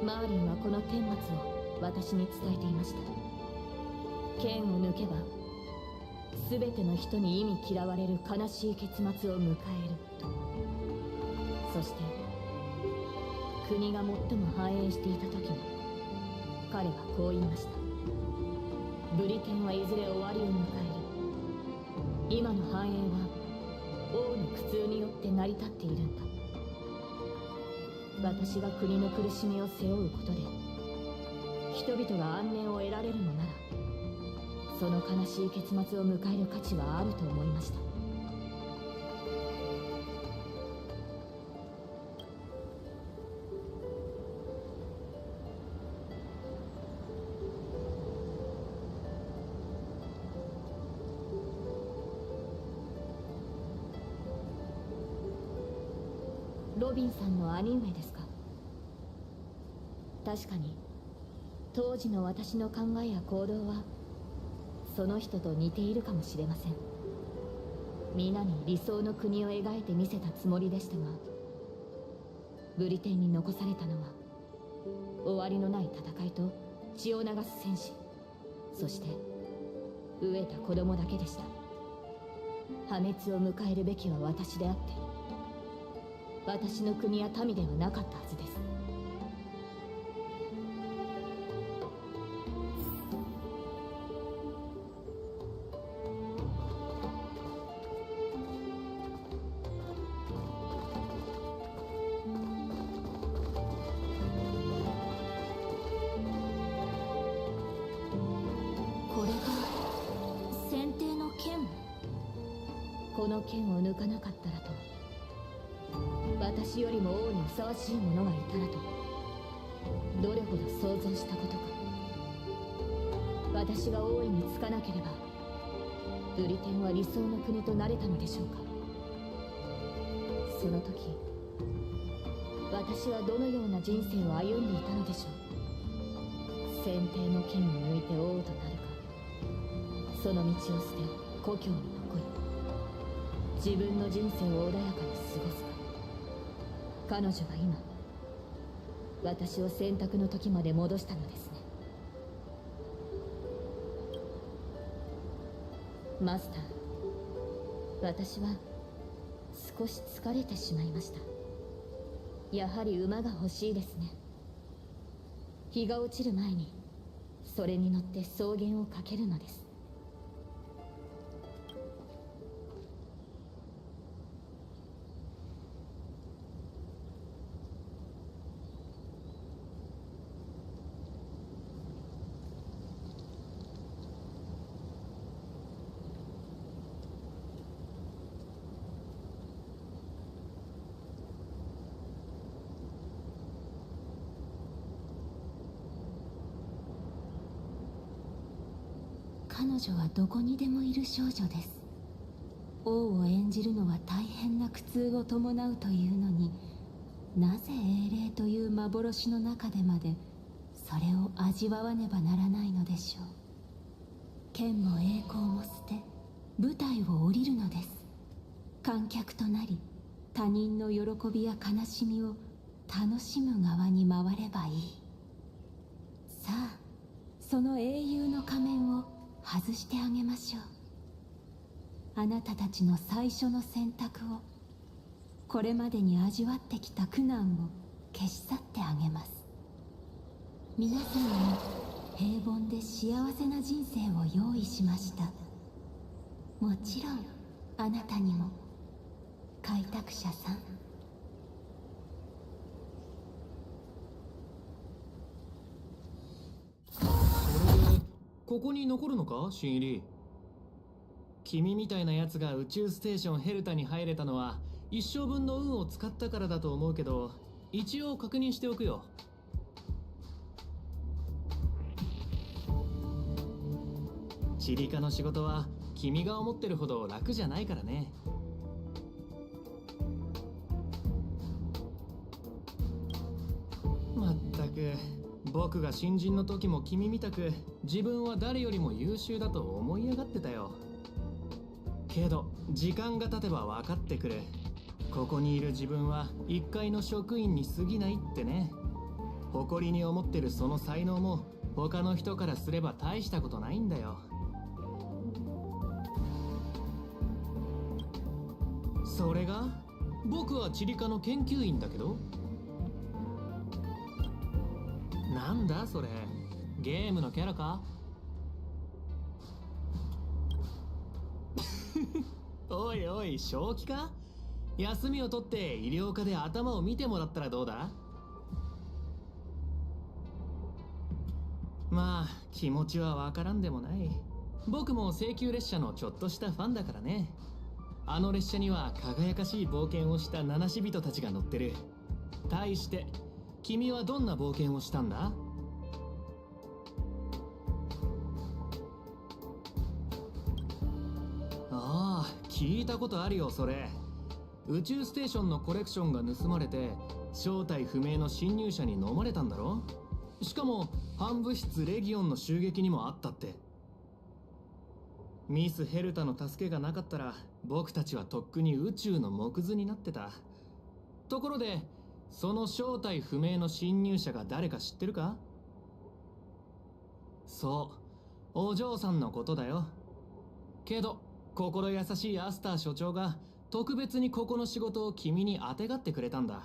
マーリンはこの顛末を私に伝えていました。剣を抜けば全ての人に忌み嫌われる悲しい結末を迎えると。そして国が最も繁栄していた時に彼はこう言いました。ブリテンはいずれ終わりを迎える。今の繁栄は王の苦痛によって成り立っているんだ。私が国の苦しみを背負うことで人々が安寧を得られるのなら、その悲しい結末を迎える価値はあると思いました。ロビンさんの兄上ですか。確かに当時の私の考えや行動はその人と似ているかもしれません。皆に理想の国を描いてみせたつもりでしたが、ブリテンに残されたのは終わりのない戦いと血を流す戦士、そして飢えた子供だけでした。破滅を迎えるべきは私であって、私の国や民ではなかったはずです。これが先帝の剣。この剣を抜かなかったらと、私よりも王にふさわしい者がいたらと、どれほど想像したことか。私が王位につかなければブリテンは理想の国となれたのでしょうか。その時私はどのような人生を歩んでいたのでしょう。先帝の剣を抜いて王となるか、その道を捨て故郷に残り自分の人生を穏やかに過ごすか。彼女が今私を選択の時まで戻したのですね。マスター、私は少し疲れてしまいました。やはり馬が欲しいですね。日が落ちる前にそれに乗って草原を駆けるのです。彼女はどこにでもいる少女です。王を演じるのは大変な苦痛を伴うというのに、なぜ英霊という幻の中でまでそれを味わわねばならないのでしょう。剣も栄光も捨て舞台を降りるのです。観客となり他人の喜びや悲しみを楽しむ側に回ればいい。さあその英雄の仮面を外してあげましょう。あなたたちの最初の選択を、これまでに味わってきた苦難を消し去ってあげます。皆さんに平凡で幸せな人生を用意しました。もちろんあなたにも、開拓者さん。ここに残るのか、新入り。君みたいなやつが宇宙ステーションヘルタに入れたのは一生分の運を使ったからだと思うけど、一応確認しておくよ。チリカの仕事は君が思ってるほど楽じゃないからね。まったく、僕が新人の時も君みたく自分は誰よりも優秀だと思い上がってたよ。けど時間が経てば分かってくる。ここにいる自分は一階の職員に過ぎないってね。誇りに思ってるその才能も他の人からすれば大したことないんだよ。それが、僕はチリカの研究員だけど。なんだそれ、ゲームのキャラか？おいおい、正気か？休みを取って医療科で頭を見てもらったらどうだ？まあ気持ちはわからんでもない。僕も請求列車のちょっとしたファンだからね。あの列車には輝かしい冒険をした七死人たちが乗ってる。対して君はどんな冒険をしたんだ？ああ、聞いたことあるよそれ。宇宙ステーションのコレクションが盗まれて正体不明の侵入者に飲まれたんだろ？しかも反物質レギオンの襲撃にもあったって。ミス・ヘルタの助けがなかったら僕たちはとっくに宇宙の木図になってた。ところでその正体不明の侵入者が誰か知ってるか？そう、お嬢さんのことだよ。けど心優しいアスター所長が特別にここの仕事を君にあてがってくれたんだ。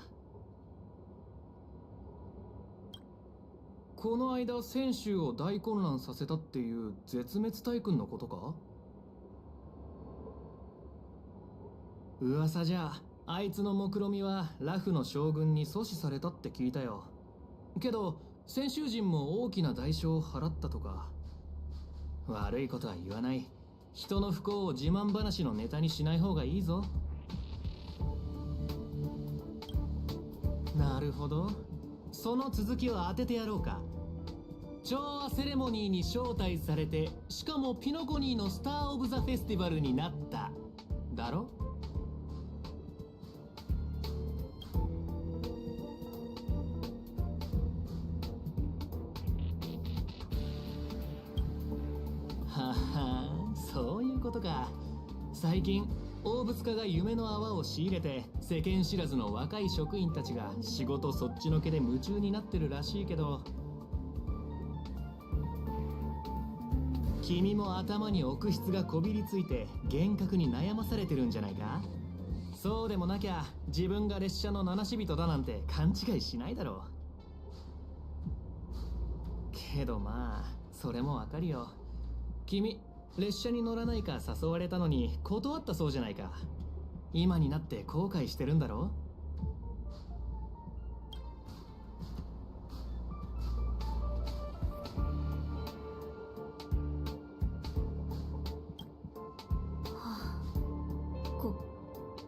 この間選手を大混乱させたっていう絶滅体君のことか？噂じゃあいつの目論見はラフの将軍に阻止されたって聞いたよ。けど先週人も大きな代償を払ったとか。悪いことは言わない。人の不幸を自慢話のネタにしない方がいいぞ。なるほど、その続きを当ててやろうか。調和セレモニーに招待されて、しかもピノコニーのスター・オブ・ザ・フェスティバルになっただろ？はは、そういうことか。最近大物家が夢の泡を仕入れて世間知らずの若い職員たちが仕事そっちのけで夢中になってるらしいけど、君も頭に奥質がこびりついて幻覚に悩まされてるんじゃないか？そうでもなきゃ自分が列車の七死人だなんて勘違いしないだろう。けどまあそれもわかるよ。君列車に乗らないか誘われたのに断ったそうじゃないか。今になって後悔してるんだろ？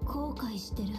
後悔してる。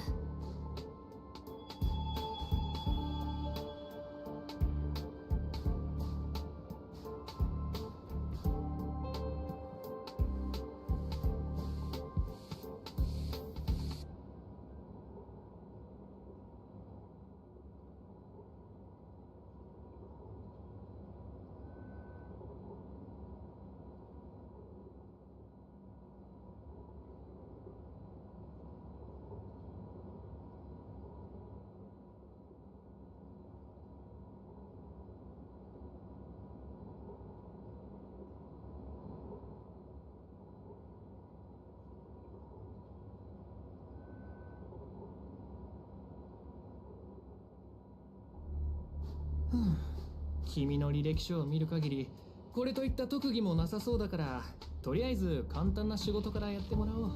君の履歴書を見る限りこれといった特技もなさそうだから、とりあえず簡単な仕事からやってもらおう。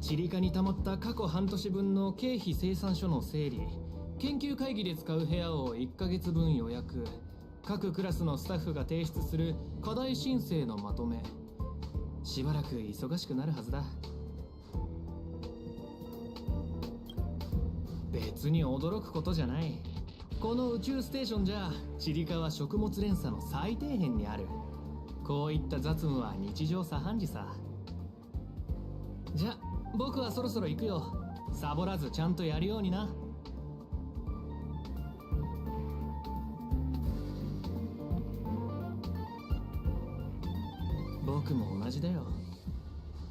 チリカに溜まった過去半年分の経費精算書の整理、研究会議で使う部屋を1ヶ月分予約、各クラスのスタッフが提出する課題申請のまとめ。しばらく忙しくなるはずだ。別に驚くことじゃない。この宇宙ステーションじゃチリカは食物連鎖の最底辺にある。こういった雑務は日常茶飯事さ。じゃ僕はそろそろ行くよ。サボらずちゃんとやるようにな。僕も同じだよ。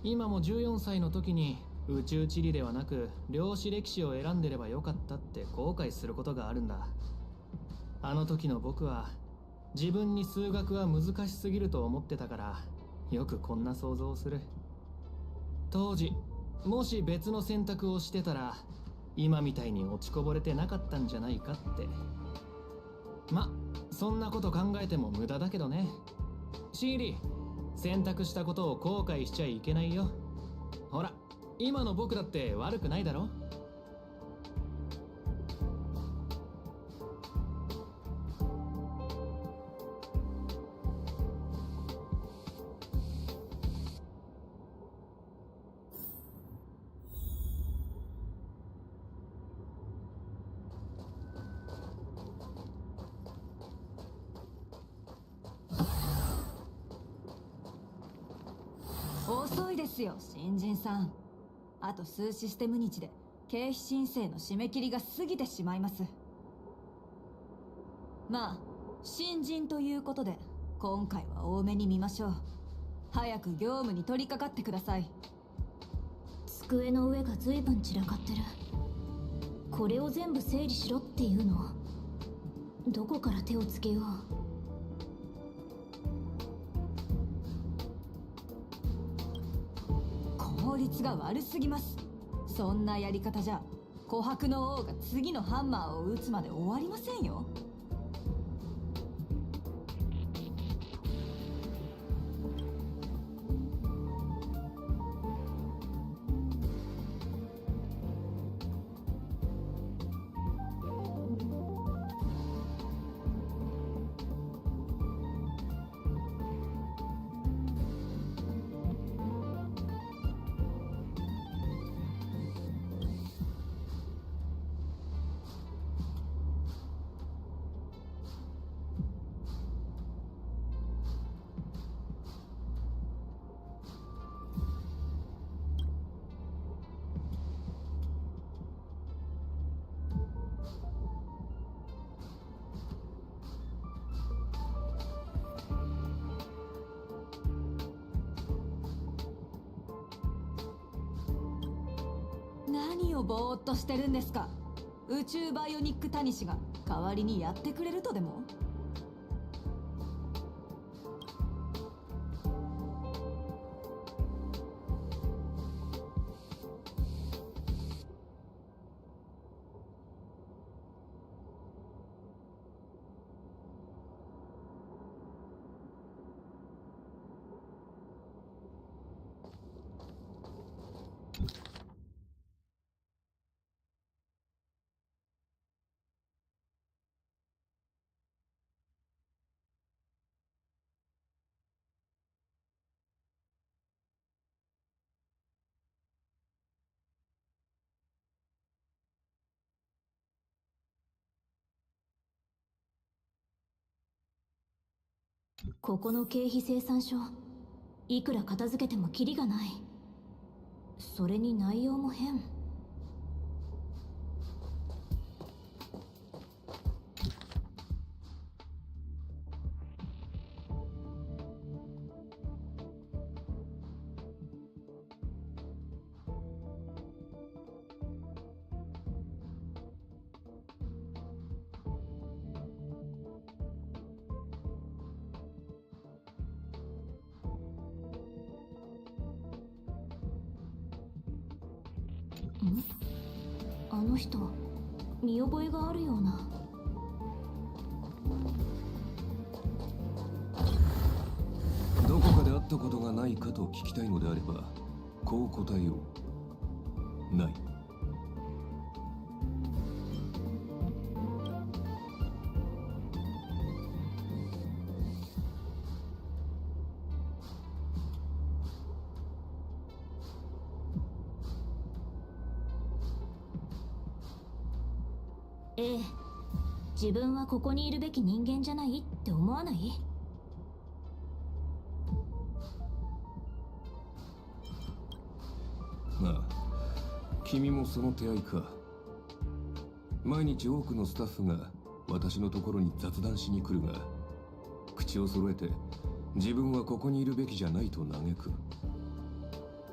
今も14歳の時に宇宙地理ではなく量子歴史を選んでればよかったって後悔することがあるんだ。あの時の僕は自分に数学は難しすぎると思ってたから、よくこんな想像をする。当時もし別の選択をしてたら今みたいに落ちこぼれてなかったんじゃないかって。ま、そんなこと考えても無駄だけどね。シーリー、選択したことを後悔しちゃいけないよ。ほら、今の僕だって悪くないだろ。遅いですよ、新人さん。あと数システム日で経費申請の締め切りが過ぎてしまいます。まあ新人ということで今回は多めに見ましょう。早く業務に取り掛かってください。机の上が随分散らかってる。これを全部整理しろっていうの？どこから手をつけよう。効率が悪すぎます。そんなやり方じゃ琥珀の王が次のハンマーを打つまで終わりませんよ。何をぼーっとしてるんですか。宇宙バイオニックタニシが代わりにやってくれるとでも？ここの経費精算書、いくら片付けてもキリがない。それに内容も変。あの人、見覚えがあるような。ったことがないかと聞きたいのであれば、こう答えよう。ない。ええ、自分はここにいるべき人間じゃないって思わない？まあ、君もその手合いか。毎日多くのスタッフが私のところに雑談しに来るが、口を揃えて自分はここにいるべきじゃないと嘆く。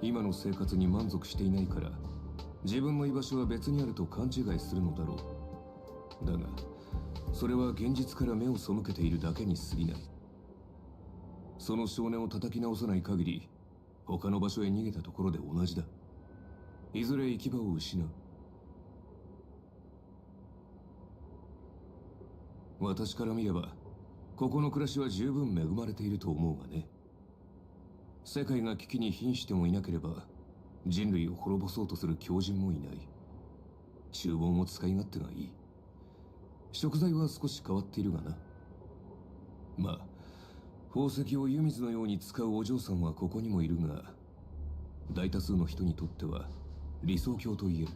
今の生活に満足していないから自分の居場所は別にあると勘違いするのだろう。だがそれは現実から目を背けているだけに過ぎない。その少年を叩き直さない限り他の場所へ逃げたところで同じだ。いずれ行き場を失う。私から見ればここの暮らしは十分恵まれていると思うがね。世界が危機に瀕してもいなければ人類を滅ぼそうとする狂人もいない。厨房も使い勝手がいい。食材は少し変わっているがな。まあ宝石を湯水のように使うお嬢さんはここにもいるが、大多数の人にとっては理想郷と言える。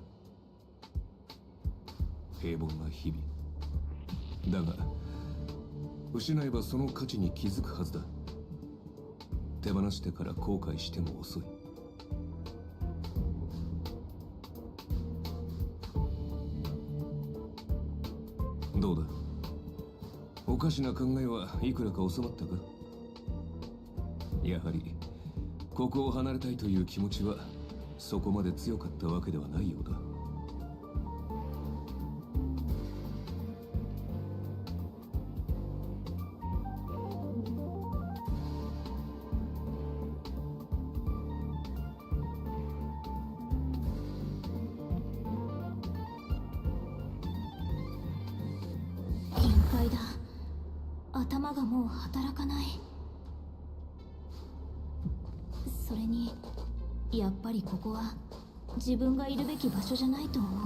平凡な日々だが、失えばその価値に気づくはずだ。手放してから後悔しても遅い。どうだ、おかしな考えはいくらか収まったか。やはりここを離れたいという気持ちはそこまで強かったわけではないようだ。限界だ。頭がもう働かない。それにやっぱりここは自分がいるべき場所じゃないと思う。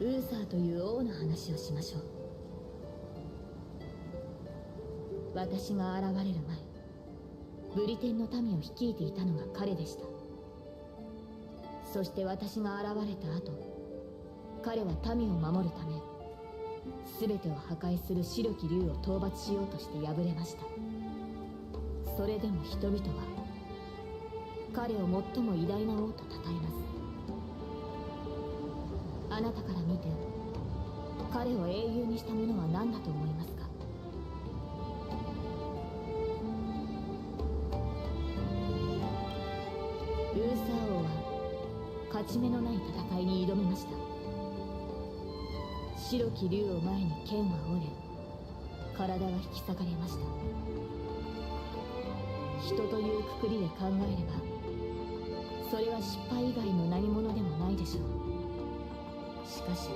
ウーサーという王の話をしましょう。私が現れる前、ブリテンの民を率いていたのが彼でした。そして私が現れた後、彼は民を守るため全てを破壊する白き竜を討伐しようとして敗れました。それでも人々は彼を最も偉大な王と称えます。あなたから見て彼を英雄にしたものは何だと思いますか？ウーサー王は勝ち目のない戦いに挑みました。白き竜を前に剣は折れ、体は引き裂かれました。人というくくりで考えればそれは失敗以外の何者でもないでしょう。しかし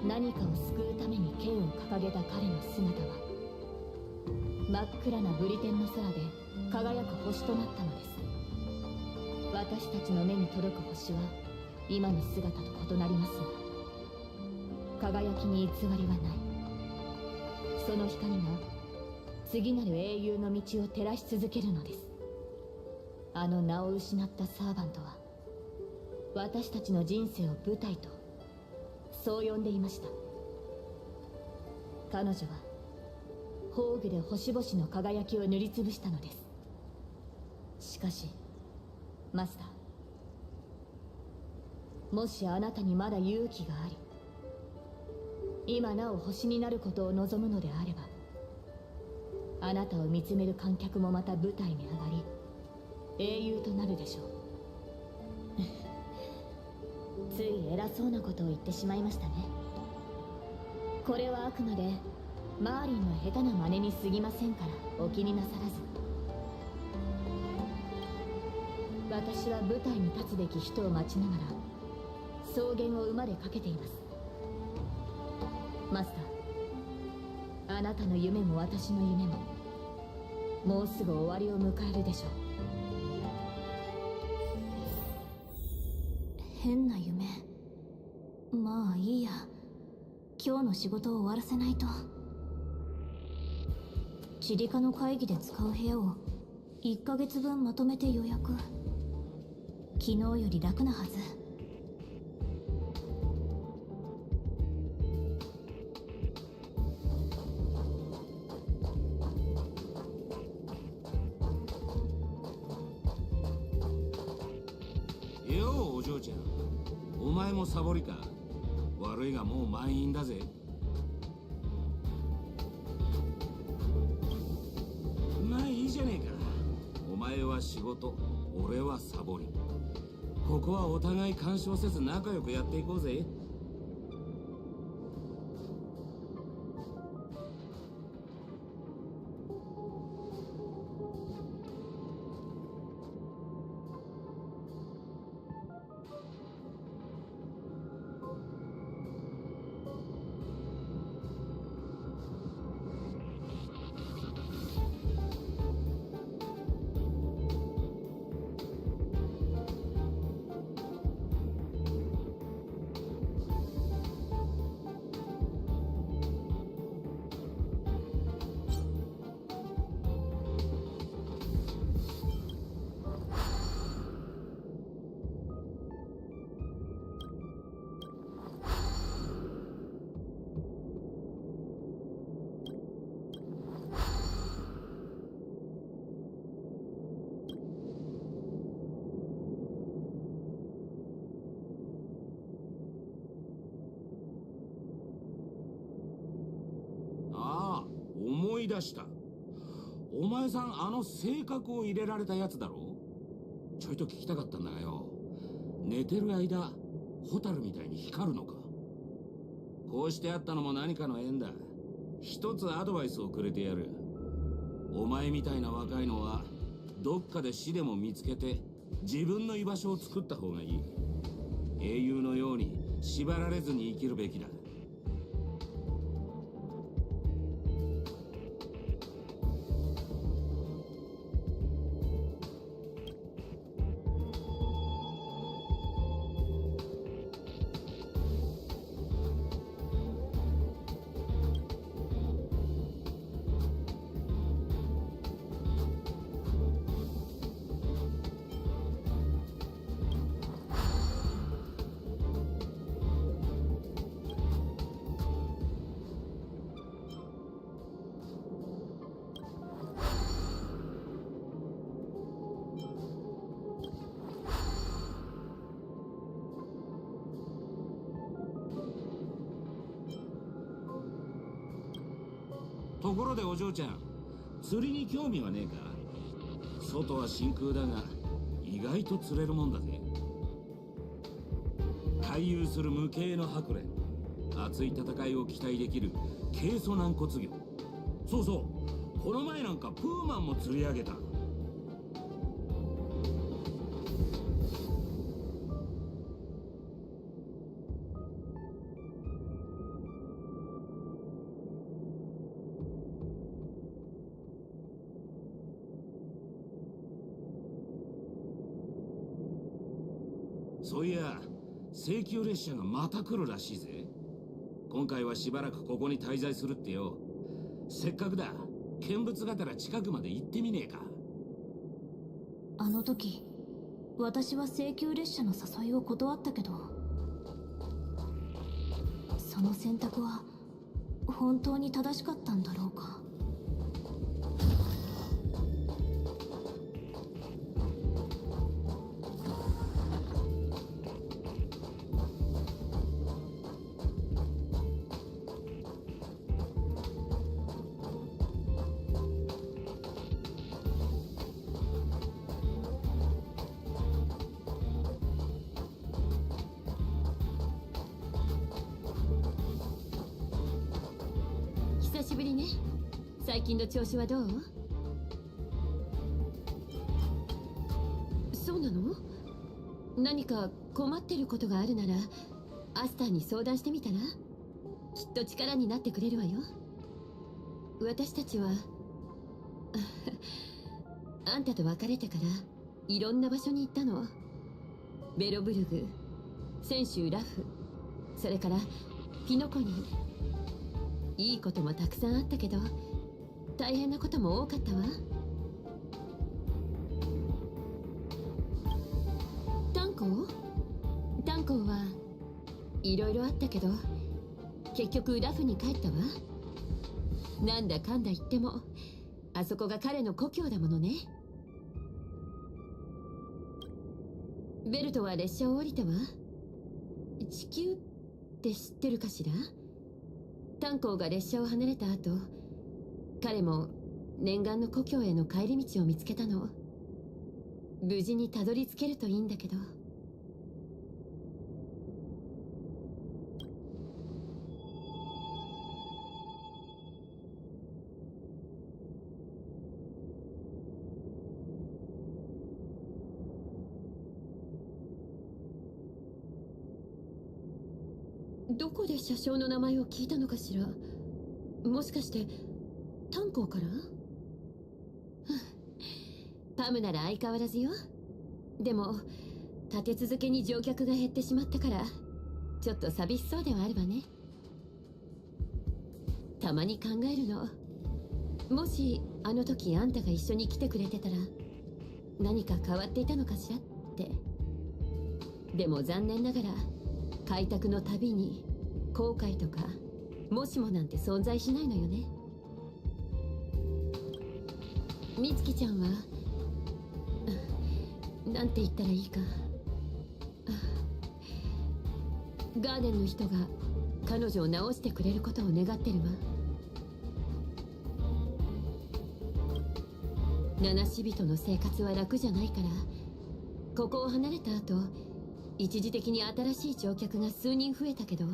何かを救うために剣を掲げた彼の姿は真っ暗なブリテンの空で輝く星となったのです。私たちの目に届く星は今の姿と異なりますが、輝きに偽りはない。その光が次なる英雄の道を照らし続けるのです。あの名を失ったサーバントは私たちの人生を舞台とそう呼んでいました。彼女は宝具で星々の輝きを塗りつぶしたのです。しかしマスター、もしあなたにまだ勇気があり今なお星になることを望むのであれば、あなたを見つめる観客もまた舞台に上がり英雄となるでしょう。つい偉そうなことを言ってしまいましたね。これはあくまでマーリンの下手な真似に過ぎませんからお気になさらず。私は舞台に立つべき人を待ちながら草原を馬でかけています。マスター、あなたの夢も私の夢ももうすぐ終わりを迎えるでしょう。変な夢。まあいいや、今日の仕事を終わらせないと。チリカの会議で使う部屋を1ヶ月分まとめて予約。昨日より楽なはず。ようお嬢ちゃん、お前もサボりか。悪いがもう満員だぜ。まあいいじゃねえか。お前は仕事、俺はサボり。ここはお互い干渉せず仲良くやっていこうぜ。思い出した。お前さん、あの性格を入れられたやつだろ。ちょいと聞きたかったんだがよ、寝てる間ホタルみたいに光るのか。こうして会ったのも何かの縁だ。一つアドバイスをくれてやる。お前みたいな若いのはどっかで死でも見つけて自分の居場所を作った方がいい。英雄のように縛られずに生きるべきだ。ところでお嬢ちゃん、釣りに興味はねえか。外は真空だが意外と釣れるもんだぜ。回遊する無形のハクレン、熱い戦いを期待できる軽素軟骨魚。そうそう、この前なんかプーマンも釣り上げた。そういや、請求列車がまた来るらしいぜ。今回はしばらくここに滞在するってよ。せっかくだ、見物がてら近くまで行ってみねえか。あの時私は請求列車の誘いを断ったけど、その選択は本当に正しかったんだろうか。ぶりね。最近の調子はどう？そうなの？何か困ってることがあるならアスターに相談してみたら？きっと力になってくれるわよ。私たちはあんたと別れてからいろんな場所に行ったの。ベロブルグ、泉州ラフ、それからピノコニー。いいこともたくさんあったけど大変なことも多かったわ。炭鉱はいろいろあったけど結局ラフに帰ったわ。なんだかんだ言ってもあそこが彼の故郷だものね。ベルトは列車を降りたわ。地球って知ってるかしら？炭鉱が列車を離れた後、彼も念願の故郷への帰り道を見つけたの。無事にたどり着けるといいんだけど。どこで車掌の名前を聞いたのかしら？もしかして炭鉱から？パムなら相変わらずよ。でも立て続けに乗客が減ってしまったからちょっと寂しそうではあるわね。たまに考えるの。もしあの時あんたが一緒に来てくれてたら何か変わっていたのかしらって。でも残念ながら開拓のたびに後悔とかもしもなんて存在しないのよね。美月ちゃんはなんて言ったらいいか。ガーデンの人が彼女を治してくれることを願ってるわ。七死人の生活は楽じゃないからここを離れた後一時的に新しい乗客が数人増えたけど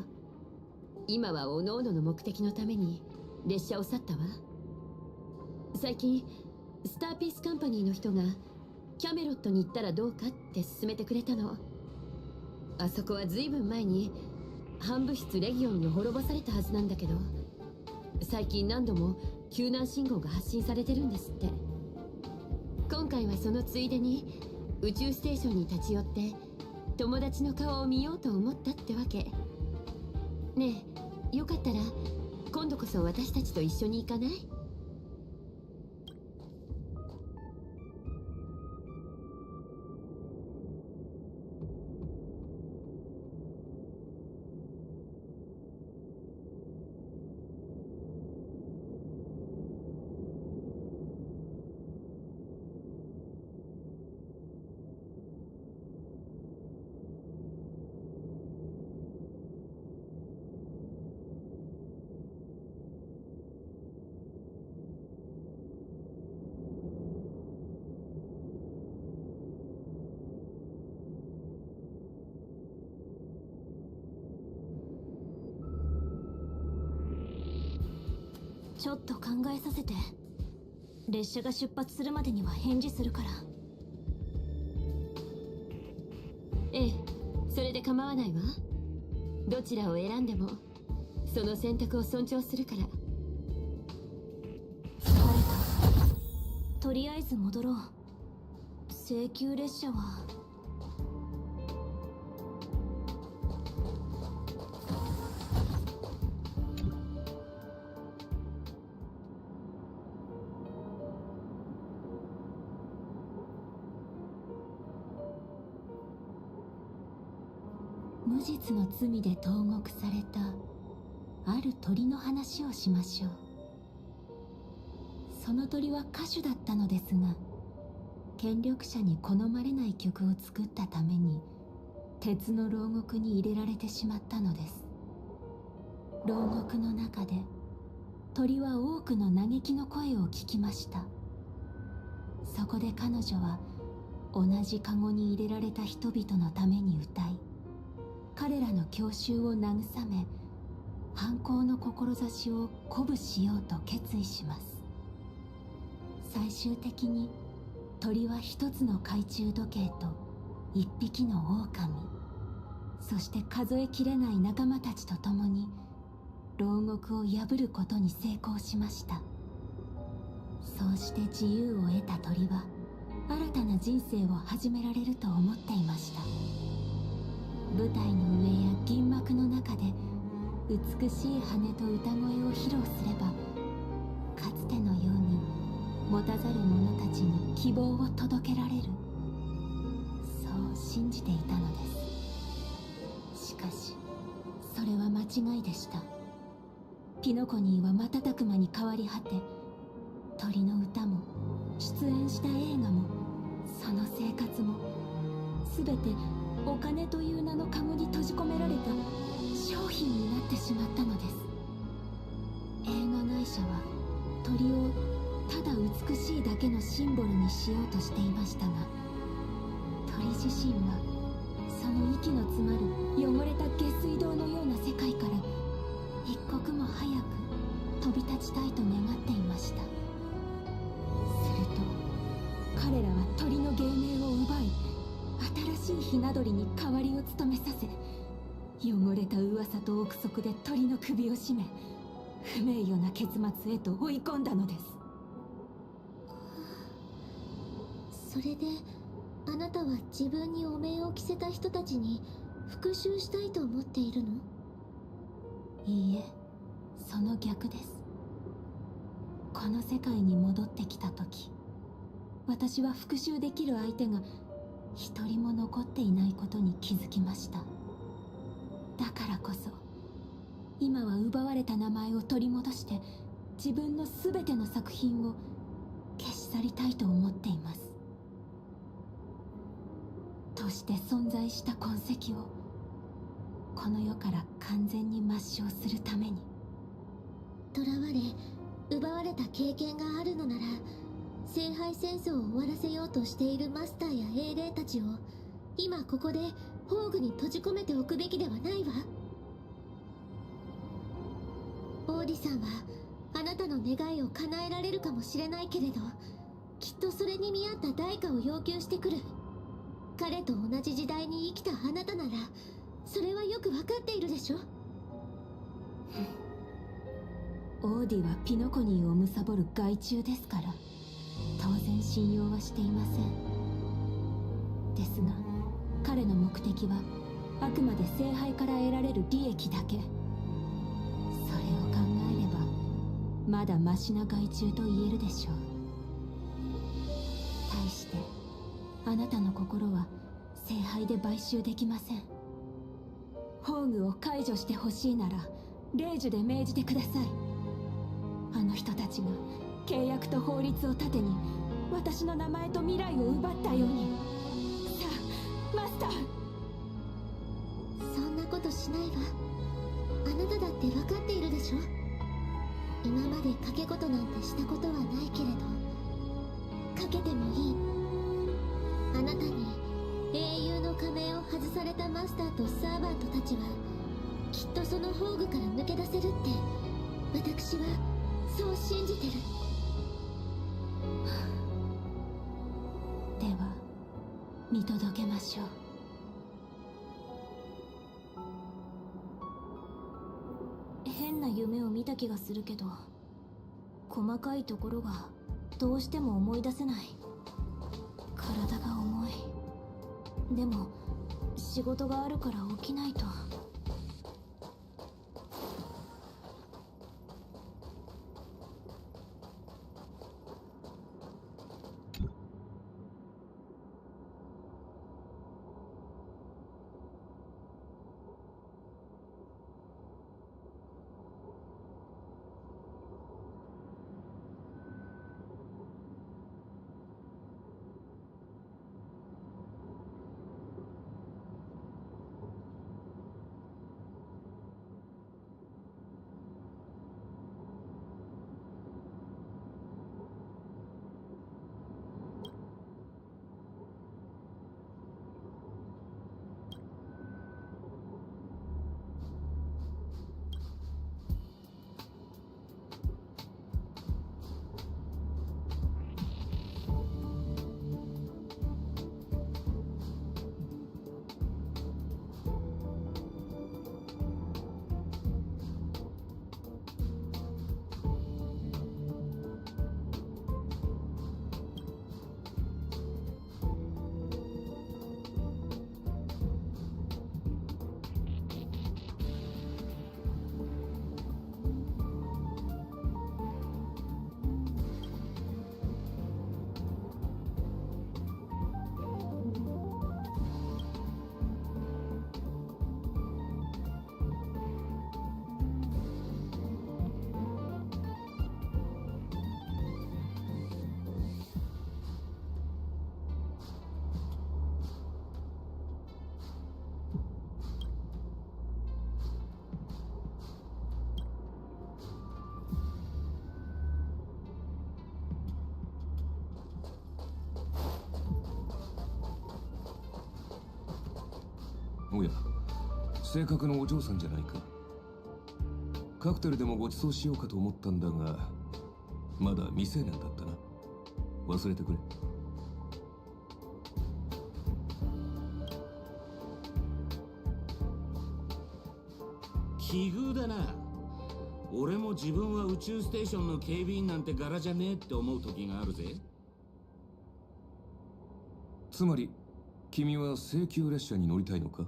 今は各々の目的のために列車を去ったわ。最近スターピースカンパニーの人がキャメロットに行ったらどうかって勧めてくれたの。あそこは随分前に反物質レギオンに滅ぼされたはずなんだけど最近何度も救難信号が発信されてるんですって。今回はそのついでに宇宙ステーションに立ち寄って友達の顔を見ようと思ったってわけ。ねえ、よかったら今度こそ私たちと一緒に行かない？ちょっと考えさせて。列車が出発するまでには返事するから。ええ、それで構わないわ。どちらを選んでもその選択を尊重するから。とりあえず戻ろう。請求列車は無実の罪で投獄されたある鳥の話をしましょう。その鳥は歌手だったのですが権力者に好まれない曲を作ったために鉄の牢獄に入れられてしまったのです。牢獄の中で鳥は多くの嘆きの声を聞きました。そこで彼女は同じカゴに入れられた人々のために歌い彼らの郷愁を慰め犯行の志を鼓舞しようと決意します。最終的に鳥は一つの懐中時計と一匹の狼、そして数えきれない仲間たちと共に牢獄を破ることに成功しました。そうして自由を得た鳥は新たな人生を始められると思っていました。舞台の上や銀幕の中で美しい羽と歌声を披露すれば、かつてのように持たざる者たちに希望を届けられる、そう信じていたのです。しかしそれは間違いでした。ピノコニーは瞬く間に変わり果て、鳥の歌も出演した映画もその生活も全てお金という名のカゴに閉じ込められた商品になってしまったのです。映画会社は鳥をただ美しいだけのシンボルにしようとしていましたが、鳥自身はその息の詰まる汚れた下水道のような世界から一刻も早く飛び立ちたいと願っていました。すると彼らは鳥の芸名を奪い、新しいひな鳥に代わりを務めさせ、汚れた噂と憶測で鳥の首を絞め、不名誉な結末へと追い込んだのです。それであなたは自分にお面を着せた人たちに復讐したいと思っているの？いいえ、その逆です。この世界に戻ってきた時、私は復讐できる相手が一人も残っていないことに気づきました。だからこそ今は奪われた名前を取り戻して自分の全ての作品を消し去りたいと思っています。として存在した痕跡をこの世から完全に抹消するために。囚われ奪われた経験があるのなら、聖杯戦争を終わらせようとしているマスターや英霊たちを今ここで宝具に閉じ込めておくべきではないわ。オーディさんはあなたの願いを叶えられるかもしれないけれど、きっとそれに見合った代価を要求してくる。彼と同じ時代に生きたあなたならそれはよくわかっているでしょ。オーディはピノコニーを貪る害虫ですから、当然信用はしていません。ですが彼の目的はあくまで聖杯から得られる利益だけ。それを考えればまだマシな害虫と言えるでしょう。対してあなたの心は聖杯で買収できません。宝具を解除してほしいなら令樹で命じてください。あの人たちが契約と法律を盾に私の名前と未来を奪ったように。さあマスター。そんなことしないわ。あなただって分かっているでしょ。今まで賭け事なんてしたことはないけれど、賭けてもいい。あなたに英雄の仮面を外されたマスターとサーバントたちはきっとその宝具から抜け出せるって私はそう信じてる。では見届けましょう。変な夢を見た気がするけど、細かいところがどうしても思い出せない。体が重い。でも仕事があるから起きないと。おや、性格のお嬢さんじゃないか。カクテルでもご馳走しようかと思ったんだが、まだ未成年だったな。忘れてくれ。奇遇だな。俺も自分は宇宙ステーションの警備員なんて柄じゃねえって思う時があるぜ。つまり君は請求列車に乗りたいのか？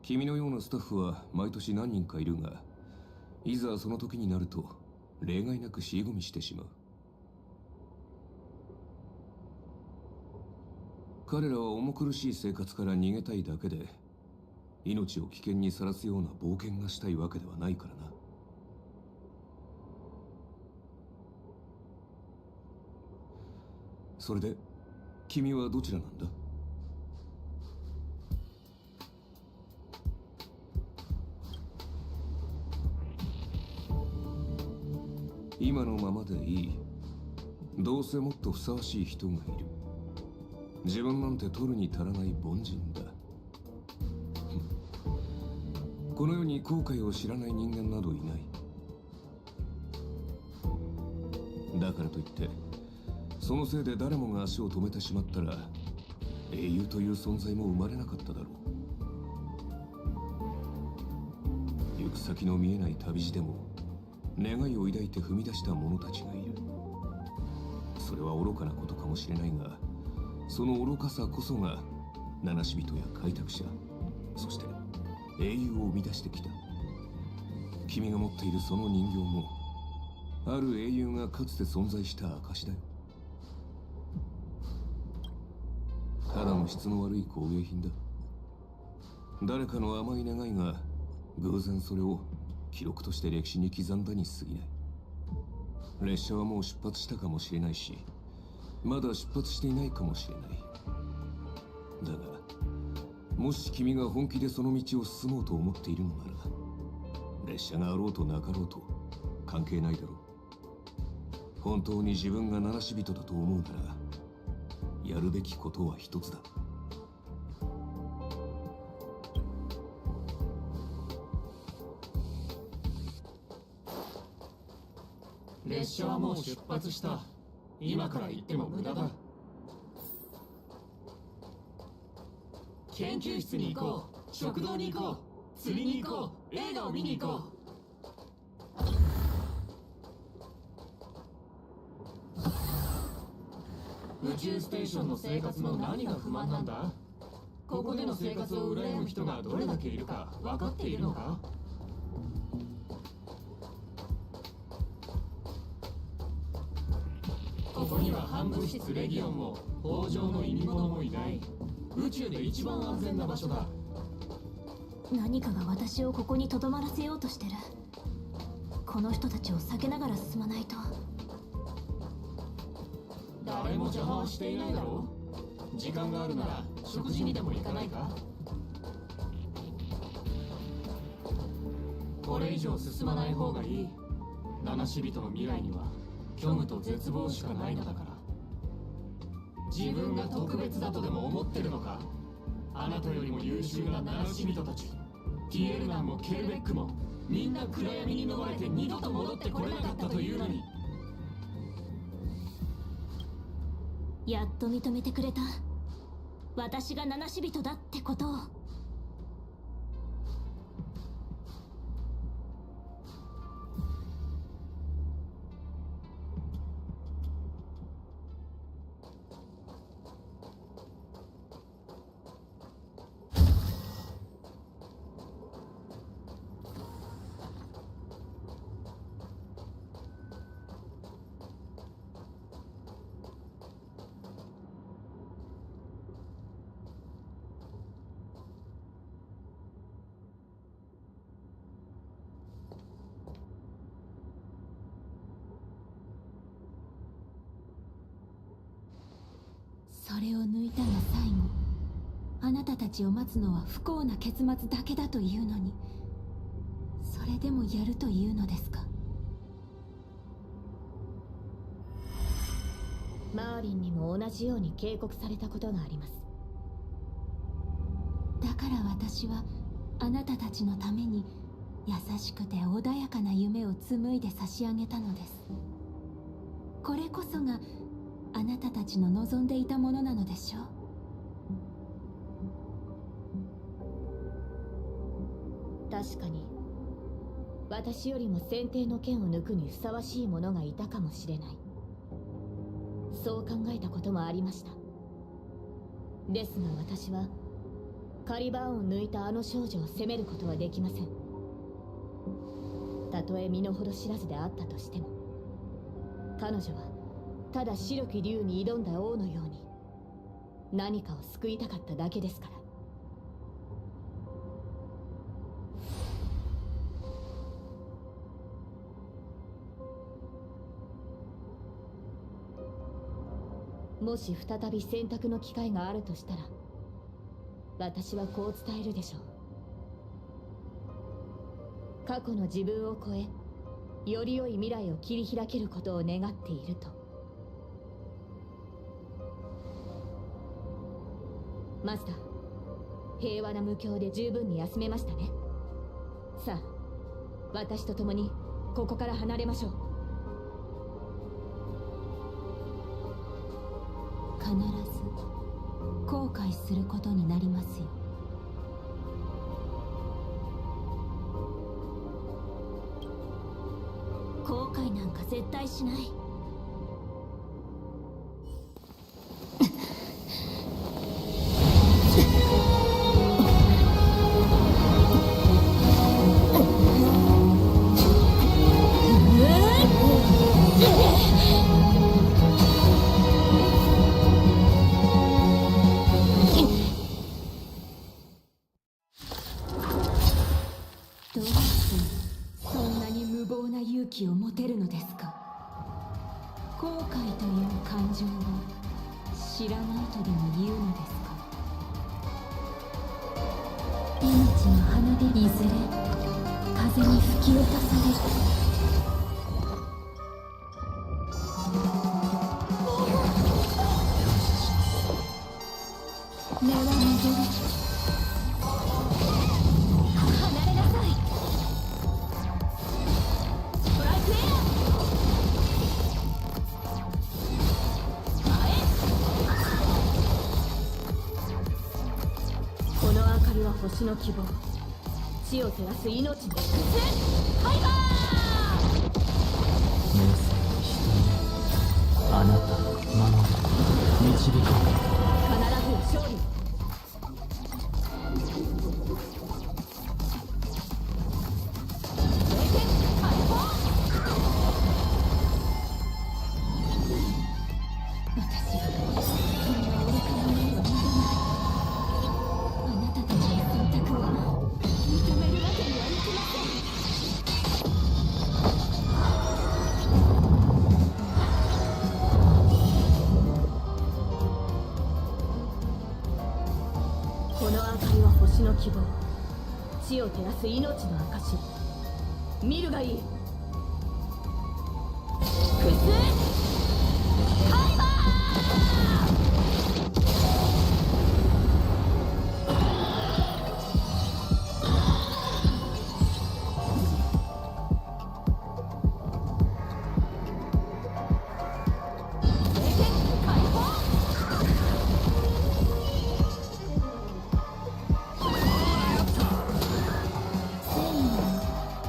君のようなスタッフは毎年何人かいるが、いざその時になると例外なく尻込みしてしまう。彼らは重苦しい生活から逃げたいだけで、命を危険にさらすような冒険がしたいわけではないからな。それで君はどちらなんだ？今のままでいい。どうせもっとふさわしい人がいる。自分なんて取るに足らない凡人だ。この世に後悔を知らない人間などいない。だからといってそのせいで誰もが足を止めてしまったら、英雄という存在も生まれなかっただろう。行く先の見えない旅路でも願いを抱いて踏み出した者たちがいる。それは愚かなことかもしれないが、その愚かさこそが七死人や開拓者、そして英雄を生み出してきた。君が持っているその人形も、ある英雄がかつて存在した証だよ。ただの質の悪い工芸品だ。誰かの甘い願いが偶然それを記録として歴史に刻んだに過ぎない。列車はもう出発したかもしれないし、まだ出発していないかもしれない。だがもし君が本気でその道を進もうと思っているのなら、列車があろうとなかろうと関係ないだろう。本当に自分が七死人だと思うなら、やるべきことは一つだ。列車はもう出発した。今から行っても無駄だ。研究室に行こう。食堂に行こう。釣りに行こう。映画を見に行こう。宇宙ステーションの生活の何が不満なんだ？ここでの生活を羨む人がどれだけいるか分かっているのか？ここには反物質レギオンも北条の意味物もいない。宇宙で一番安全な場所だ。何かが私をここに留まらせようとしてる。この人たちを避けながら進まないと。誰も邪魔はしていないだろう。時間があるなら食事にでも行かないか？これ以上進まない方がいい。七死人の未来には虚無と絶望しかないのだから。自分が特別だとでも思ってるのか？あなたよりも優秀な七死人たち、ティエルナンもケルベックもみんな暗闇に飲まれて二度と戻ってこれなかったというのに。やっと認めてくれた。私が七死人だってことを。それを抜いたが最後。あなたたちを待つのは不幸な結末だけだというのに、それでもやるというのですか？マーリンにも同じように警告されたことがあります。だから私はあなたたちのために優しくて穏やかな夢を紡いで差し上げたのです。これこそがあなたたちの望んでいたものなのでしょう。確かに私よりも先帝の剣を抜くにふさわしい者がいたかもしれない。そう考えたこともありました。ですが私はカリバーンを抜いたあの少女を責めることはできません。たとえ身の程知らずであったとしても、彼女はただ白き竜に挑んだ王のように何かを救いたかっただけですから。もし再び選択の機会があるとしたら、私はこう伝えるでしょう。過去の自分を超え、より良い未来を切り開けることを願っていると。マスター、平和な無境で十分に休めましたね。さあ、私と共にここから離れましょう。必ず後悔することになりますよ。後悔なんか絶対しない。どうしてそんなに無謀な勇気を持てるのですか。後悔という感情を知らないとでも言うのですか。命の花でいずれ風に吹き落とされる。根は巡る。離れなさい。トライクエア。前。この明かりは星の希望。地を照らす命のファイバー。明晰にしてあなた、守る、導く。必ず勝利。この明かりは星の希望。地を照らす命の証。見るがいい。フスカイバ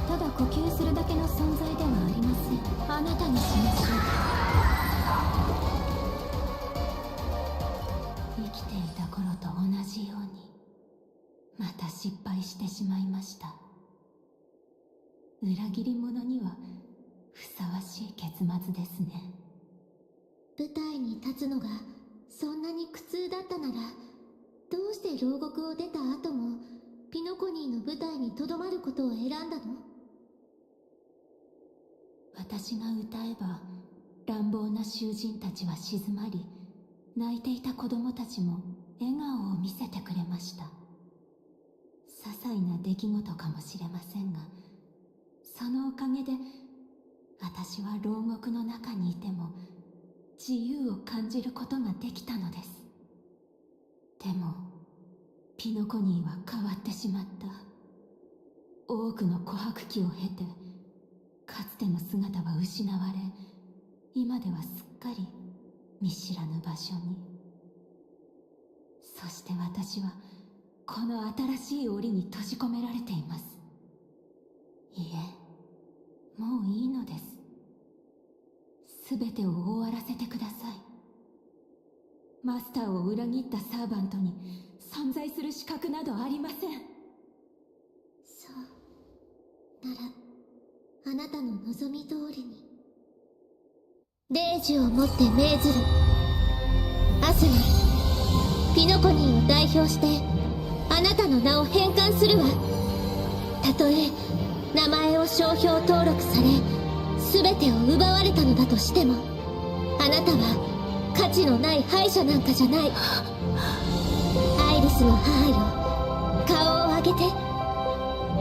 ただ呼吸するだけの存在ではありません。あなたにしましょう。生きていた頃と同じようにまた失敗してしまいました。裏切り者にはふさわしい結末ですね。舞台に立つのがそんなに苦痛だったなら、どうして牢獄を出た後もピノコニーの舞台にとどまることを選んだの？私が歌えば乱暴な囚人たちは静まり、泣いていた子供たちも笑顔を見せてくれました。些細な出来事かもしれませんが、そのおかげで私は牢獄の中にいても自由を感じることができたのです。でもピノコニーは変わってしまった。多くの琥珀期を経て、かつての姿は失われ、今ではすっかり見知らぬ場所に。そして私はこの新しい檻に閉じ込められています。いえ、もういいのです。すべてを終わらせてください。マスターを裏切ったサーバントに存在する資格などありません。そうならあなたの望み通りに。霊樹をもって命ずる。アスナ、ピノコニーを代表してあなたの名を返還するわ。たとえ名前を商標登録され全てを奪われたのだとしても、あなたは価値のない敗者なんかじゃない。アイリスの母よ、顔を上げて。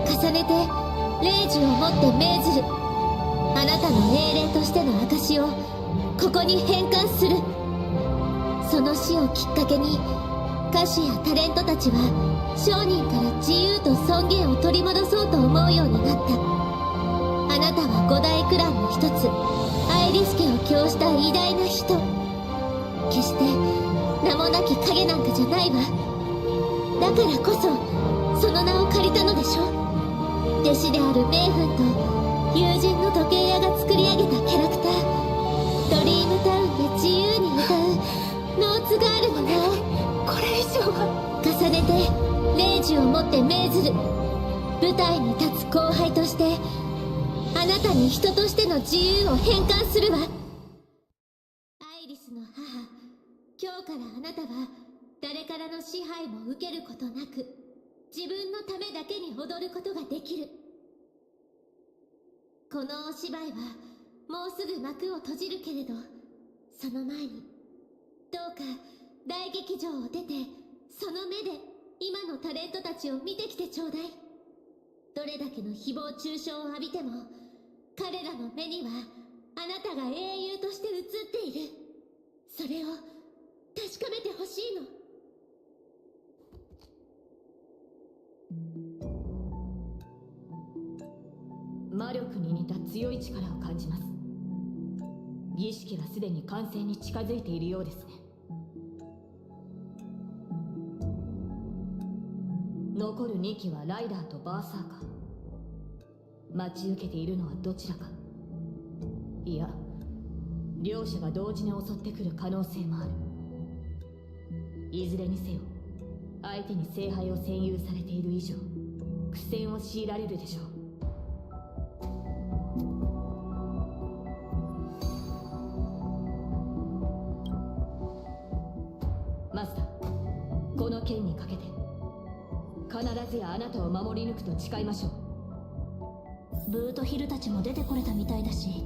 重ねて霊樹をもって命ずる。あなたの英霊としての証をここに返還する。その死をきっかけに歌手やタレントたちは商人から自由と尊厳を取り戻そうと思うようになった。あなたは五大クランの一つアイリス家を供した偉大な人。決して名もなき影なんかじゃないわ。だからこそその名を借りたのでしょ。弟子であるメイフンと友人の時計屋が作り上げたキャラクター、ドリームタウンで自由に歌うノーツガールの名をこれ以上は重ねて霊樹をもって命ずる。舞台に立つ後輩としてあなたに人としての自由を返還するわ。アイリスの母、今日からあなたは誰からの支配も受けることなく自分のためだけに踊ることができる。このお芝居はもうすぐ幕を閉じるけれど、その前にどうか大劇場を出てその目で今のタレントたちを見てきてちょうだい。どれだけの誹謗中傷を浴びても彼らの目にはあなたが英雄として映っている。それを確かめてほしいの。魔力に似た強い力を感じます。儀式はすでに完成に近づいているようですね。残る2機はライダーとバーサーカー。待ち受けているのはどちらか。いや、両者が同時に襲ってくる可能性もある。いずれにせよ相手に聖杯を占有されている以上苦戦を強いられるでしょう。マスター、この剣にかけて必ずやあなたを守り抜くと誓いましょう。ブートヒルたちも出てこれたみたいだし、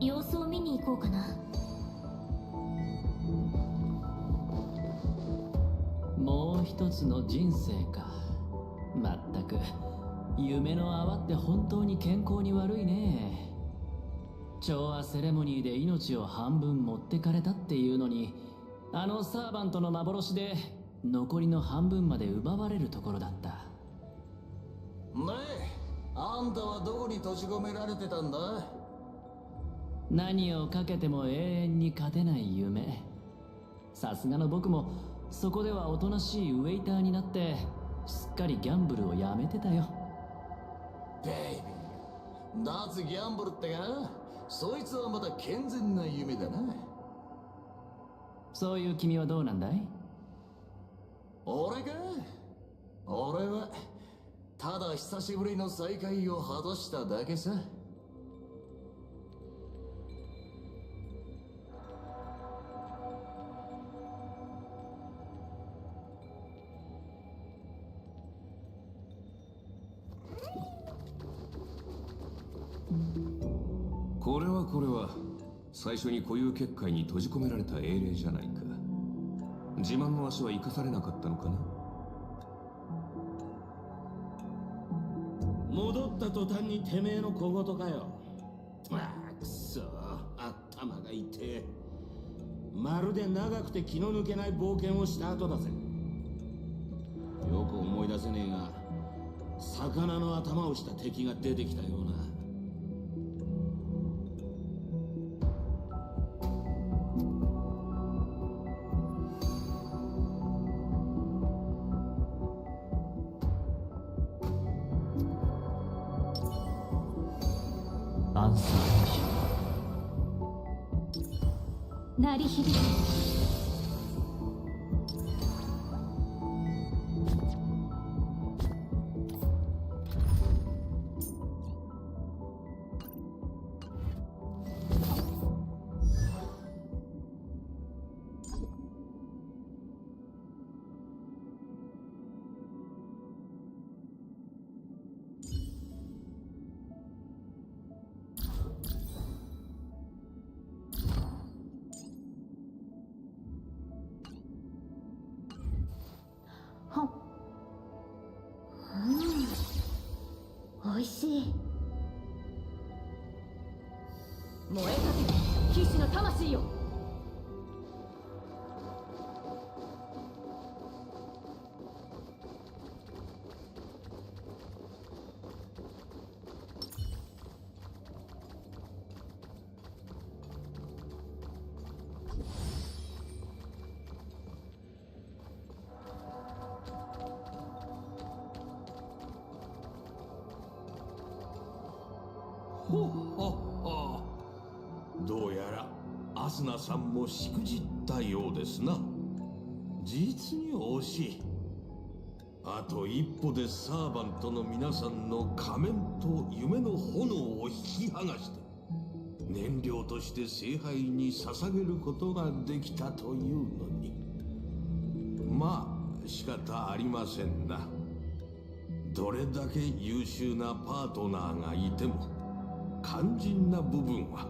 様子を見に行こうかな。もう一つの人生か。まったく夢の泡って本当に健康に悪いね。調和セレモニーで命を半分持ってかれたっていうのに、あのサーバントの幻で残りの半分まで奪われるところだった。ねえ、あんたはどこに閉じ込められてたんだ？何をかけても永遠に勝てない夢。さすがの僕もそこではおとなしいウェイターになってすっかりギャンブルをやめてたよ。ベイビー、脱ギャンブルってか？そいつはまた健全な夢だな。そういう君はどうなんだい？俺か？俺はただ久しぶりの再会を果たしただけさ。これは最初に固有結界に閉じ込められた英霊じゃないか。自慢の足は生かされなかったのかな。戻った途端にてめえの小言かよ。ああ、くそ、頭が痛え。まるで長くて気の抜けない冒険をした後だぜ。よせねえが、魚の頭をした敵が出てきたような。アンサー鳴り響く。おいしい。燃えかける騎士の魂よ。ほっほっほ。どうやらアスナさんもしくじったようですな。実に惜しい。あと一歩でサーバントの皆さんの仮面と夢の炎を引き剥がして燃料として聖杯に捧げることができたというのに。まあ仕方ありませんな。どれだけ優秀なパートナーがいても肝心な部分は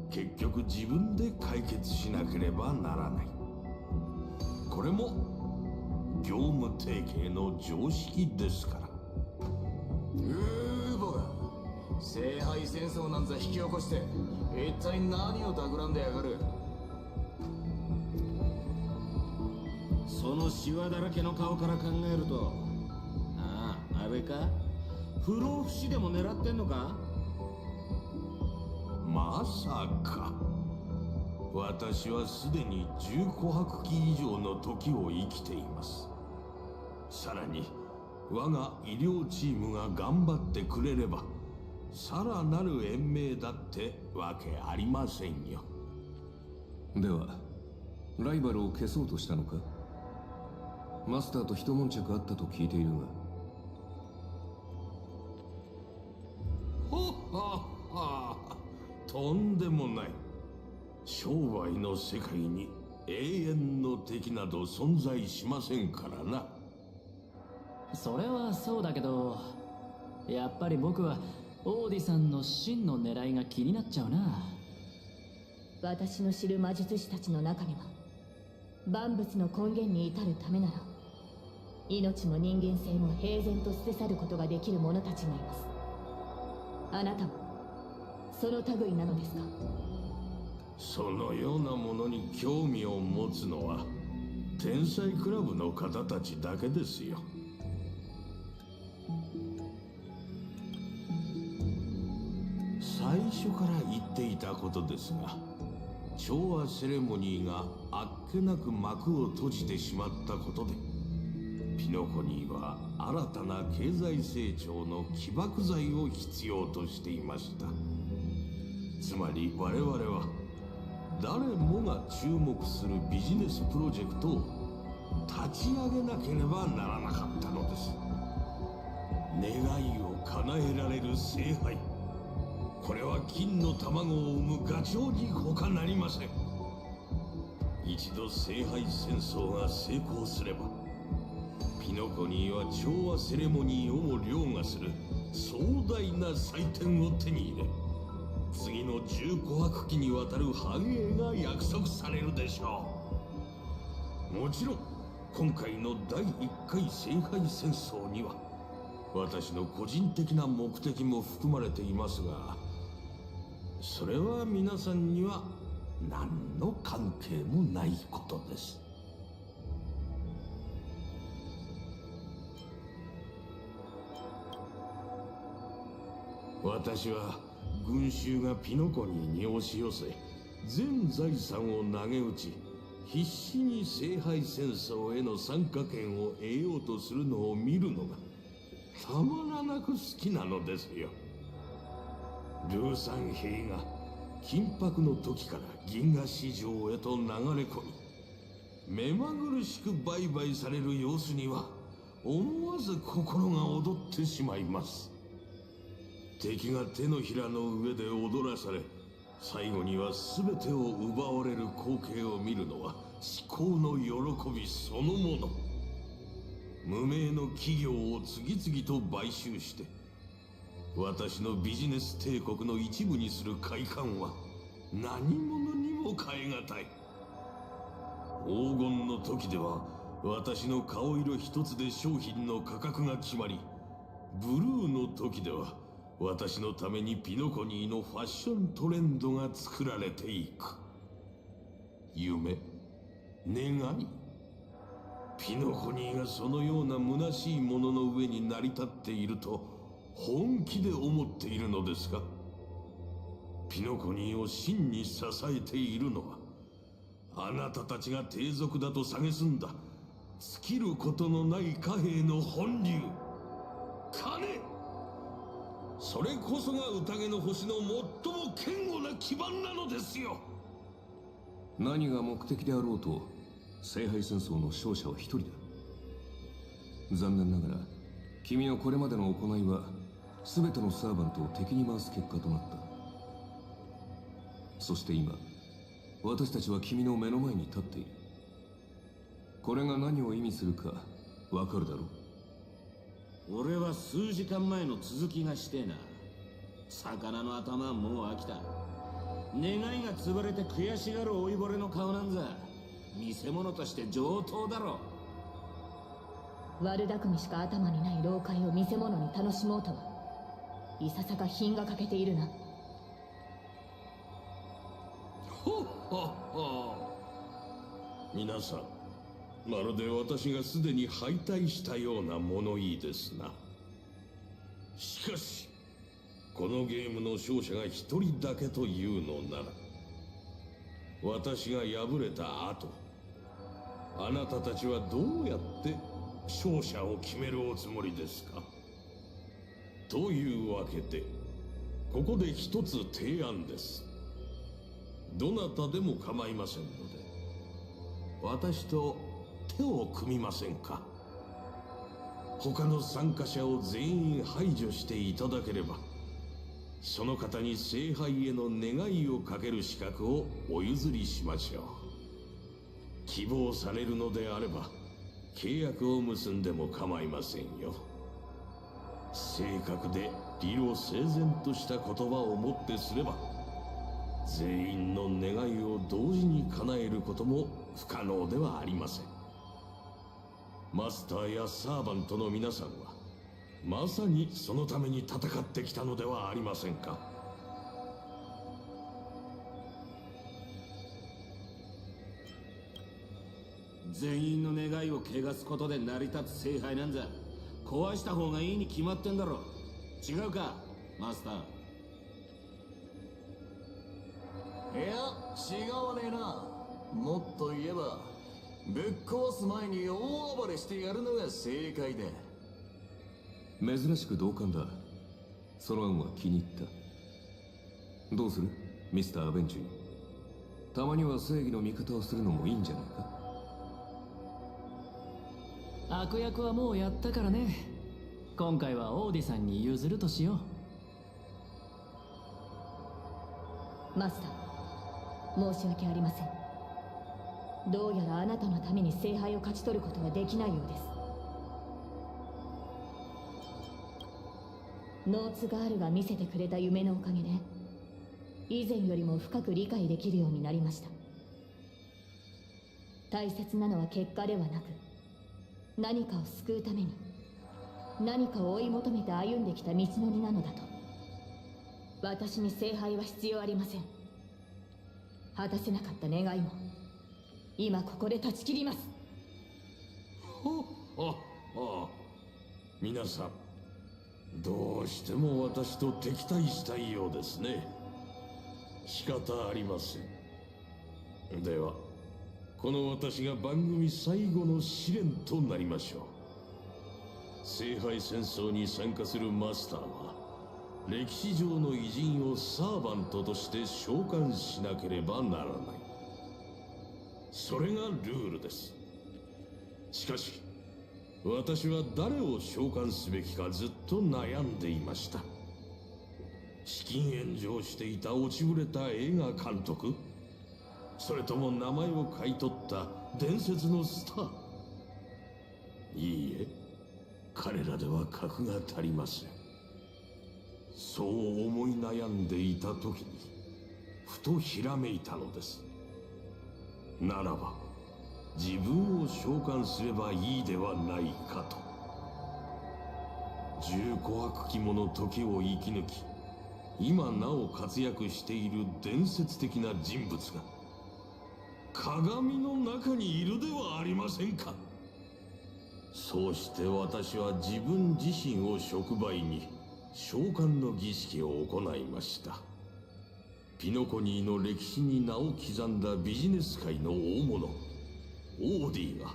結局自分で解決しなければならない。これも業務提携の常識ですから。ボが聖杯戦争なんざ引き起こして一体何を企んでやがる。そのシワだらけの顔から考えると、ああ、あれか、不老不死でも狙ってんのか。まさか。私はすでに10琥珀期以上の時を生きています。さらに我が医療チームが頑張ってくれればさらなる延命だってわけありませんよ。ではライバルを消そうとしたのか。マスターと一悶着あったと聞いているが。ほっはっは。とんでもない。商売の世界に永遠の敵など存在しませんからな。それはそうだけど、やっぱり僕はオーディさんの真の狙いが気になっちゃうな。私の知る魔術師たちの中には万物の根源に至るためなら命も人間性も平然と捨て去ることができる者たちがいます。あなたもその類なのですか。そのようなものに興味を持つのは天才クラブの方たちだけですよ。最初から言っていたことですが、調和セレモニーがあっけなく幕を閉じてしまったことでピノコニーは新たな経済成長の起爆剤を必要としていました。つまり我々は誰もが注目するビジネスプロジェクトを立ち上げなければならなかったのです。願いを叶えられる聖杯、これは金の卵を産むガチョウに他なりません。一度聖杯戦争が成功すればピノコニーは調和セレモニーをも凌駕する壮大な祭典を手に入れ、次の10琥珀期にわたる繁栄が約束されるでしょう。もちろん今回の第1回聖杯戦争には私の個人的な目的も含まれていますが、それは皆さんには何の関係もないことです。私は群衆がピノコニーに押し寄せ全財産を投げ打ち、必死に聖杯戦争への参加権を得ようとするのを見るのがたまらなく好きなのですよ。ルーサン兵が緊迫の時から銀河市場へと流れ込み、目まぐるしく売買される様子には思わず心が躍ってしまいます。敵が手のひらの上で踊らされ、最後には全てを奪われる光景を見るのは至高の喜びそのもの。無名の企業を次々と買収して私のビジネス帝国の一部にする快感は何者にも代え難い。黄金の時では私の顔色一つで商品の価格が決まり、ブルーの時では私のためにピノコニーのファッショントレンドが作られていく。夢、願い、ピノコニーがそのような虚しいものの上に成り立っていると本気で思っているのですか？ピノコニーを真に支えているのはあなたたちが帝族だと蔑んだ尽きることのない貨幣の本流、金。それこそが宴の星の最も堅固な基盤なのですよ。何が目的であろうと聖杯戦争の勝者は一人だ。残念ながら君のこれまでの行いは全てのサーバントを敵に回す結果となった。そして今私たちは君の目の前に立っている。これが何を意味するかわかるだろう。俺は数時間前の続きがしてえな。魚の頭はもう飽きた。願いが潰れて悔しがる老いぼれの顔なんざ見せ物として上等だろ。悪巧みしか頭にない老快を見せ物に楽しもうとはいささか品が欠けているな。ほっほっほ。皆さん、まるで私がすでに敗退したような物言いですな。しかしこのゲームの勝者が一人だけというのなら、私が敗れた後、あなたたちはどうやって勝者を決めるおつもりですか？というわけでここで一つ提案です。どなたでも構いませんので私と手を組みませんか？他の参加者を全員排除していただければ、その方に聖杯への願いをかける資格をお譲りしましょう。希望されるのであれば契約を結んでも構いませんよ。正確で理路整然とした言葉をもってすれば全員の願いを同時に叶えることも不可能ではありません。マスターやサーバントの皆さんはまさにそのために戦ってきたのではありませんか？全員の願いを汚すことで成り立つ聖杯なんざ壊した方がいいに決まってんだろ。違うかマスター？いや違わねえな。もっと言えばぶっ壊す前に大暴れしてやるのが正解だ。珍しく同感だ。その案は気に入った。どうするミスター・アベンジュー。たまには正義の味方をするのもいいんじゃないか。悪役はもうやったからね。今回はオーディさんに譲るとしよう。マスター、申し訳ありません。どうやらあなたのために聖杯を勝ち取ることはできないようです。ノーツガールが見せてくれた夢のおかげで以前よりも深く理解できるようになりました。大切なのは結果ではなく何かを救うために何かを追い求めて歩んできた道のりなのだと。私に聖杯は必要ありません。果たせなかった願いも今ここで断ち切ります。ほっほっほ。皆さん、どうしても私と敵対したいようですね。仕方ありません。ではこの私が番組最後の試練となりましょう。聖杯戦争に参加するマスターは歴史上の偉人をサーバントとして召喚しなければならない。それがルールです。しかし私は誰を召喚すべきかずっと悩んでいました。資金援助をしていた落ちぶれた映画監督、それとも名前を買い取った伝説のスター。いいえ、彼らでは格が足りません。そう思い悩んでいた時にふとひらめいたのです。ならば自分を召喚すればいいではないかと。十琥珀期もの時を生き抜き今なお活躍している伝説的な人物が鏡の中にいるではありませんか。そうして私は自分自身を触媒に召喚の儀式を行いました。ピノコニーの歴史に名を刻んだビジネス界の大物オーディが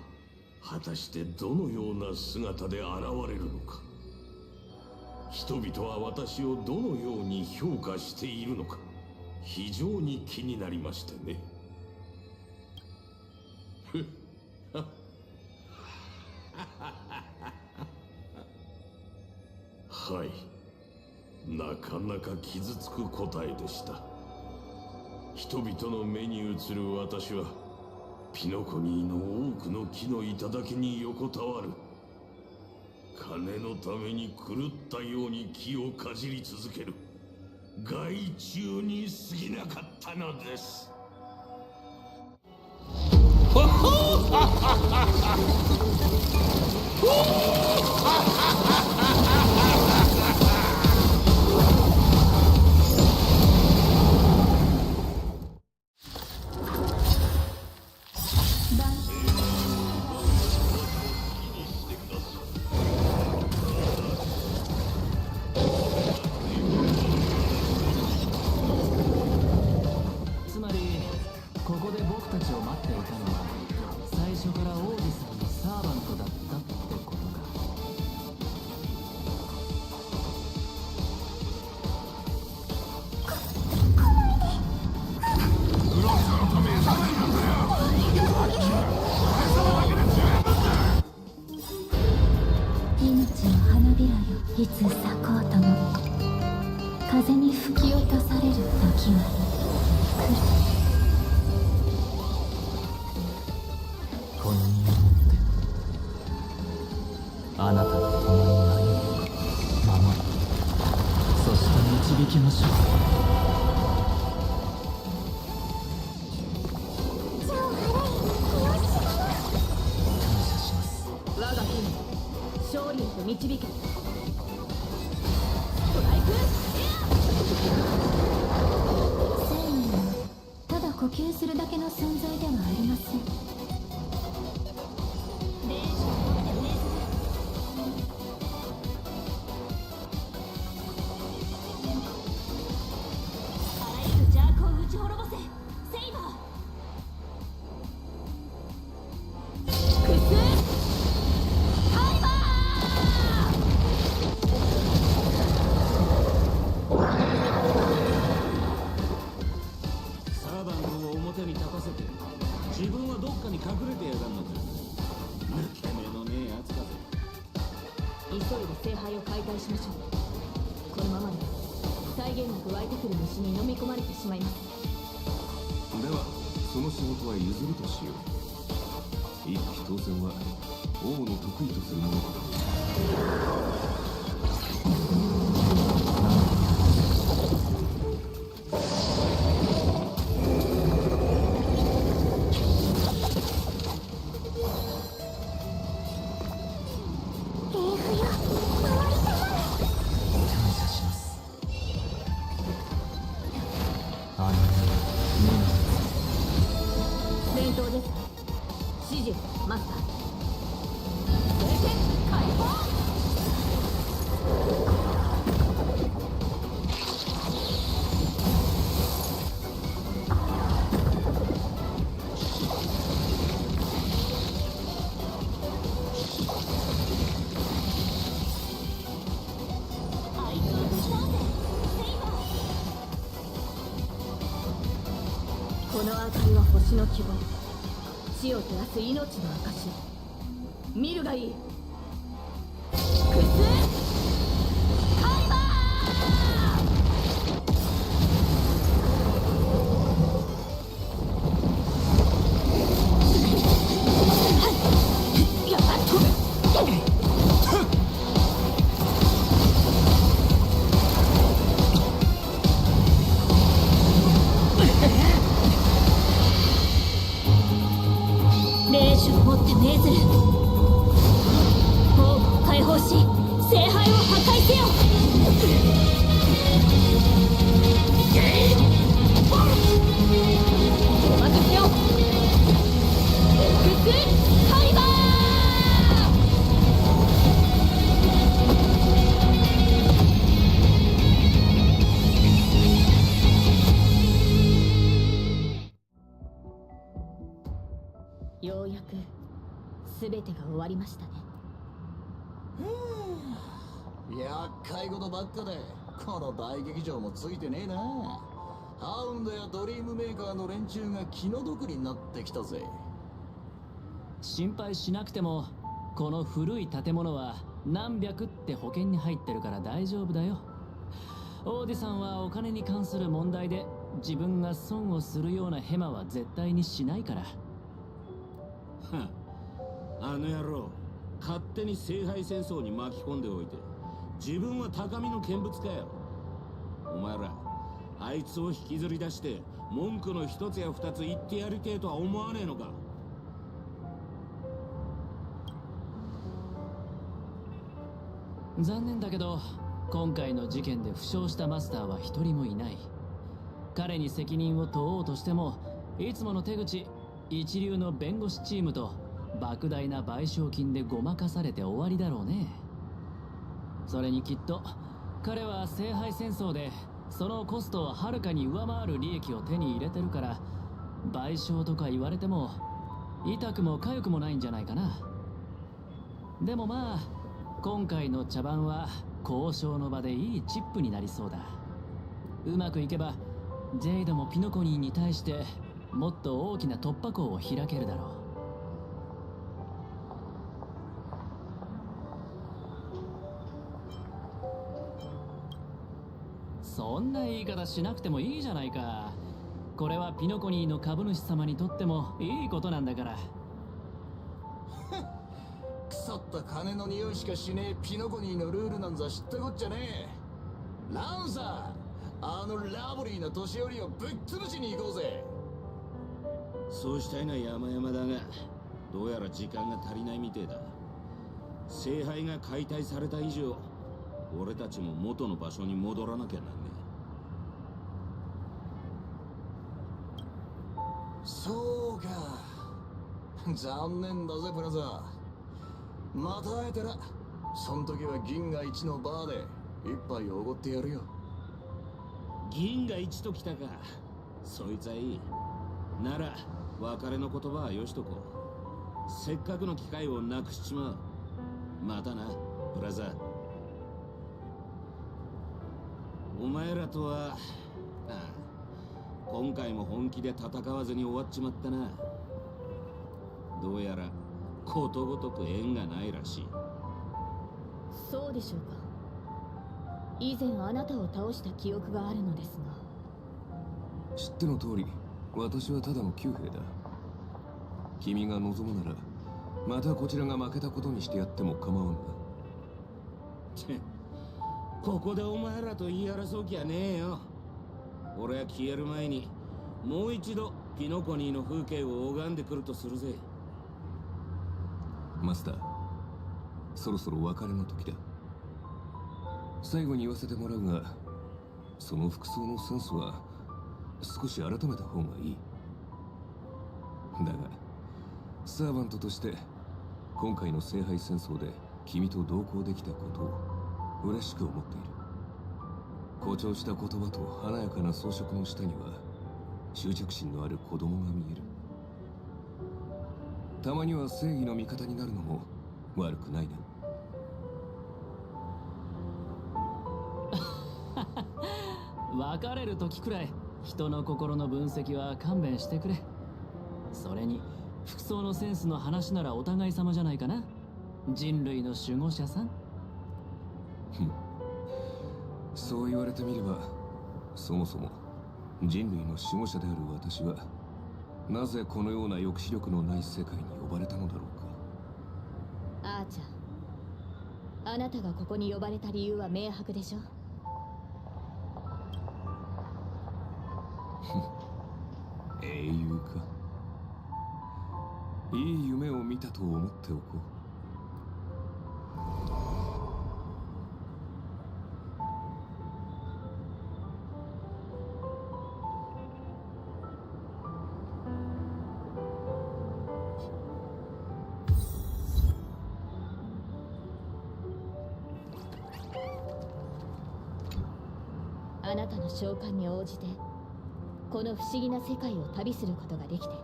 果たしてどのような姿で現れるのか。人々は私をどのように評価しているのか非常に気になりましてね。はい、なかなか傷つく答えでした。人々の目に映る私はピノコニーの多くの木の頂に横たわる金のために狂ったように木をかじり続ける害虫に過ぎなかったのです。つまりここで僕たちを待っていたのは最初から王子さんのサーバントだったってことか。命の花びらよ、いつ咲こうとも風に吹き落とされる時は来る。この身をもってあなたと共に歩み守りそして導きましょう。我が姫勝利へと導け。ストライク生命はただ呼吸するだけの存在ではありません。あらゆる邪悪を打ち滅ぼせセイバー。サーバントを表に立たせて自分はどっかに隠れてやがんのか。抜け目のねえやつだぜ。急いで聖杯を解体しましょう。このままでは際限なく湧いてくる虫に飲み込まれてしまいます。ではその仕事は譲るとしよう。一騎当選は王の得意とするものだ。戦闘です。指示マスター。聖剣解放。の明かりは星の希望、地を照らす命の証。見るがいい。クスカイバー。やっと霊種をもって命ずる。王を解放し聖杯を破壊せよ。お任せよ。エクスカリバー。ようやく全てが終わりましたね。厄介事ばっかでこの大劇場もついてねえな。ハウンドやドリームメーカーの連中が気の毒になってきたぜ。心配しなくてもこの古い建物は何百って保険に入ってるから大丈夫だよ。オーディさんはお金に関する問題で自分が損をするようなヘマは絶対にしないから。あの野郎、勝手に聖杯戦争に巻き込んでおいて自分は高みの見物かよ。お前らあいつを引きずり出して文句の一つや二つ言ってやりてえとは思わねえのか。残念だけど今回の事件で負傷したマスターは一人もいない。彼に責任を問おうとしてもいつもの手口、一流の弁護士チームと莫大な賠償金でごまかされて終わりだろうね。それにきっと彼は聖杯戦争でそのコストをはるかに上回る利益を手に入れてるから賠償とか言われても痛くも痒くもないんじゃないかな。でもまあ今回の茶番は交渉の場でいいチップになりそうだ。うまくいけばジェイドもピノコニーに対してもっと大きな突破口を開けるだろう。そんな言い方しなくてもいいじゃないか。これはピノコニーの株主様にとってもいいことなんだから。腐った金の匂いしかしねえピノコニーのルールなんざ知ったこっちゃねえ。ランサー、あのラブリーな年寄りをぶっ潰しに行こうぜ。そうしたいのは山々だがどうやら時間が足りないみてえだ。聖杯が解体された以上俺たちも元の場所に戻らなきゃなんねえ。そうか、残念だぜブラザー。また会えたらそん時は銀河一のバーで一杯おごってやるよ。銀河一ときたか。そいつはいい。なら別れの言葉はよしとこう。せっかくの機会をなくしちまう。またなブラザー。お前らとは今回も本気で戦わずに終わっちまったな。どうやらことごとく縁がないらしい。そうでしょうか。以前あなたを倒した記憶があるのですが。知っての通り私はただの旧兵だ。君が望むならまたこちらが負けたことにしてやっても構わんな。ここでお前らと言い争う気はねえよ。俺は消える前にもう一度ピノコニーの風景を拝んでくるとするぜ。マスター、そろそろ別れの時だ。最後に言わせてもらうが、その服装のセンスは少し改めた方がいい。だがサーバントとして今回の聖杯戦争で君と同行できたことを嬉しく思っている。誇張した言葉と華やかな装飾の下には執着心のある子供が見える。たまには正義の味方になるのも悪くないな。別れる時くらい人の心の分析は勘弁してくれ。それに服装のセンスの話ならお互い様じゃないかな。人類の守護者さん。そう言われてみれば、そもそも人類の守護者である私はなぜこのような抑止力のない世界に呼ばれたのだろうか。アーチャー、あなたがここに呼ばれた理由は明白でしょ。英雄か。いい夢を見たと思っておこう。あなたの召喚に応じてこの不思議な世界を旅することができて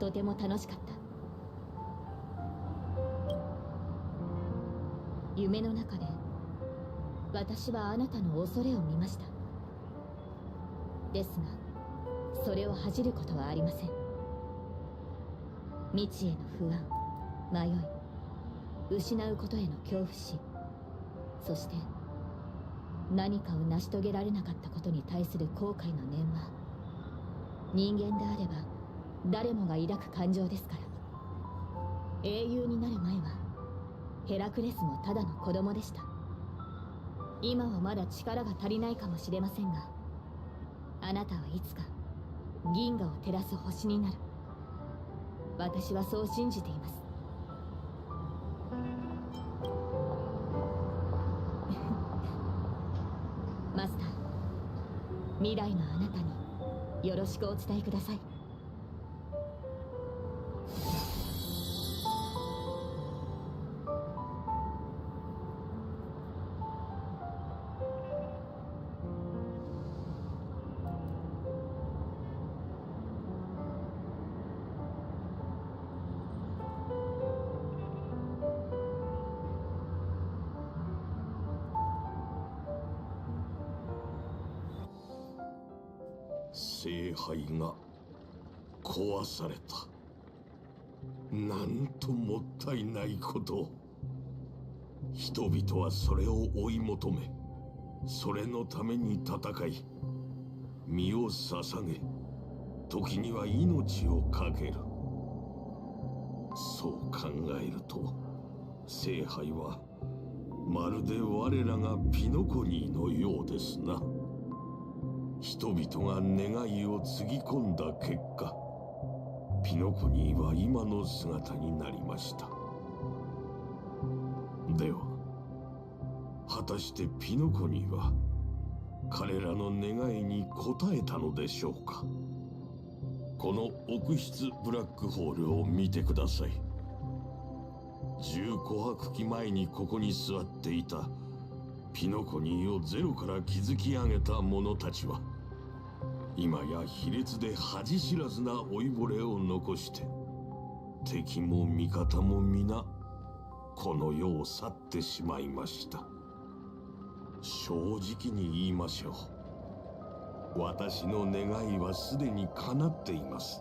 とても楽しかった。夢の中で私はあなたの恐れを見ました。ですがそれを恥じることはありません。未知への不安、迷い、失うことへの恐怖心、そして何かを成し遂げられなかったことに対する後悔の念は人間であれば誰もが抱く感情ですから。英雄になる前はヘラクレスもただの子供でした。今はまだ力が足りないかもしれませんが、あなたはいつか銀河を照らす星になる。私はそう信じています。マスター、未来のあなたによろしくお伝えください。聖杯が壊された。なんともったいないこと。人々はそれを追い求め、それのために戦い、身を捧げ、時には命を懸ける。そう考えると、聖杯はまるで我らがピノコニーのようですな。人々が願いをつぎ込んだ結果、ピノコニーは今の姿になりました。では、果たしてピノコニーは彼らの願いに応えたのでしょうか。この奥室ブラックホールを見てください。10琥珀期前にここに座っていたピノコニーをゼロから築き上げた者たちは、今や卑劣で恥知らずな老いぼれを残して、敵も味方も皆この世を去ってしまいました。正直に言いましょう。私の願いはすでに叶っています。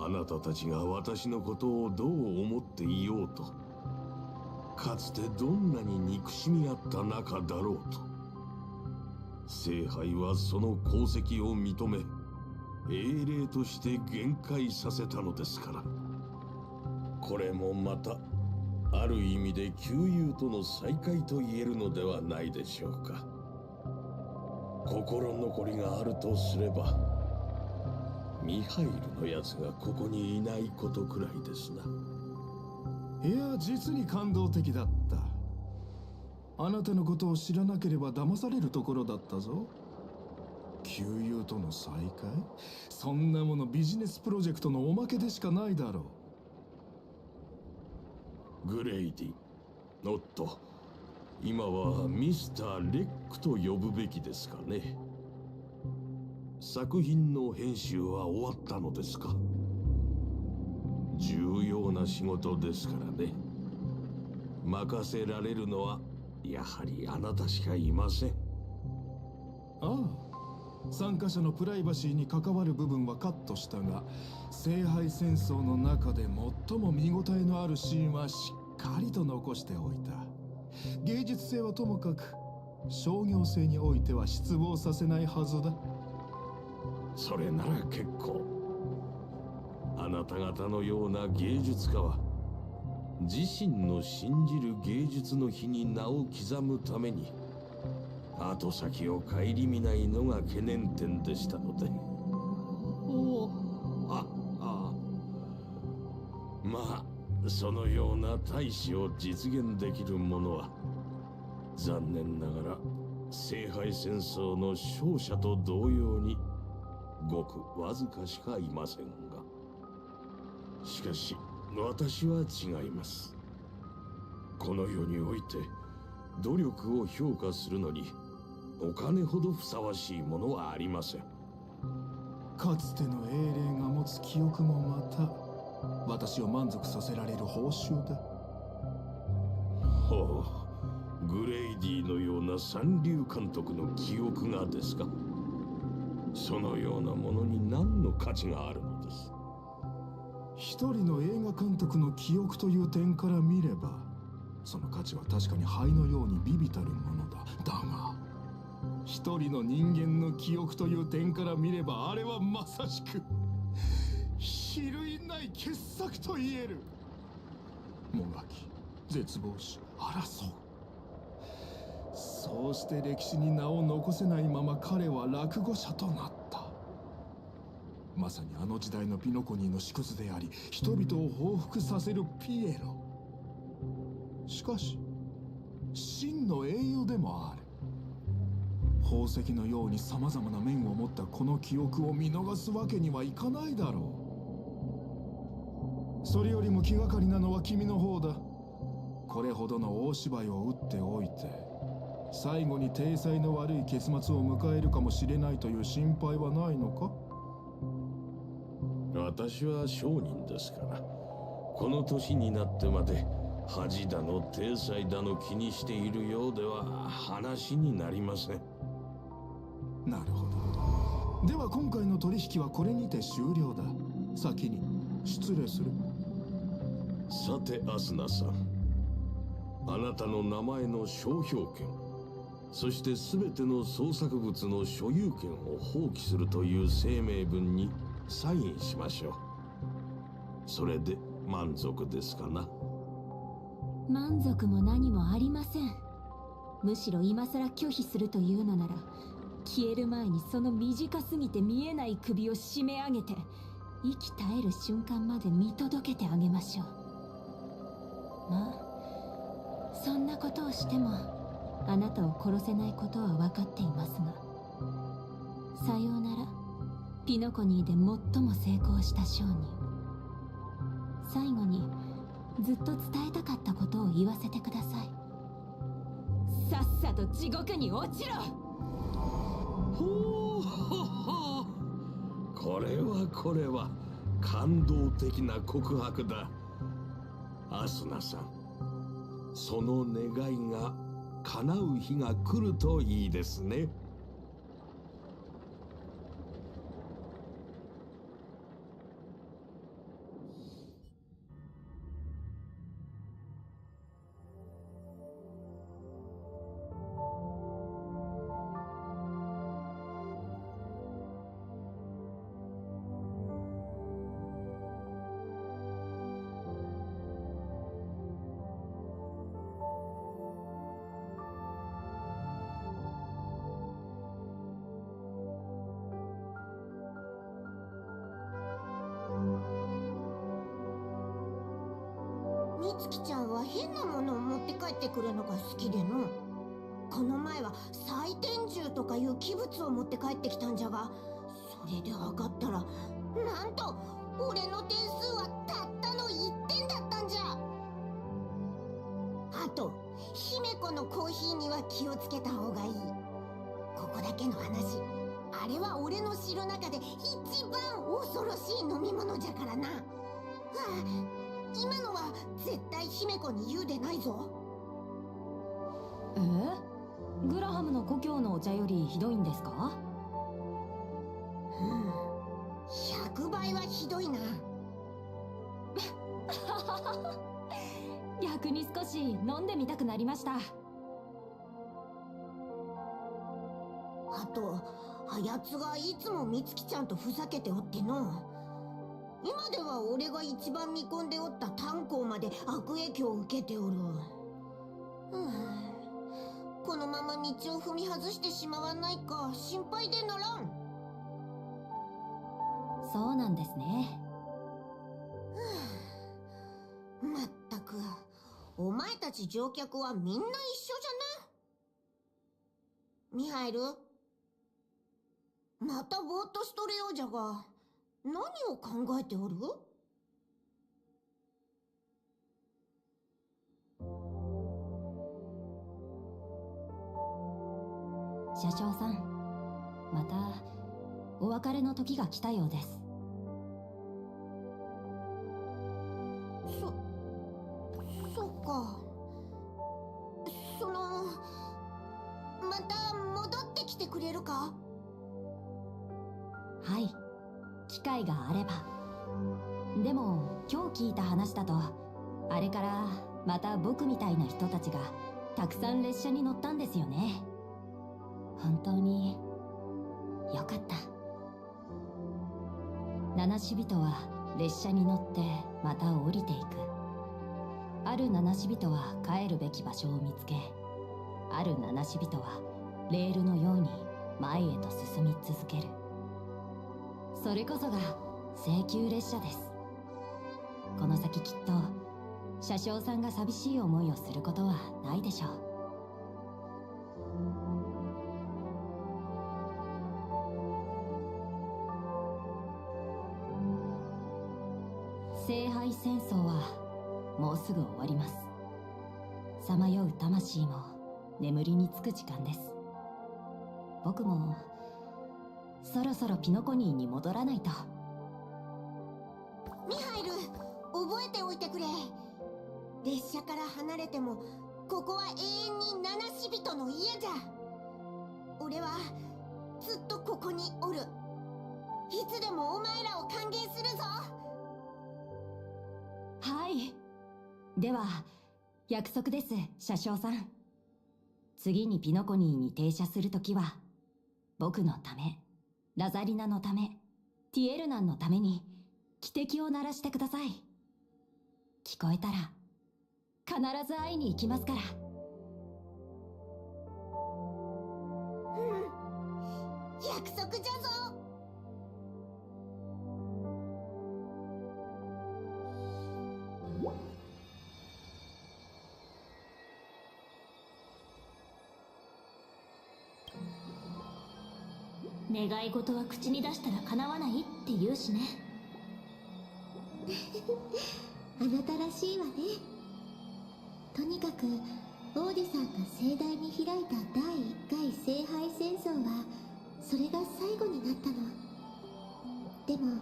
あなたたちが私のことをどう思っていようと、かつてどんなに憎しみ合った仲だろうと、聖杯はその功績を認め、英霊として限界させたのですから。これもまたある意味で旧友との再会と言えるのではないでしょうか。心残りがあるとすれば、ミハイルのやつがここにいないことくらいですな。いや、実に感動的だった。あなたのことを知らなければ騙されるところだったぞ。旧友との再会？そんなものビジネスプロジェクトのおまけでしかないだろう。グレイディ、おっと、今はミスター・レックと呼ぶべきですかね。作品の編集は終わったのですか？重要な仕事ですからね。任せられるのはやはりあなたしかいません。ああ、参加者のプライバシーに関わる部分はカットしたが、聖杯戦争の中で最も見応えのあるシーンはしっかりと残しておいた。芸術性はともかく商業性においては失望させないはずだ。それなら結構。あなた方のような芸術家は自身の信じる芸術の日に名を刻むために後先を顧みないのが懸念点でしたので。まあそのような大志を実現できる者は残念ながら聖杯戦争の勝者と同様にごくわずかしかいませんが、しかし私は違います。この世において努力を評価するのにお金ほどふさわしいものはありません。かつての英霊が持つ記憶もまた私を満足させられる報酬だ。ほう、グレイディのような三流監督の記憶がですか。そのようなものに何の価値があるのです。一人の映画監督の記憶という点から見ればその価値は確かに灰のように微々たるものだ。だが一人の人間の記憶という点から見ればあれはまさしく比類ない傑作と言える。もがき絶望し争う、そうして歴史に名を残せないまま彼は落語者となった。まさにあの時代のピノコニーの縮図であり人々を報復させるピエロ。しかし真の英雄でもある。宝石のように様々な面を持ったこの記憶を見逃すわけにはいかないだろう。それよりも気がかりなのは君の方だ。これほどの大芝居を打っておいて最後に体裁の悪い結末を迎えるかもしれないという心配はないのか。私は商人ですからこの年になってまで恥だの体裁だの気にしているようでは話になりません。なるほど。では今回の取引はこれにて終了だ。先に失礼する。さてアスナさん、あなたの名前の商標権そして全ての創作物の所有権を放棄するという声明文にサインしましょう。それで満足ですかな。満足も何もありません。むしろ今さら拒否するというのなら消える前にその短すぎて見えない首を締め上げて息絶える瞬間まで見届けてあげましょう。まあそんなことをしてもあなたを殺せないことは分かっていますが、さようならピノコニーで最も成功した商人。最後にずっと伝えたかったことを言わせてください。さっさと地獄に落ちろ。ほうほほ。これは感動的な告白だ。アスナさん、その願いが叶う日が来るといいですね。みつきちゃんは変なものを持って帰ってくるのが好きでの。この前は祭天銃とかいう器物を持って帰ってきたんじゃが、それで測ったらなんと俺の点数はたったの1点だったんじゃ。あと姫子のコーヒーには気をつけた方がいい。ここだけの話、あれは俺の知る中で一番恐ろしい飲み物じゃからな。はあ、今のは絶対姫子に言うでないぞ。グラハムの故郷のお茶よりひどいんですか？れはひどいな。逆に少し飲んでみたくなりました。あと、あやつがいつもみつきちゃんとふざけておっての。今では俺が一番見込んでおった炭鉱まで悪影響を受けておる。このまま道を踏み外してしまわないか心配でならん。そうなんですね。まったく、お前たち乗客はみんな一緒じゃな。ミハイル、またぼーっとしとれようじゃが、何を考えておる？車掌さん、またお別れの時が来たようです。そうか。また戻ってきてくれるか？はい、機会があれば。でも今日聞いた話だと、あれからまた僕みたいな人たちがたくさん列車に乗ったんですよね。本当によかった。七死人は列車に乗ってまた降りていく。ある七死人は帰るべき場所を見つけ、ある七死人はレールのように前へと進み続ける。それこそが青急列車です。この先きっと車掌さんが寂しい思いをすることはないでしょう。聖杯戦争はもうすぐ終わります。さまよう魂も眠りにつく時間です。僕もそろそろピノコニーに戻らないと。ミハイル、覚えておいてくれ。列車から離れてもここは永遠に七死人の家じゃ。俺はずっとここにおる。いつでもお前らを歓迎するぞ。はい。では約束です、車掌さん。次にピノコニーに停車するときは、僕のため、ラザリナのため、ティエルナンのために汽笛を鳴らしてください。聞こえたら必ず会いに行きますから。約束じゃぞ。願い事は口に出したら叶わないって言うしね。あなたらしいわね。とにかくオーディさんが盛大に開いた第1回聖杯戦争はそれが最後になったの。でも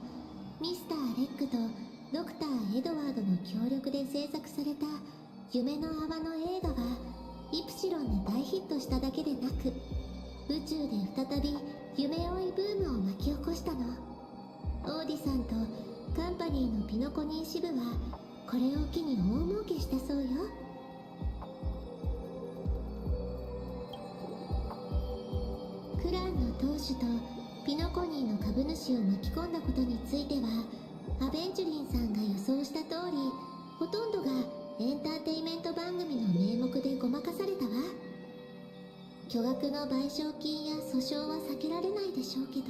ミスター・レックとドクター・エドワードの協力で制作された夢の泡の映画はイプシロンで大ヒットしただけでなく、宇宙で再び夢追いブームを巻き起こしたの。オーディさんとカンパニーのピノコニー支部はこれを機に大儲けしたそうよ。クランの当主とピノコニーの株主を巻き込んだことについては、アベンチュリンさんが予想した通り、ほとんどがエンターテイメント番組の名目でごまかされたわ。巨額の賠償金や訴訟は避けられないでしょうけど、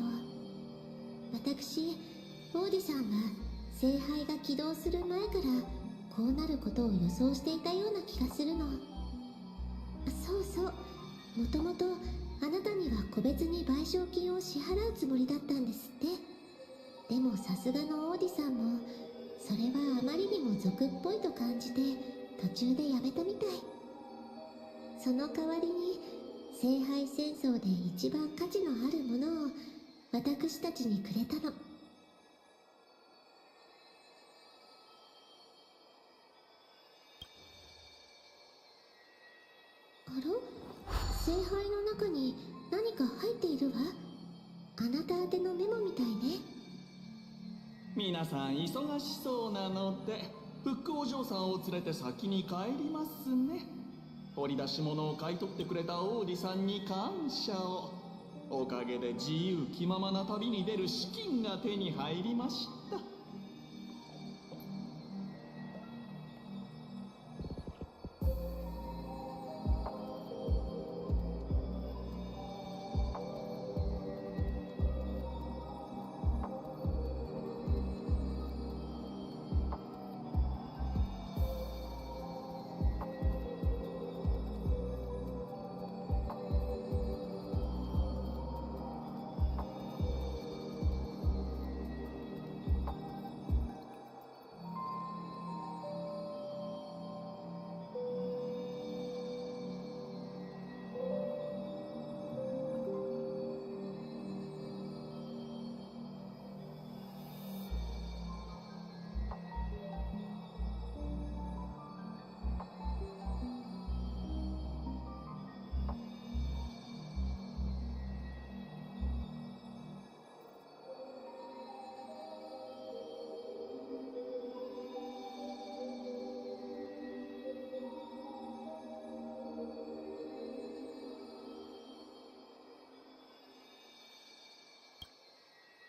私オーディさんは聖杯が起動する前からこうなることを予想していたような気がするの。そうそう、もともとあなたには個別に賠償金を支払うつもりだったんですって。でもさすがのオーディさんもそれはあまりにも俗っぽいと感じて途中でやめたみたい。その代わりに聖杯戦争で一番価値のあるものを私たちにくれたの。あら？聖杯の中に何か入っているわ。あなた宛てのメモみたいね。皆さん忙しそうなのでフックお嬢さんを連れて先に帰りますね。掘り出し物を買い取ってくれた王子さんに感謝を。おかげで自由気ままな旅に出る資金が手に入りました。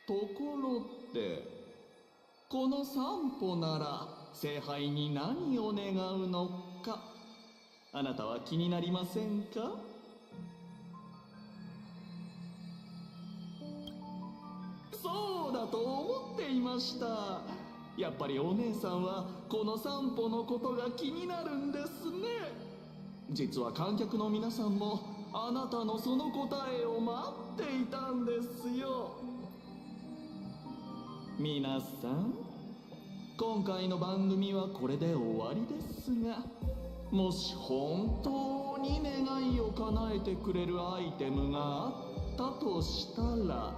ところでこの散歩なら聖杯に何を願うのか、あなたは気になりませんか？そうだと思っていました。やっぱりお姉さんはこの散歩のことが気になるんですね。実は観客の皆さんもあなたのその答えを待っていたんですよ。皆さん、今回の番組はこれで終わりですが、もし本当に願いを叶えてくれるアイテムがあったとしたら、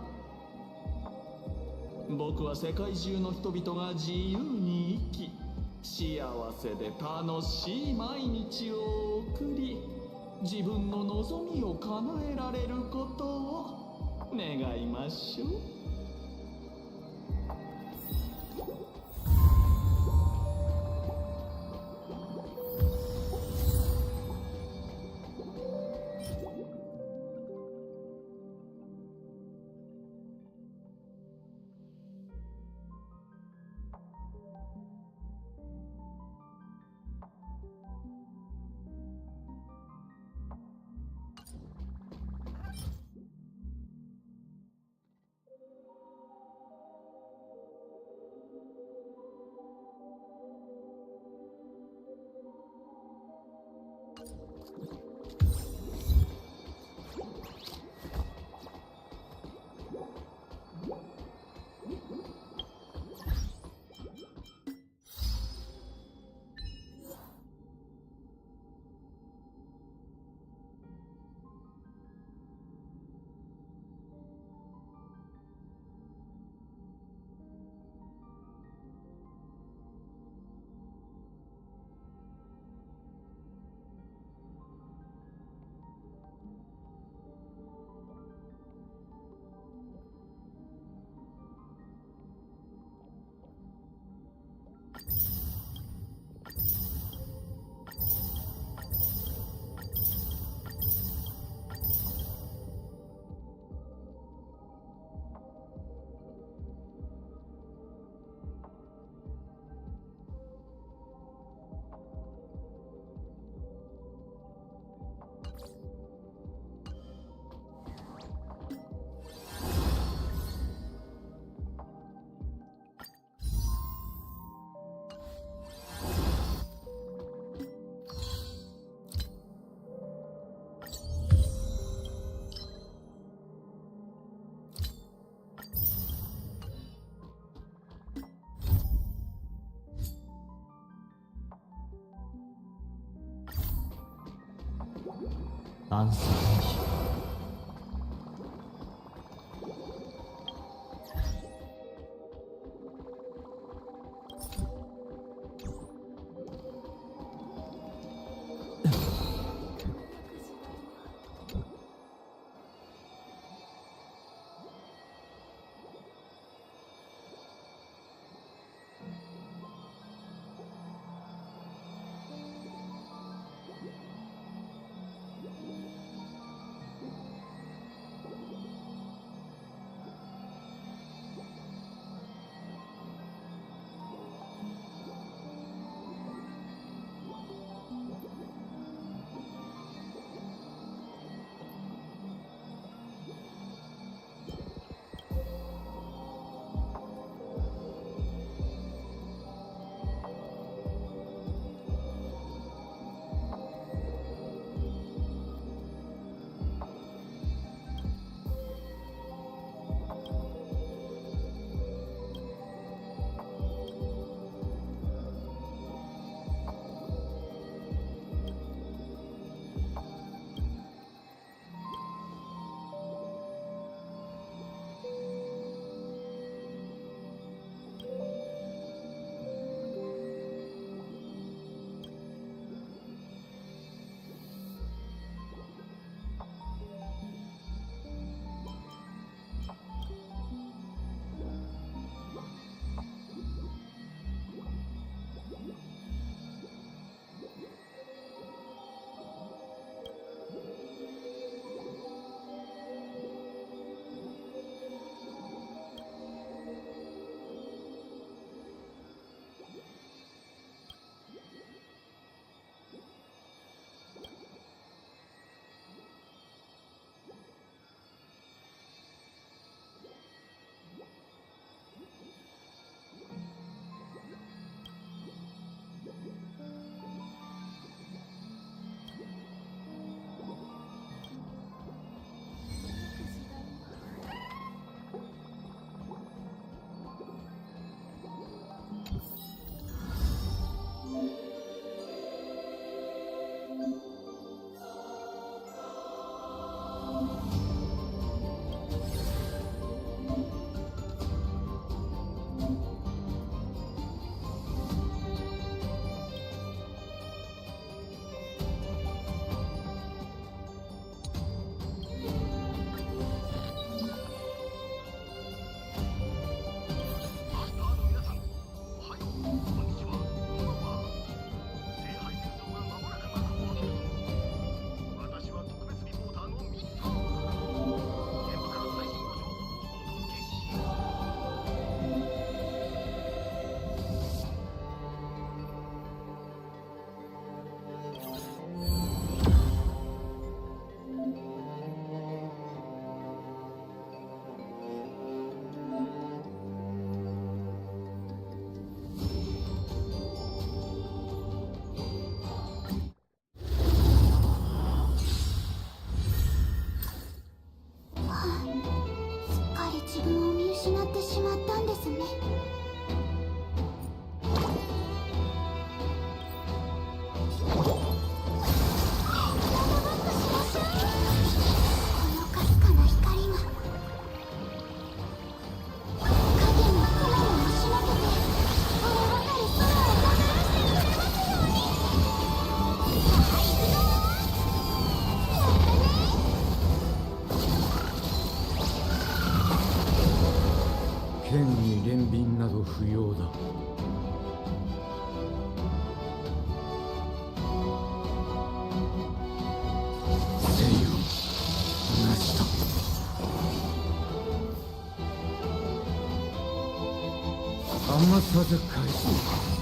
僕は世界中の人々が自由に生き、幸せで楽しい毎日を送り、自分の望みを叶えられることを願いましょう。安静。剣に憐憫など不要だ。生よ、同じだ。余さず返す。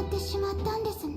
ってしまったんですね。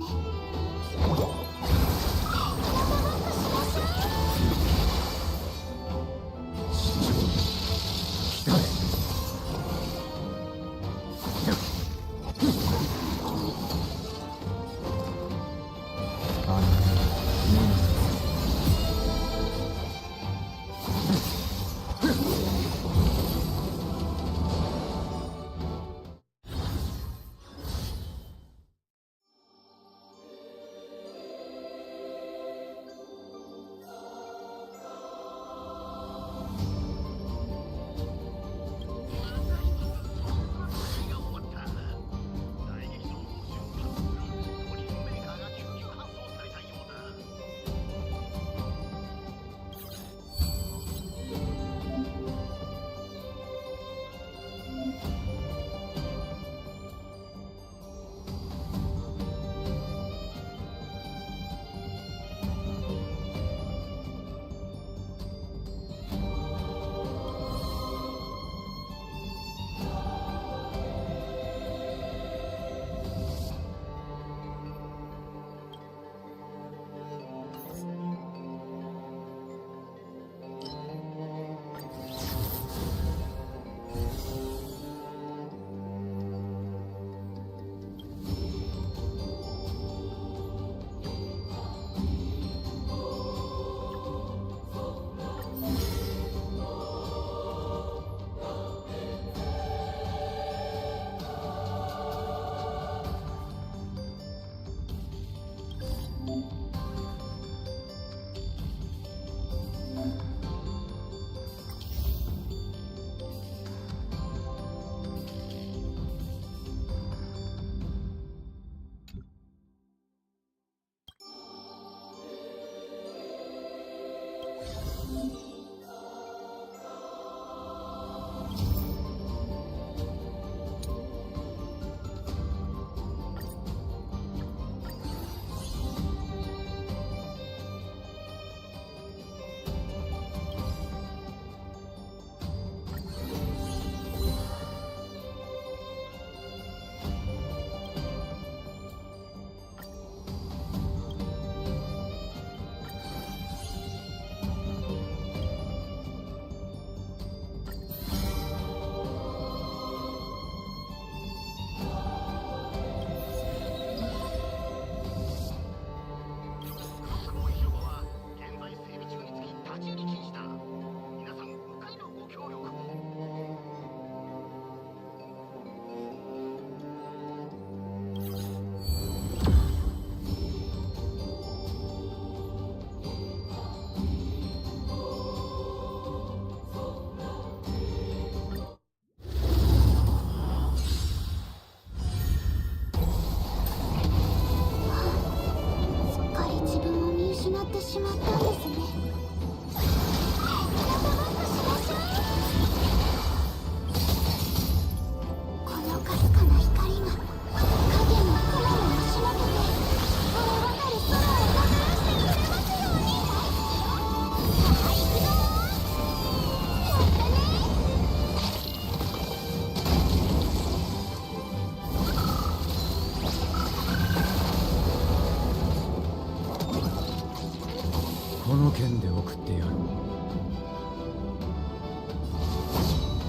この剣で送ってやろう。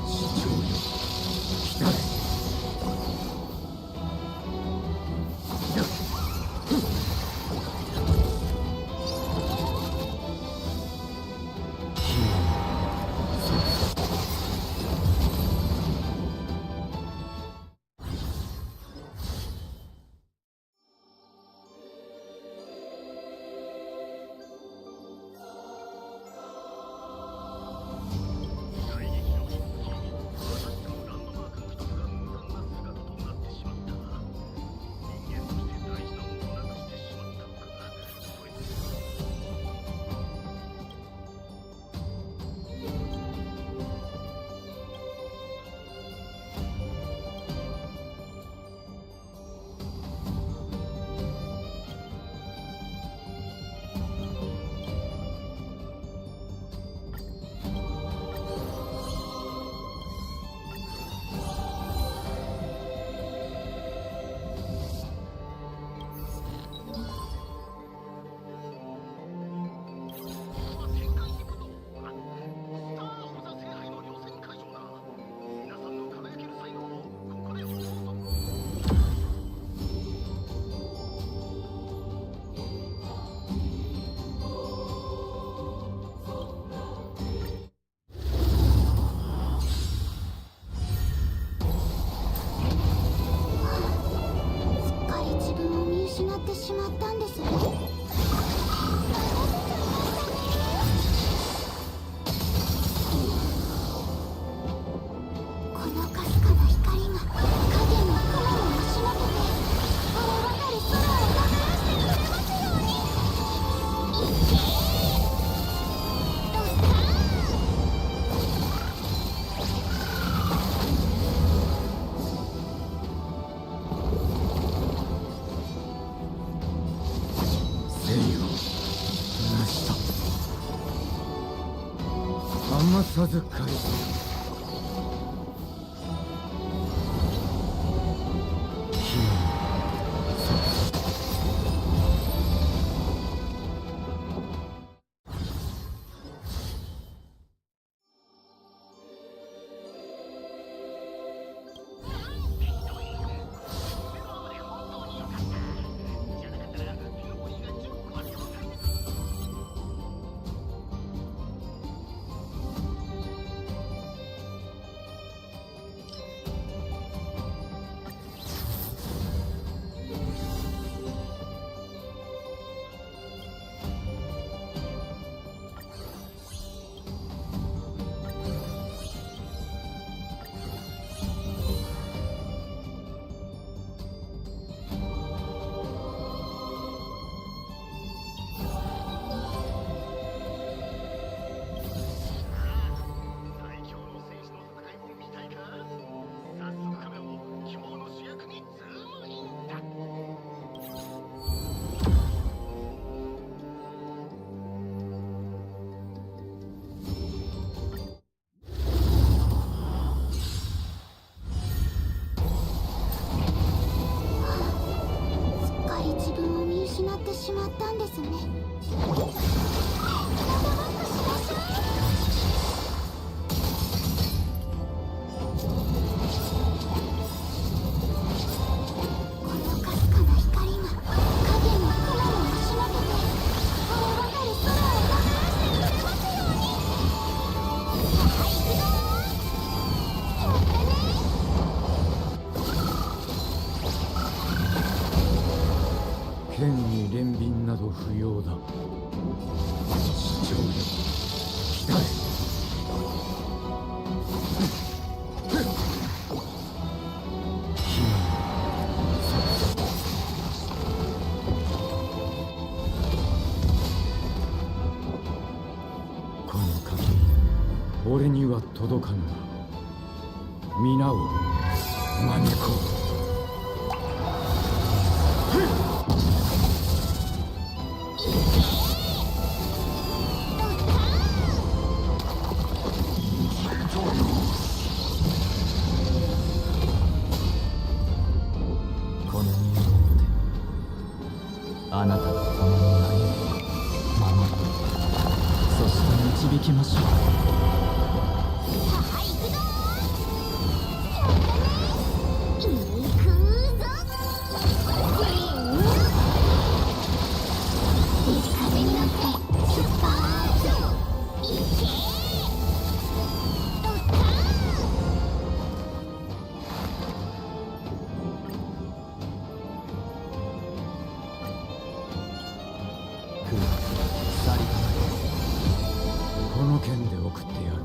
市長よ、来たれ。余さず返す。ってしまったんですね。このかすかな光が影の雲を押しのけて青渡る空を流してくれますように。さあ行くぞー。やったね。剣に憐憫など不要だ。主張よ、来たれ。この鍵、俺には届かぬが、皆を招こう。この身をもってあなたと共に歩み守り、そして導きましょう。さあ行くぞー。やったね。行くぞ。風に乗って出発。行けドッカーン。空去りたまえ。この剣で送ってやろう。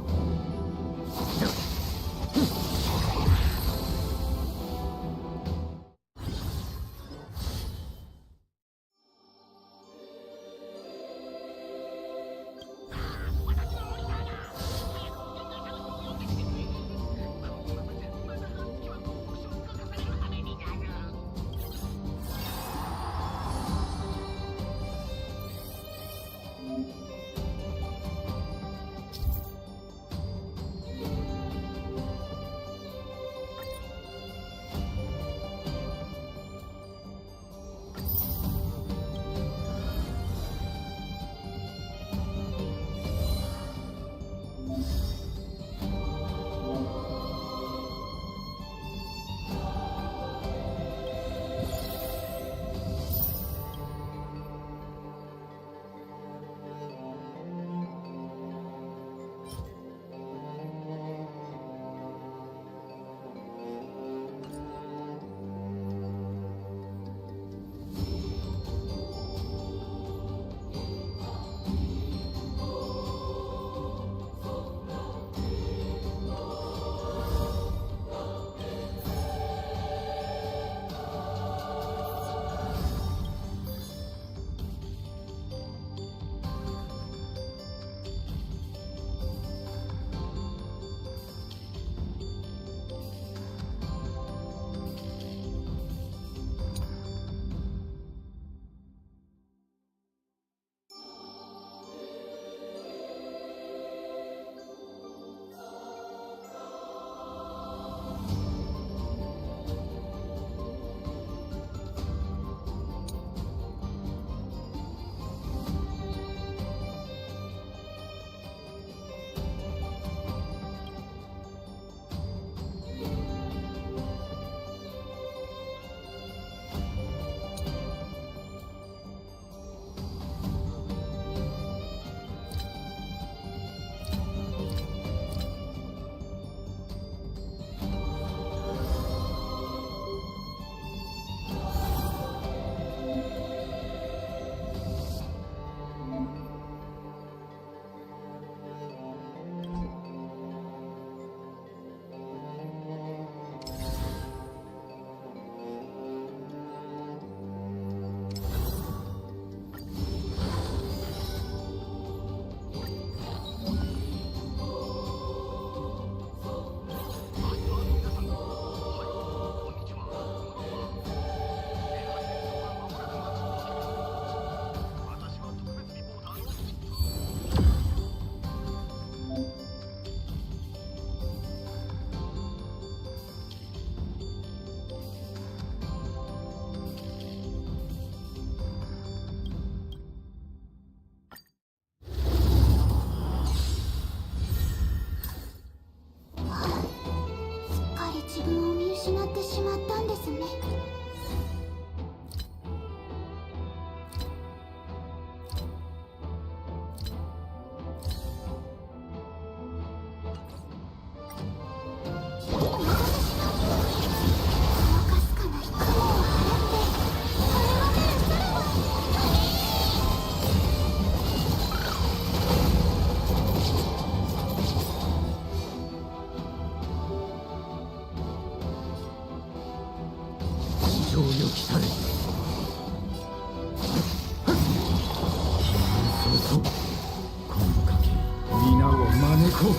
この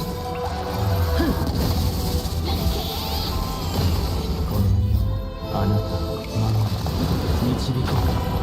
身をあなたの守り導こうか。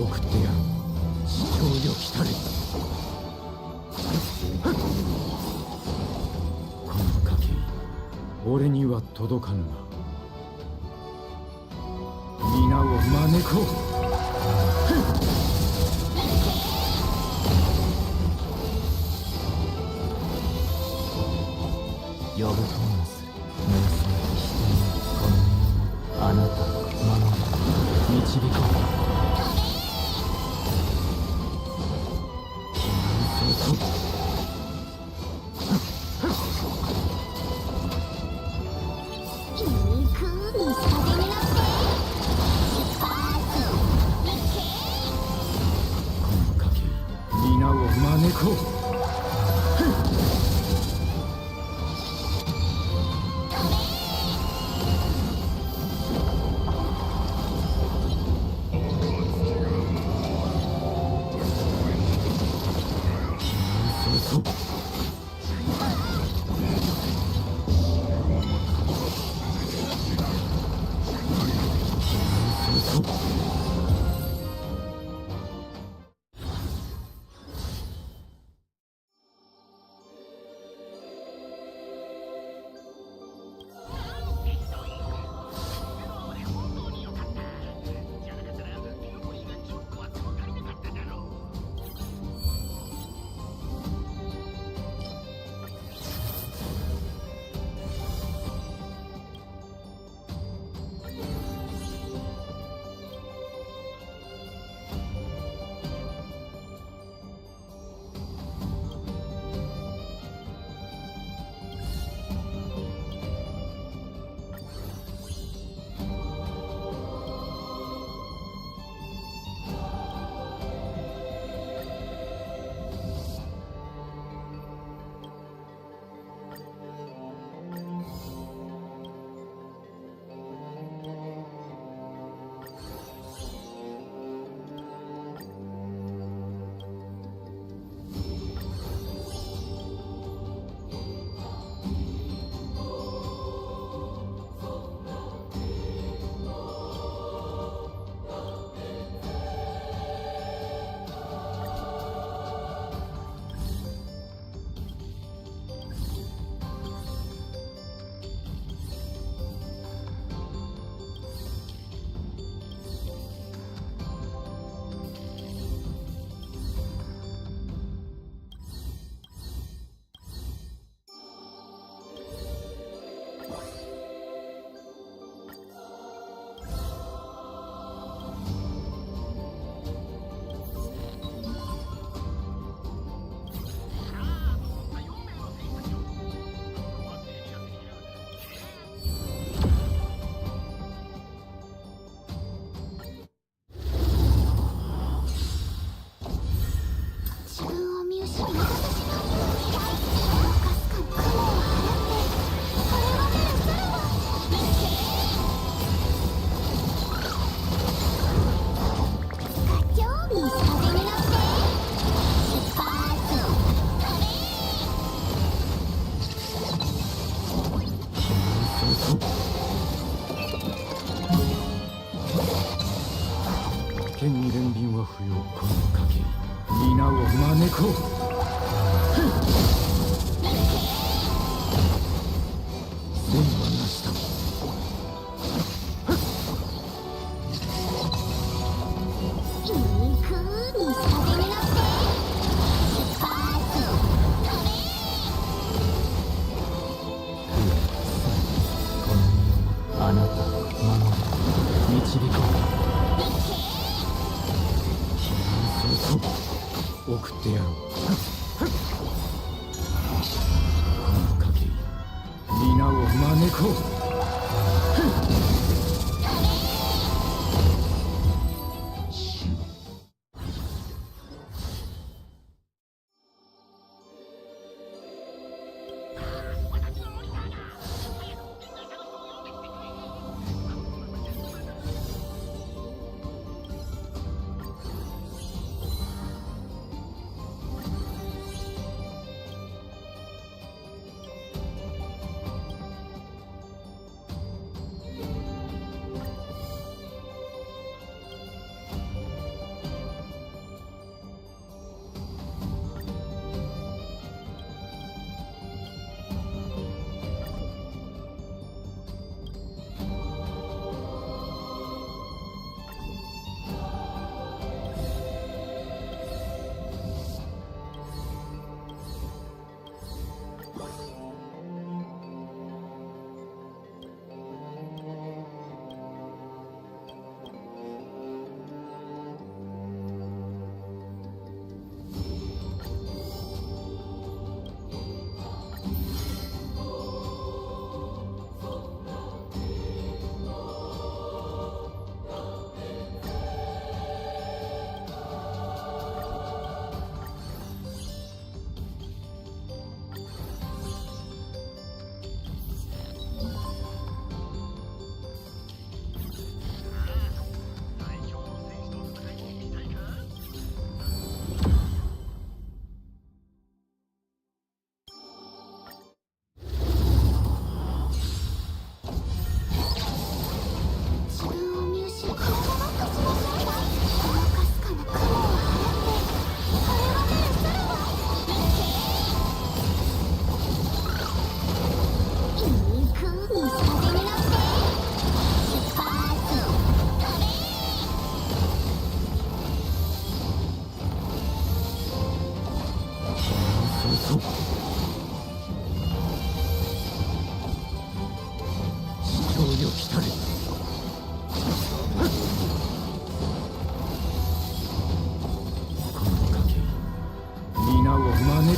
送ってやろう。市長よ来たれ。この賭け俺には届かぬが皆を招こう。呼ぶともする。瞑想してみる。このあなたを守る。導こう。皆を招こう。剣に憐憫は不要。この賭け皆を招こう。善はなした。あなたを守る。導こう。送ってやろう。この賭け皆を招こう。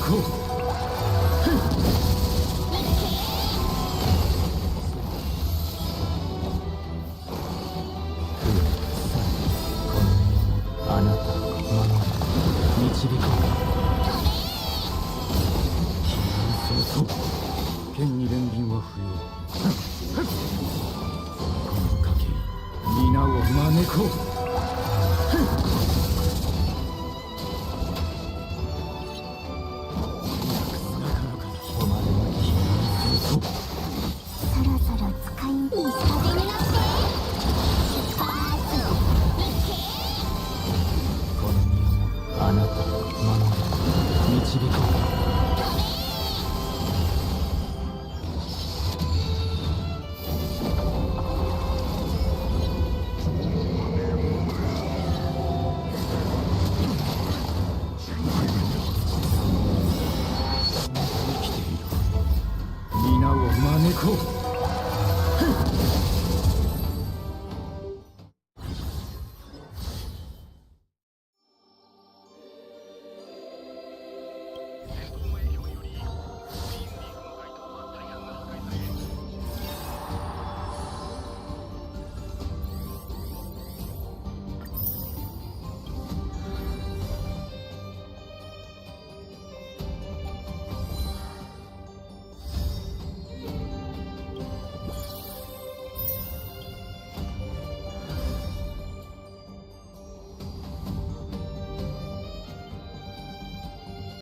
こう。あなたを守る、導こう。そうそう、剣に連輪は不要。この賭け、皆を招こう。